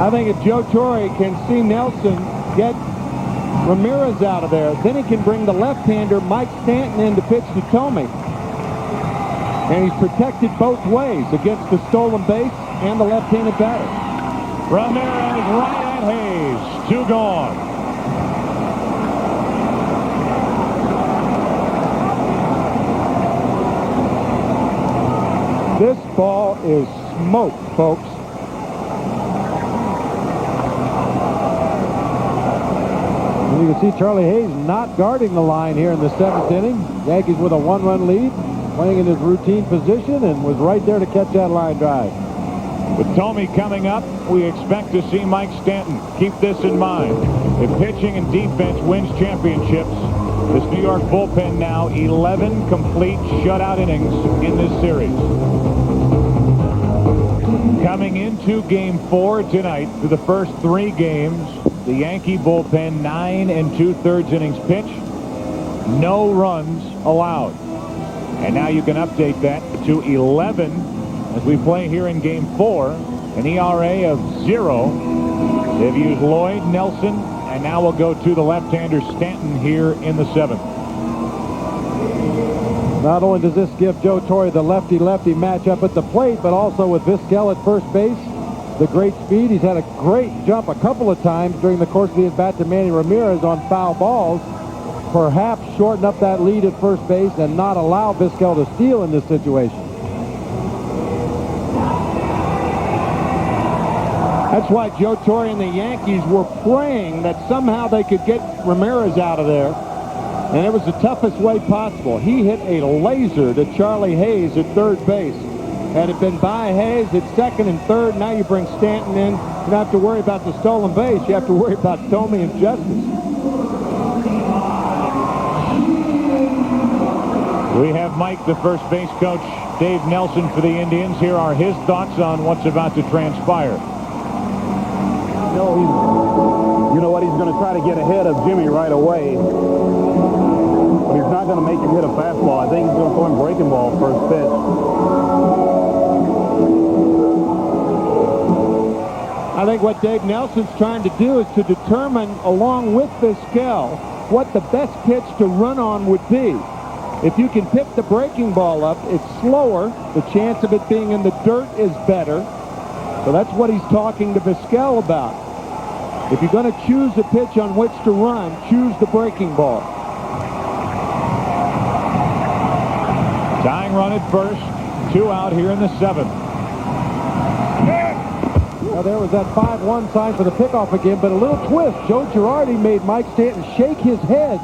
I think if Joe Torre can see Nelson get Ramirez out of there, then he can bring the left-hander Mike Stanton in to pitch to Tomey. And he's protected both ways against the stolen base and the left-handed batter. Ramirez right at Hayes. 2 gone. This ball is smoked, folks. You can see Charlie Hayes not guarding the line here in the 7th inning. Yankees with a 1-run lead, playing in his routine position, and was right there to catch that line drive. With Tomey coming up, we expect to see Mike Stanton. Keep this in mind. If pitching and defense wins championships, this New York bullpen now 11 complete shutout innings in this series. Coming into Game 4 tonight, through the first 3 games, the Yankee bullpen 9 2/3 innings pitched, no runs allowed. And now you can update that to 11 as we play here in Game 4, an ERA of 0. They've used Lloyd, Nelson, and now we'll go to the left-hander Stanton here in the 7th. Not only does this give Joe Torre the lefty-lefty matchup at the plate, but also with Vizquel at first base, the great speed. He's had a great jump a couple of times during the course of the at-bat to Manny Ramirez on foul balls. Perhaps shorten up that lead at first base and not allow Vizquel to steal in this situation. That's why Joe Torre and the Yankees were praying that somehow they could get Ramirez out of there. And it was the toughest way possible. He hit a laser to Charlie Hayes at third base. Had it been by Hayes at second and third, now you bring Stanton in. You don't have to worry about the stolen base. You have to worry about Tomey and Justice. We have Mike, the first base coach, Dave Nelson for the Indians. Here are his thoughts on what's about to transpire. You know what? He's going to try to get ahead of Jimmy right away. But he's not going to make him hit a fastball. I think he's going to throw him breaking ball first pitch. I think what Dave Nelson's trying to do is to determine, along with Vizquel, what the best pitch to run on would be. If you can pick the breaking ball up, it's slower. The chance of it being in the dirt is better. So that's what he's talking to Vizquel about. If you're going to choose a pitch on which to run, choose the breaking ball. Tying run at first, 2 out here in the 7th. Now there was that 5-1 sign for the pickoff again, but a little twist. Joe Girardi made Mike Stanton shake his head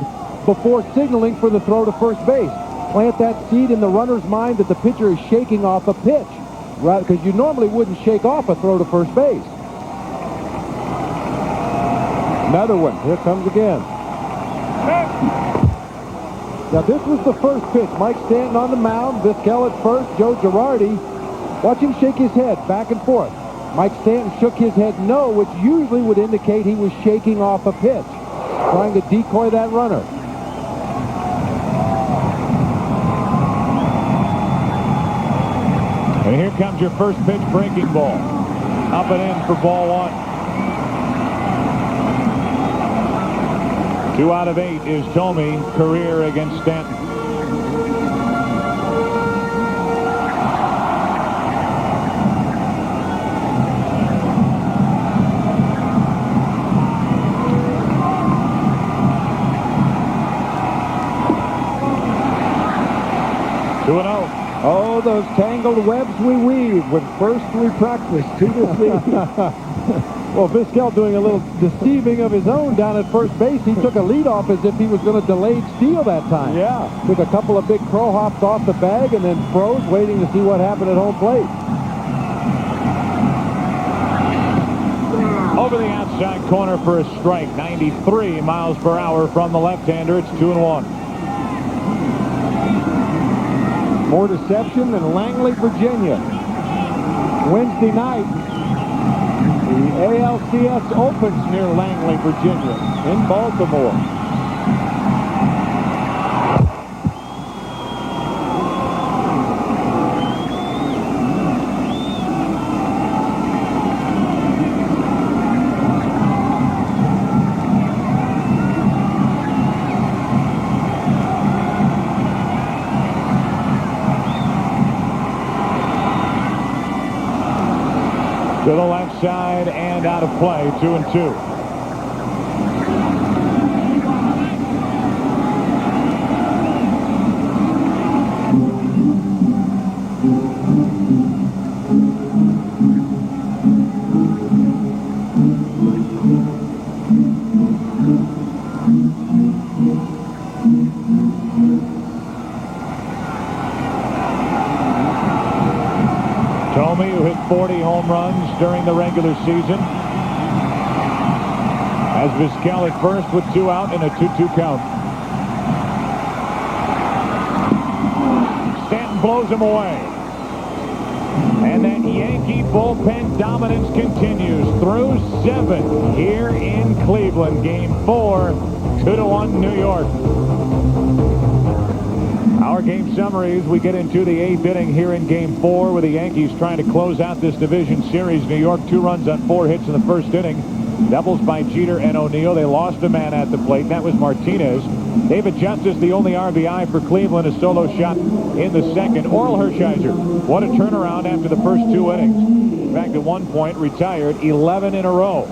before signaling for the throw to first base. Plant that seed in the runner's mind that the pitcher is shaking off a pitch, right? Because you normally wouldn't shake off a throw to first base. Another one. Here comes again. Now this was the first pitch. Mike Stanton on the mound. Vizquel at first. Joe Girardi Watch him shake his head back and forth. Mike Stanton shook his head no, which usually would indicate he was shaking off a pitch, trying to decoy that runner. And here comes your first pitch breaking ball. Up and in for ball one. 2 out of 8 is Thome, career against Stanton. Oh, those tangled webs we weave when first we practice to deceive. Well, Vizquel doing a little deceiving of his own down at first base. He took a lead off as if he was going to delayed steal that time. Yeah. Took a couple of big crow hops off the bag and then froze, waiting to see what happened at home plate. Over the outside corner for a strike. 93 miles per hour from the left-hander. It's 2-1. More deception than Langley, Virginia. Wednesday night, the ALCS opens near Langley, Virginia, in Baltimore. To the left side and out of play, 2-2. Thome, who hit 40 home runs during the regular season, has Vizquel at first with 2 out and a 2-2 count. Stanton blows him away. And that Yankee bullpen dominance continues through 7 here in Cleveland. Game 4, 2-1 New York. Our game summaries, we get into the 8th inning here in Game 4 with the Yankees trying to close out this division series. New York 2 runs on 4 hits in the first inning. Doubles by Jeter and O'Neill. They lost a man at the plate. That was Martinez. David Justice, the only RBI for Cleveland, a solo shot in the second. Oral Hershiser, what a turnaround after the first 2 innings. In fact, at one point, retired 11 in a row.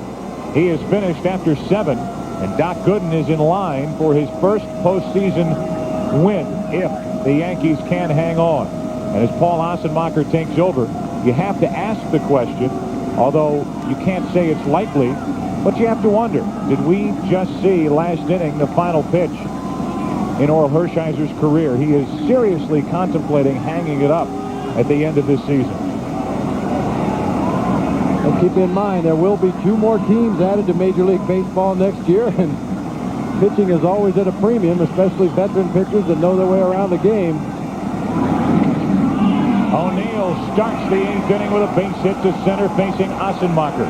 He is finished after 7, and Doc Gooden is in line for his first postseason win if the Yankees can hang on. And as Paul Assenmacher takes over, you have to ask the question, although you can't say it's likely, but you have to wonder, did we just see last inning the final pitch in Oral Hershiser's career? He is seriously contemplating hanging it up at the end of this season. And keep in mind, there will be 2 more teams added to Major League Baseball next year, and pitching is always at a premium, especially veteran pitchers that know their way around the game. O'Neill starts the 8th inning with a base hit to center facing Assenmacher.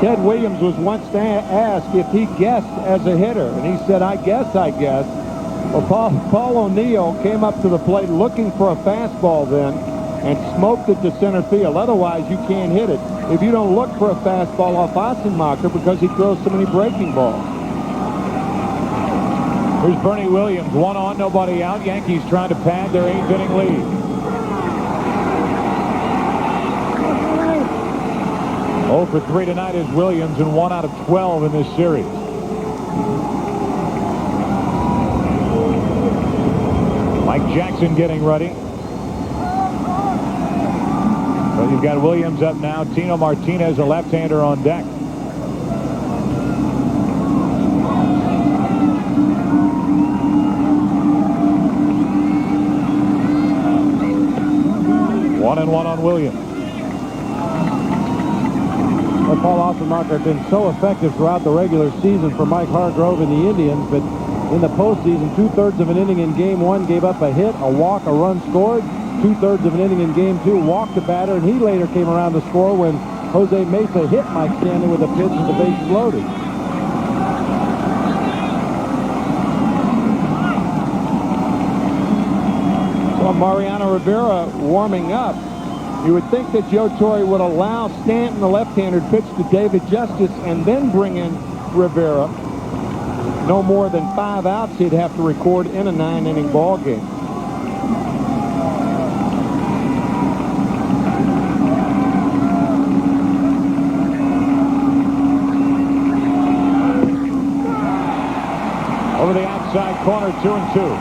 Ted Williams was once asked if he guessed as a hitter, and he said, I guess. Well, Paul O'Neill came up to the plate looking for a fastball then and smoked it to center field. Otherwise, you can't hit it if you don't look for a fastball off Assenmacher because he throws so many breaking balls. Here's Bernie Williams, 1 on, nobody out. Yankees trying to pad their 8th inning lead. 0 for 3 tonight is Williams, and 1 out of 12 in this series. Mike Jackson getting ready. So you've got Williams up now. Tino Martinez, a left-hander, on deck. One and one on Williams. Well, Paul Ossenmacher had been so effective throughout the regular season for Mike Hargrove and the Indians, but in the postseason, 2/3 of an inning in Game 1, gave up a hit, a walk, a run scored. 2/3 of an inning in Game 2, walked the batter, and he later came around to score when Jose Mesa hit Mike Stanley with a pitch with the bases loaded. Well, Mariano Rivera warming up. You would think that Joe Torre would allow Stanton, the left-hander, pitch to David Justice and then bring in Rivera. No more than 5 outs he'd have to record in a 9-inning ball game. Over the outside corner, 2-2.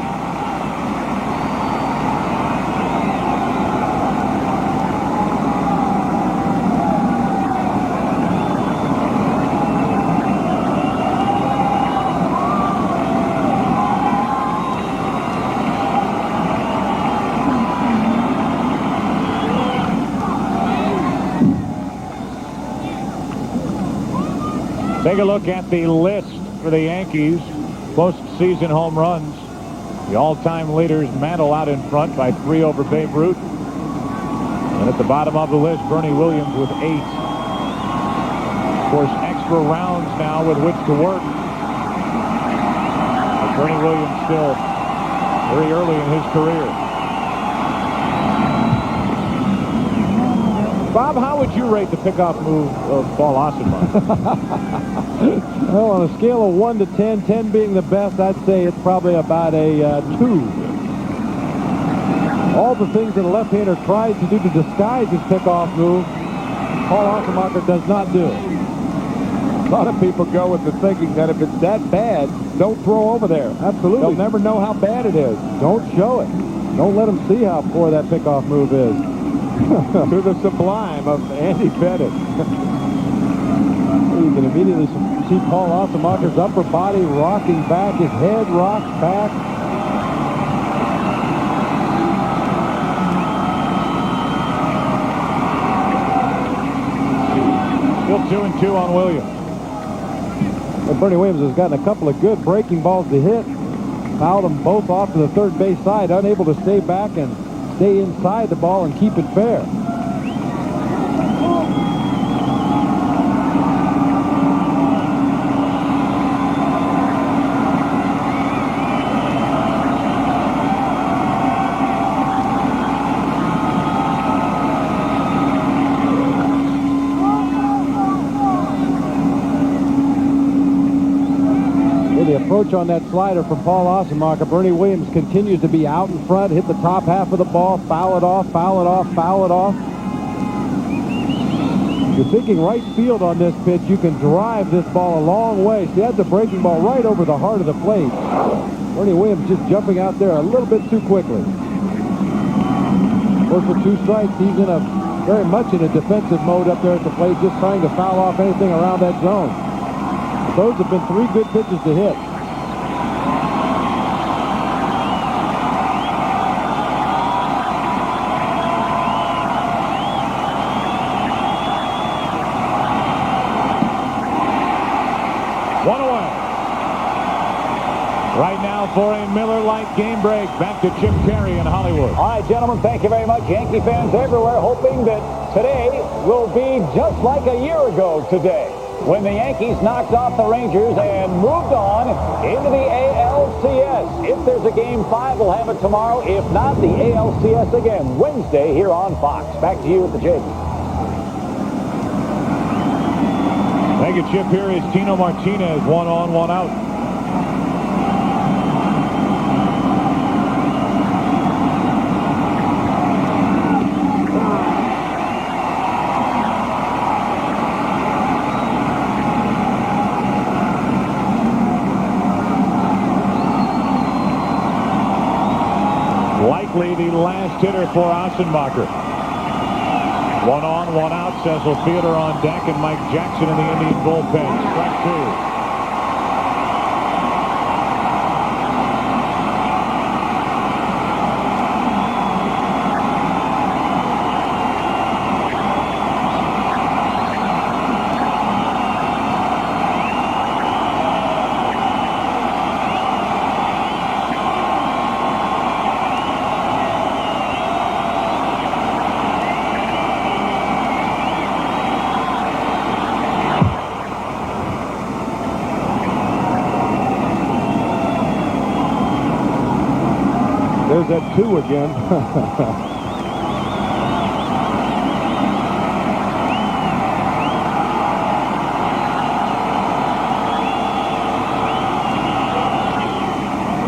Take a look at the list for the Yankees. Postseason home runs. The all-time leaders, Mantle out in front by 3 over Babe Ruth. And at the bottom of the list, Bernie Williams with 8. Of course, extra rounds now with which to work. But Bernie Williams still very early in his career. Bob, how would you rate the pickoff move of Paul Ossenmacher? Well, on a scale of 1 to 10, 10 being the best, I'd say it's probably about a 2. All the things that a left-hander tries to do to disguise his pickoff move, Paul Ossenmacher does not do. A lot of people go with the thinking that if it's that bad, don't throw over there. Absolutely. They'll never know how bad it is. Don't show it. Don't let them see how poor that pickoff move is. To the sublime of Andy Pettit. You can immediately see Paul Ossenmacher's upper body rocking back. His head rocks back. Still 2-2 on Williams. Well, Bernie Williams has gotten a couple of good breaking balls to hit. Fouled them both off to the third base side, unable to stay back and stay inside the ball and keep it fair. The approach on that slider from Paul Ossenmacher. Bernie Williams continues to be out in front, hit the top half of the ball, foul it off, foul it off, foul it off. You're thinking right field on this pitch. You can drive this ball a long way. See, that's a breaking ball right over the heart of the plate. Bernie Williams just jumping out there a little bit too quickly. Of course, with 2 strikes, he's very much in a defensive mode up there at the plate, just trying to foul off anything around that zone. Those have been 3 good pitches to hit. One away. Right now for a Miller Lite game break. Back to Chip Carey in Hollywood. All right, gentlemen, thank you very much. Yankee fans everywhere hoping that today will be just like a year ago today, when the Yankees knocked off the Rangers and moved on into the ALCS. If there's a Game 5, we'll have it tomorrow. If not, the ALCS again Wednesday here on Fox. Back to you at the Jake. Thank you, Chip. Here is Tino Martinez, 1 on, 1 out. Likely the last hitter for Ossenmacher. 1 on, 1 out. Cecil Fielder on deck, and Mike Jackson in the Indian bullpen. Strike 2. 2 again.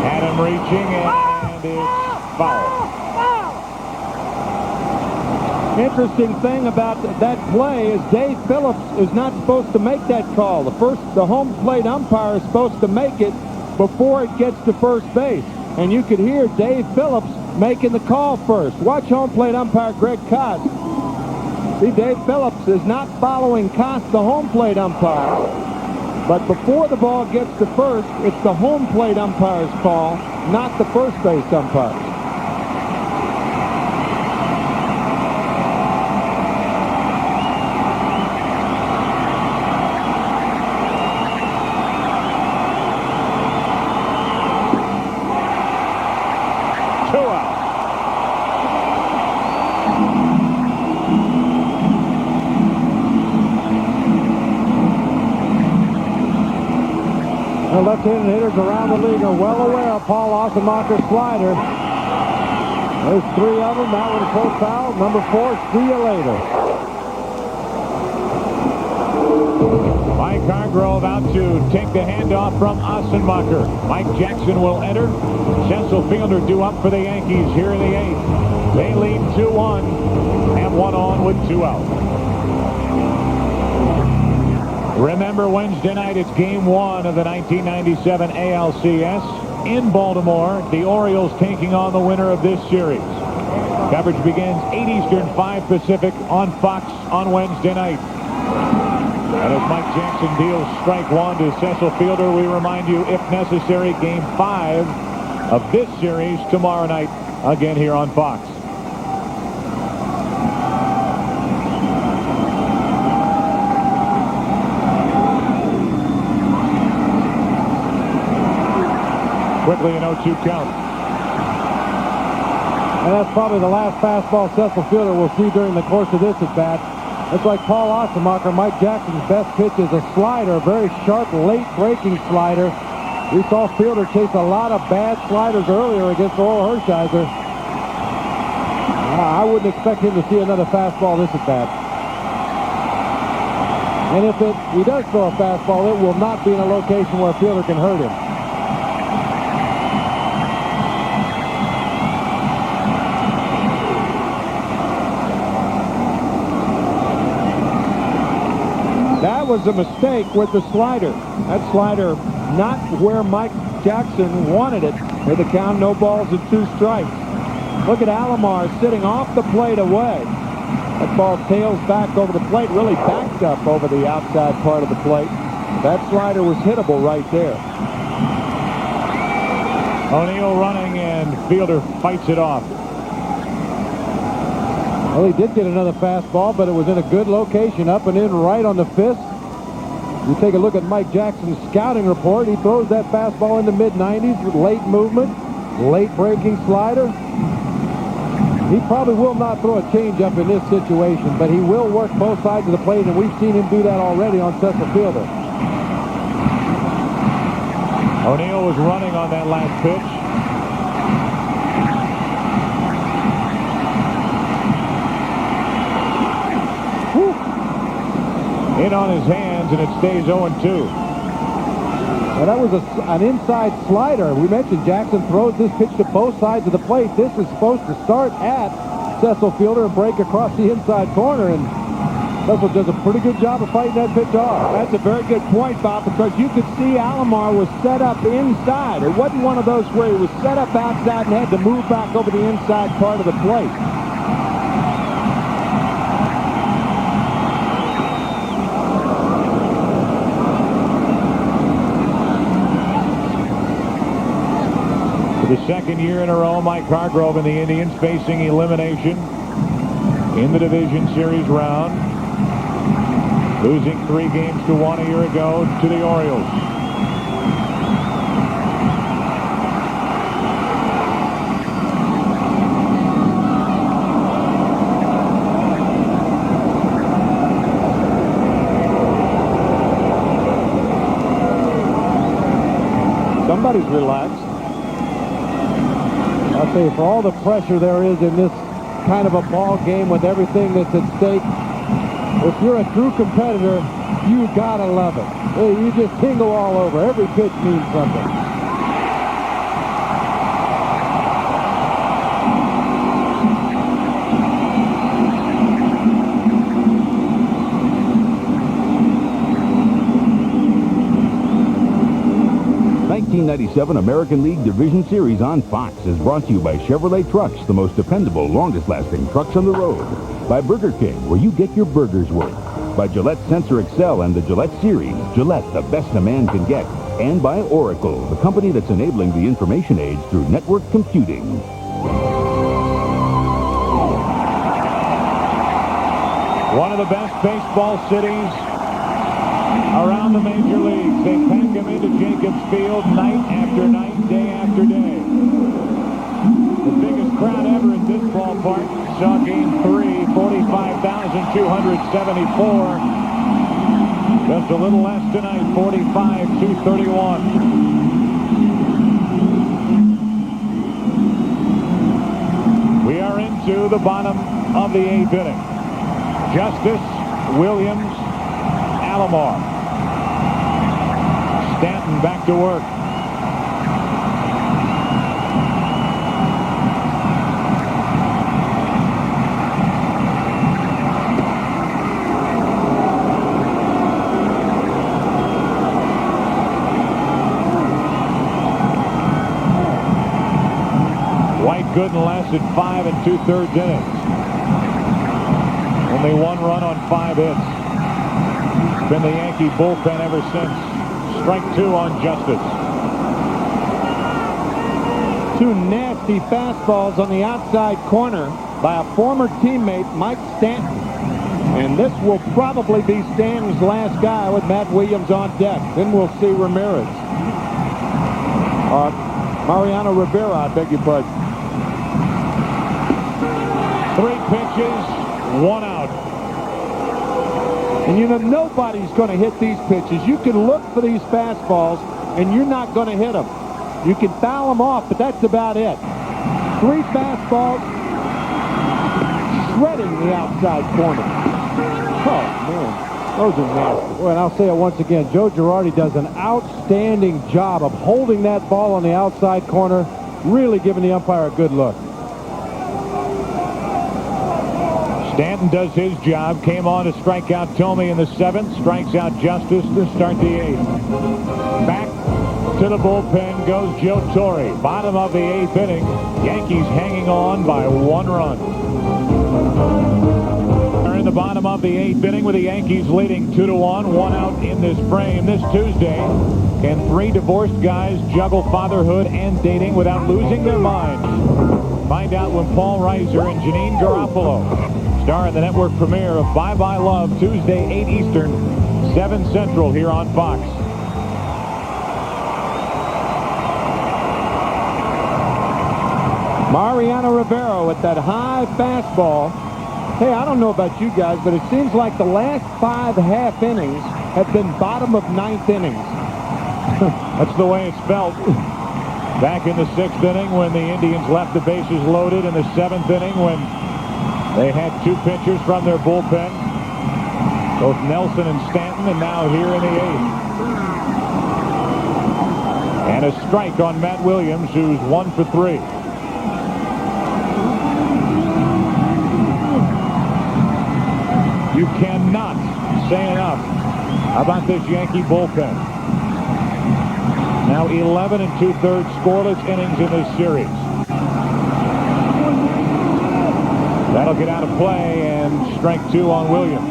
Had him reaching, and it's foul. Interesting thing about that play is Dave Phillips is not supposed to make that call. The home plate umpire is supposed to make it before it gets to first base. And you could hear Dave Phillips making the call first. Watch home plate umpire Greg Koss. See, Dave Phillips is not following Koss, the home plate umpire. But before the ball gets to first, it's the home plate umpire's call, not the first base umpire's. The left-handed hitters around the league are well aware of Paul Ossenmacher's slider. There's 3 of them. That one close foul. Number 4, see you later. Mike Hargrove out to take the handoff from Ossenmacher. Mike Jackson will enter. Cecil Fielder due up for the Yankees here in the 8th. They lead 2-1. Have 1 on with 2 out. Remember, Wednesday night, it's Game 1 of the 1997 ALCS in Baltimore. The Orioles taking on the winner of this series. Coverage begins 8 Eastern, 5 Pacific on Fox on Wednesday night. And as Mike Jackson deals strike 1 to Cecil Fielder, we remind you, if necessary, Game 5 of this series tomorrow night, again here on Fox. Quickly an 0-2 count. And that's probably the last fastball Cecil Fielder will see during the course of this at-bat. It's like Paul Ossenmacher. Mike Jackson's best pitch is a slider, a very sharp, late-breaking slider. We saw Fielder chase a lot of bad sliders earlier against Oral Hershiser. I wouldn't expect him to see another fastball this at-bat. And if he does throw a fastball, it will not be in a location where Fielder can hurt him. That was a mistake with the slider. That slider not where Mike Jackson wanted it. With the count, no balls and 2 strikes. Look at Alomar sitting off the plate away. That ball tails back over the plate, really backed up over the outside part of the plate. That slider was hittable right there. O'Neill running, and Fielder fights it off. Well, he did get another fastball, but it was in a good location, up and in right on the fist. You take a look at Mike Jackson's scouting report. He throws that fastball in the mid-90s with late movement, late breaking slider. He probably will not throw a changeup in this situation, but he will work both sides of the plate, and we've seen him do that already on Cecil Fielder. O'Neill was running on that last pitch. In on his hands, and it stays 0-2. Well, that was an inside slider. We mentioned Jackson throws this pitch to both sides of the plate. This is supposed to start at Cecil Fielder and break across the inside corner, and Cecil does a pretty good job of fighting that pitch off. That's a very good point, Bob, because you could see Alomar was set up inside. It wasn't one of those where he was set up outside and had to move back over the inside part of the plate. For the second year in a row, Mike Hargrove and the Indians facing elimination in the Division Series round. Losing 3-1 a year ago to the Orioles. Somebody's relaxed. Hey, for all the pressure there is in this kind of a ball game with everything that's at stake, if you're a true competitor, you gotta love it. Hey, you just tingle all over. Every pitch means something. The 1997 American League Division Series on Fox is brought to you by Chevrolet Trucks, the most dependable, longest-lasting trucks on the road. By Burger King, where you get your burgers worth. By Gillette Sensor Excel and the Gillette Series, Gillette, the best a man can get. And by Oracle, the company that's enabling the information age through network computing. One of the best baseball cities around the major leagues. They pack them into Jacobs Field night after night, day after day. The biggest crowd ever at this ballpark saw Game 3, 45,274. Just a little less tonight, 45,231. We are into the bottom of the 8th inning. Justice, Williams, Alomar. Stanton back to work. White Gooden lasted 5 2/3 innings. Only 1 run on 5 hits. It's been the Yankee bullpen ever since. Strike 2 on Justice. 2 nasty fastballs on the outside corner by a former teammate, Mike Stanton. And this will probably be Stanton's last guy with Matt Williams on deck. Then we'll see Ramirez. Mariano Rivera, I beg your pardon. 3 pitches, 1 out. And you know, nobody's going to hit these pitches. You can look for these fastballs, and you're not going to hit them. You can foul them off, but that's about it. 3 fastballs, shredding the outside corner. Oh, man. Those are nasty. Well, and I'll say it once again. Joe Girardi does an outstanding job of holding that ball on the outside corner, really giving the umpire a good look. Stanton does his job. Came on to strike out Tomey in the 7th. Strikes out Justice to start the 8th. Back to the bullpen goes Joe Torre. Bottom of the 8th inning. Yankees hanging on by 1 run. We're in the bottom of the 8th inning with the Yankees leading 2-1. 1 out in this frame. This Tuesday, can 3 divorced guys juggle fatherhood and dating without losing their minds? Find out when Paul Reiser and Janine Garofalo star in the network premiere of Bye Bye Love, Tuesday, 8 Eastern, 7 Central here on Fox. Mariano Rivera with that high fastball. Hey, I don't know about you guys, but it seems like the last 5 half innings have been bottom of 9th innings. That's the way it's felt. Back in the 6th inning when the Indians left the bases loaded, in the 7th inning when they had 2 pitchers from their bullpen, both Nelson and Stanton, and now here in the 8th. And a strike on Matt Williams, who's 1 for 3. You cannot say enough about this Yankee bullpen. Now 11 2/3 scoreless innings in this series. That'll get out of play, and strike 2 on Williams.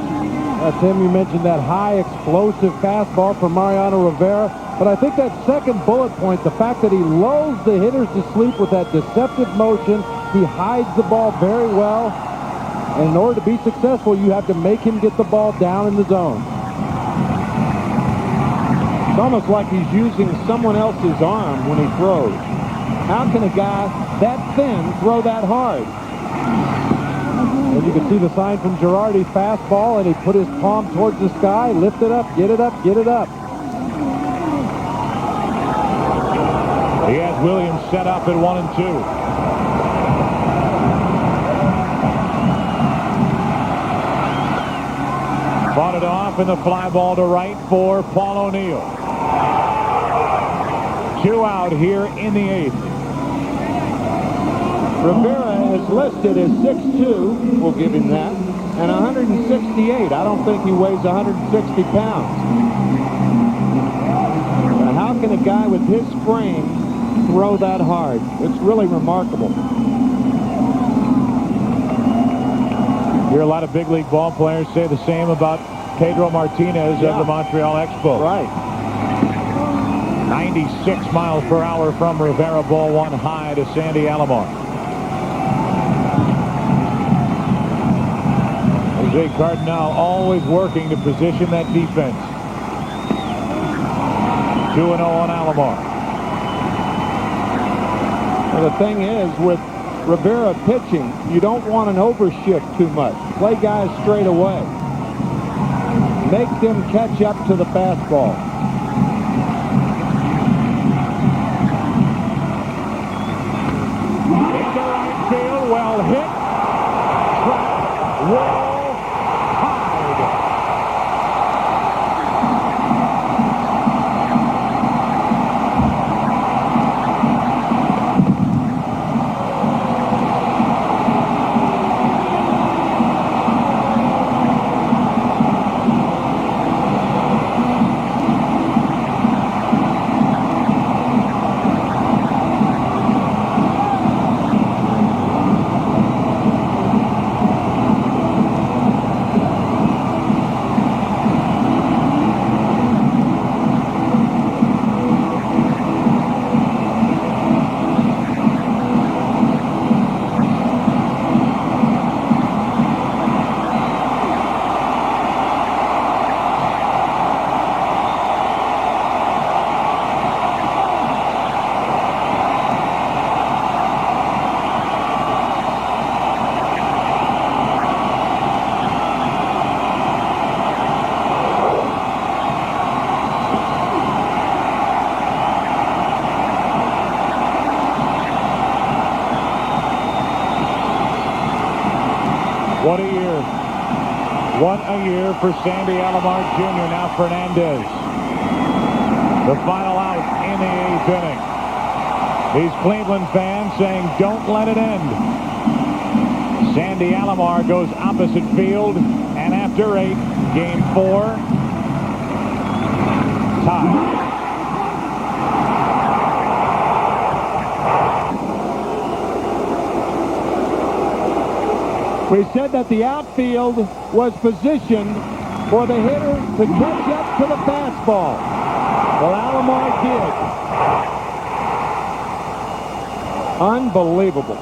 Tim, you mentioned that high explosive fastball from Mariano Rivera, but I think that second bullet point, the fact that he lulls the hitters to sleep with that deceptive motion, he hides the ball very well, and in order to be successful, you have to make him get the ball down in the zone. It's almost like he's using someone else's arm when he throws. How can a guy that thin throw that hard? And you can see the sign from Girardi, fastball, and he put his palm towards the sky, lift it up, get it up, get it up. He has Williams set up at 1-2. Fought it off in the fly ball to right for Paul O'Neill. 2 out here in the 8th. Rivera is listed as 6'2", we'll give him that, and 168. I don't think he weighs 160 pounds. Now, how can a guy with his frame throw that hard? It's really remarkable. Hear a lot of big league ball players say the same about Pedro Martinez of the Montreal Expos. Right. 96 miles per hour from Rivera. Ball one high to Sandy Alomar. Jose Cardinal always working to position that defense. 2-0 on Alomar. Well, the thing is, with Rivera pitching, you don't want an overshift too much. Play guys straight away. Make them catch up to the fastball. Into right field, well hit. Track, wall, hide. What a year. What a year for Sandy Alomar Jr. Now Fernandez. The final out in the 8th inning. These Cleveland fans saying, don't let it end. Sandy Alomar goes opposite field, and after 8, game 4, tie. We said that the outfield was positioned for the hitter to catch up to the fastball. Well, Alomar did. Unbelievable.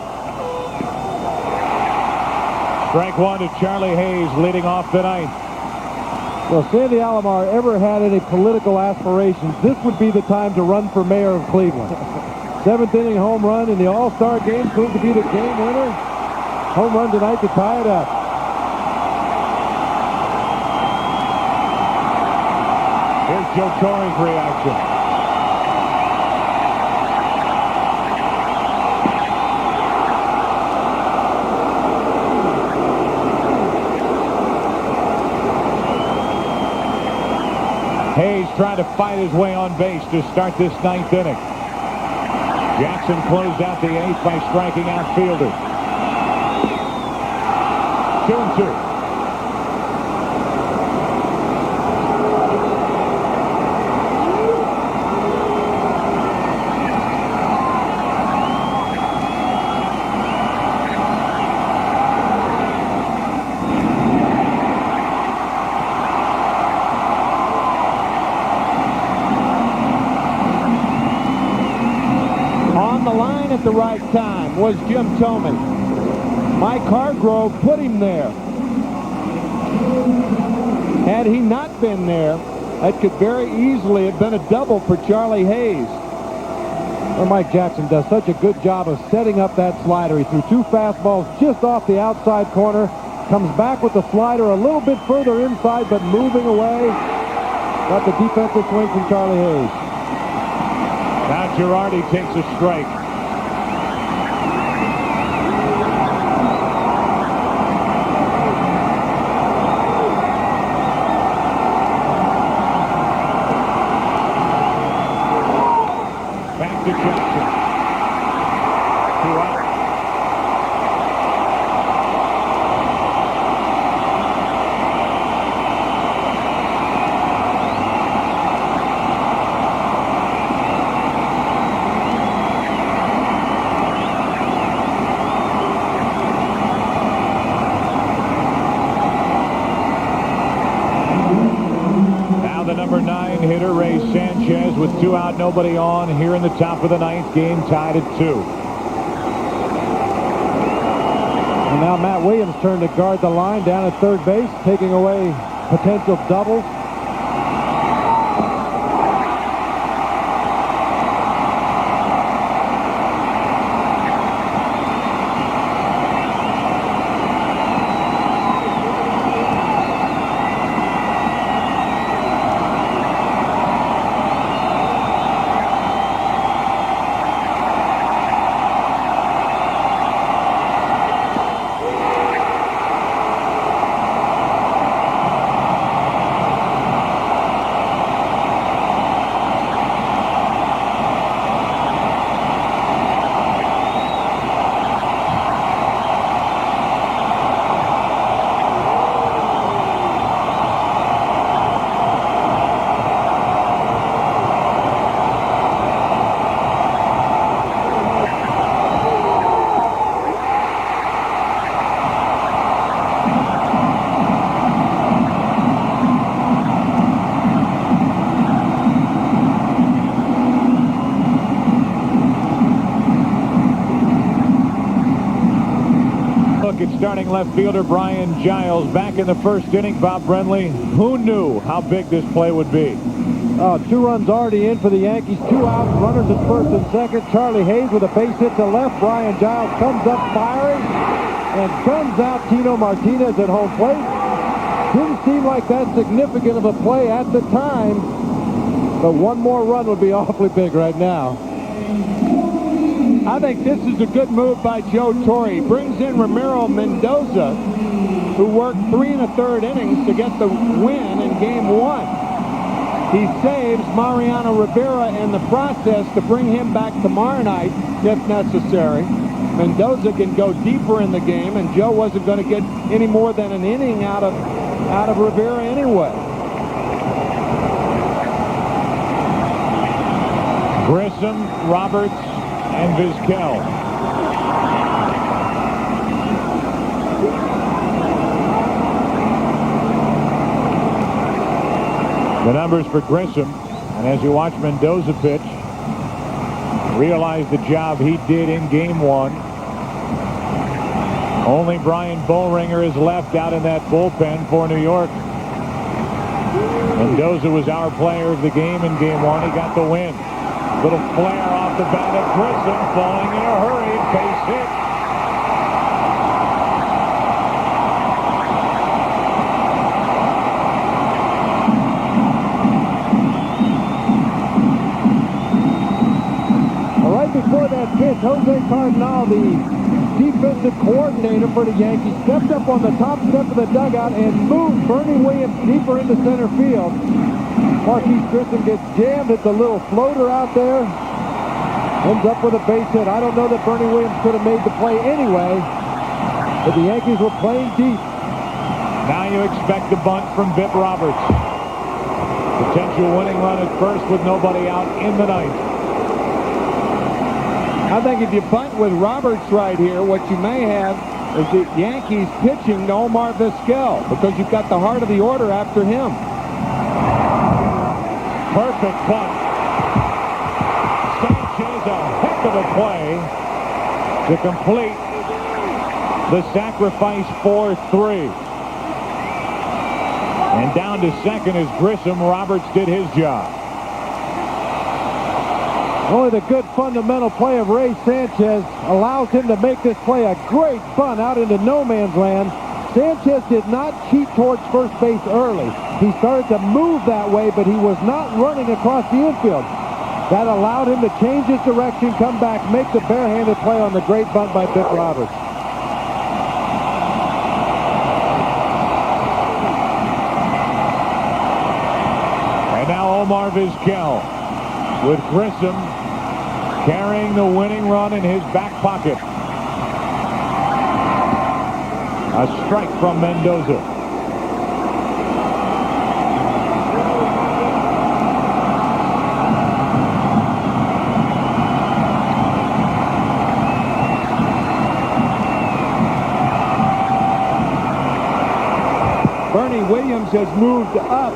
Strike one to Charlie Hayes leading off the ninth. Well, Sandy Alomar ever had any political aspirations, this would be the time to run for mayor of Cleveland. 7th inning home run in the All-Star game, proved to be the game winner. Home run tonight to tie it up. Here's Joe Torre's reaction. Hayes trying to fight his way on base to start this 9th inning. Jackson closed out the 8th by striking out fielders. 2-2. On the line at the right time was Jim Thome. Mike Hargrove put him there. Had he not been there, that could very easily have been a double for Charlie Hayes. Well, Mike Jackson does such a good job of setting up that slider. He threw 2 fastballs just off the outside corner, comes back with the slider a little bit further inside, but moving away. Got the defensive swing from Charlie Hayes. Now Girardi takes a strike. right-handed hitter, Ray Sanchez, with 2 out, nobody on here in the top of the 9th. Game tied at 2. And now Matt Williams turned to guard the line down at third base, taking away potential doubles. At starting left fielder Brian Giles back in the first inning. Bob Brenly, who knew how big this play would be? 2 runs already in for the Yankees. 2 outs, runners at first and second. Charlie Hayes with a base hit to left. Brian Giles comes up firing and guns out Tino Martinez at home plate. Didn't seem like that significant of a play at the time, but one more run would be awfully big right now. I think this is a good move by Joe Torre. He brings in Ramiro Mendoza, who worked 3 1/3 innings to get the win in Game 1. He saves Mariano Rivera in the process to bring him back tomorrow night if necessary. Mendoza can go deeper in the game, and Joe wasn't going to get any more than an inning out of Rivera anyway. Grissom, Roberts, and Vizquel. The numbers for Grissom, and as you watch Mendoza pitch, realize the job he did in Game 1. Only Brian Boehringer is left out in that bullpen for New York. Mendoza was our player of the game in Game 1. He got the win. Little flare off the bat of Grissom, falling in a hurry, base hit. Well, right before that pitch, Jose Cardinal, the defensive coordinator for the Yankees, stepped up on the top step of the dugout and moved Bernie Williams deeper into center field. Marquise Grissom gets jammed at the little floater out there. Ends up with a base hit. I don't know that Bernie Williams could have made the play anyway, but the Yankees were playing deep. Now you expect a bunt from Bip Roberts. Potential winning run at first with nobody out in the 9th. I think if you bunt with Roberts right here, what you may have is the Yankees pitching to Omar Vizquel, because you've got the heart of the order after him. Perfect bunt. Sanchez, a heck of a play to complete the sacrifice 4-3. And down to second is Grissom. Roberts did his job. Only the good fundamental play of Ray Sanchez allows him to make this play a great bunt out into no man's land. Sanchez did not cheat towards first base early. He started to move that way, but he was not running across the infield. That allowed him to change his direction, come back, make the barehanded play on the great bunt by Bip Roberts. And now Omar Vizquel with Grissom carrying the winning run in his back pocket. A strike from Mendoza. Bernie Williams has moved up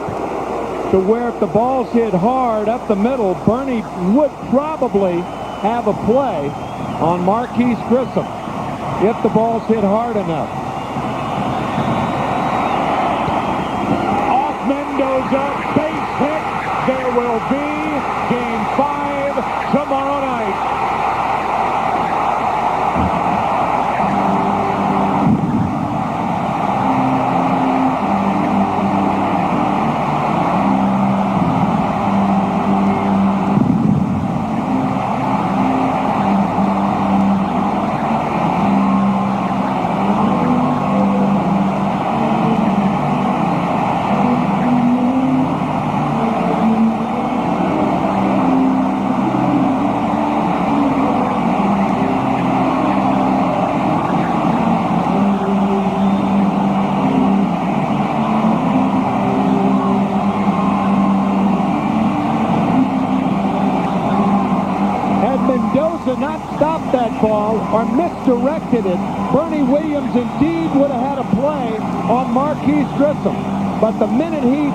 to where if the ball's hit hard up the middle, Bernie would probably have a play on Marquise Grissom if the ball's hit hard enough. Off Mendoza, base hit. There will be Game 5 tomorrow night. Not stopped that ball or misdirected it, Bernie Williams indeed would have had a play on Marquise Grissom. But the minute he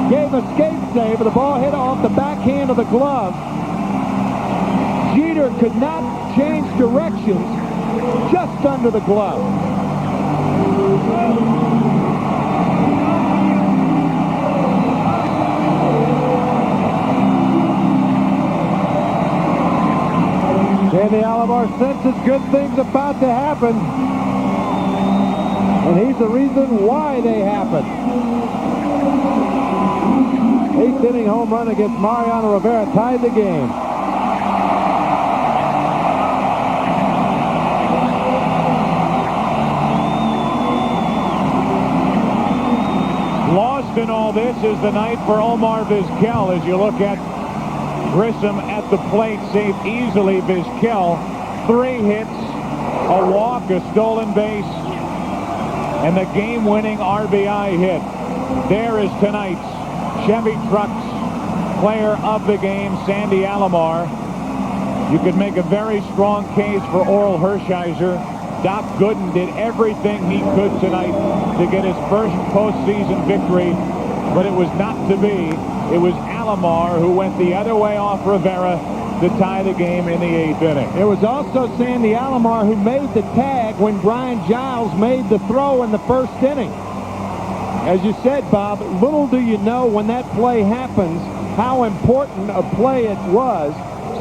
gave a skate save, the ball hit off the backhand of the glove. Jeter could not change directions just under the glove. Sandy Alomar senses good things about to happen, and he's the reason why they happen. 8th inning home run against Mariano Rivera tied the game. Lost in all this is the night for Omar Vizquel as you look at Grissom at the plate, saved easily. Vizquel, 3 hits, a walk, a stolen base, and the game-winning RBI hit. There is tonight's Chevy Trucks player of the game, Sandy Alomar. You could make a very strong case for Oral Hershiser. Doc Gooden did everything he could tonight to get his first postseason victory, but it was not to be. It was Alomar who went the other way off Rivera to tie the game in the 8th inning. It was also Sandy Alomar who made the tag when Brian Giles made the throw in the 1st inning. As you said, Bob, little do you know when that play happens how important a play it was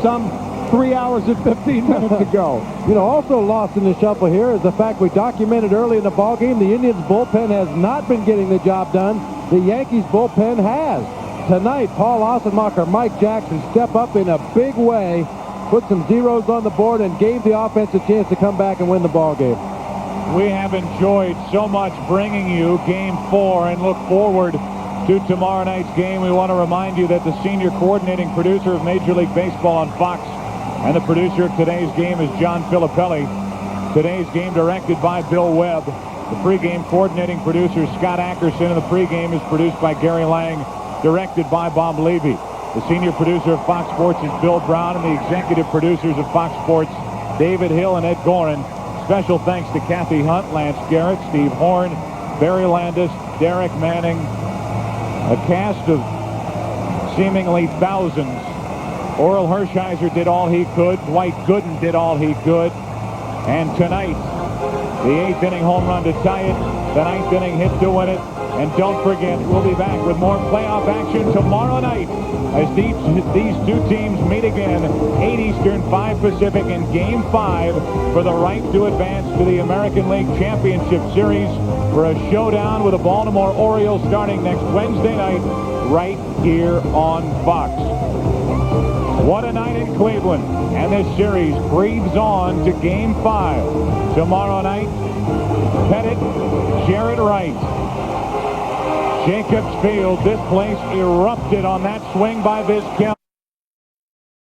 some 3 hours and 15 minutes ago. You know, also lost in the shuffle here is the fact we documented early in the ballgame the Indians' bullpen has not been getting the job done. The Yankees' bullpen has. Tonight, Paul Ossenmacher, Mike Jackson step up in a big way, put some zeros on the board, and gave the offense a chance to come back and win the ball game. We have enjoyed so much bringing you Game 4 and look forward to tomorrow night's game. We want to remind you that the senior coordinating producer of Major League Baseball on Fox and the producer of today's game is John Filippelli. Today's game directed by Bill Webb. The pregame coordinating producer Scott Ackerson, and the pregame is produced by Gary Lang, directed by Bob Levy. The senior producer of Fox Sports is Bill Brown, and the executive producers of Fox Sports, David Hill and Ed Gorin. Special thanks to Kathy Hunt, Lance Garrett, Steve Horn, Barry Landis, Derek Manning, a cast of seemingly thousands. Oral Hershiser did all he could. Dwight Gooden did all he could. And tonight, the 8th inning home run to tie it, the 9th inning hit to win it. And don't forget, we'll be back with more playoff action tomorrow night as these two teams meet again, 8 Eastern, 5 Pacific, in Game 5 for the right to advance to the American League Championship Series for a showdown with the Baltimore Orioles starting next Wednesday night right here on Fox. What a night in Cleveland, and this series breathes on to Game 5 tomorrow night. Pettit, Jared Wright, Jacobs Field. This place erupted on that swing by Vizquel.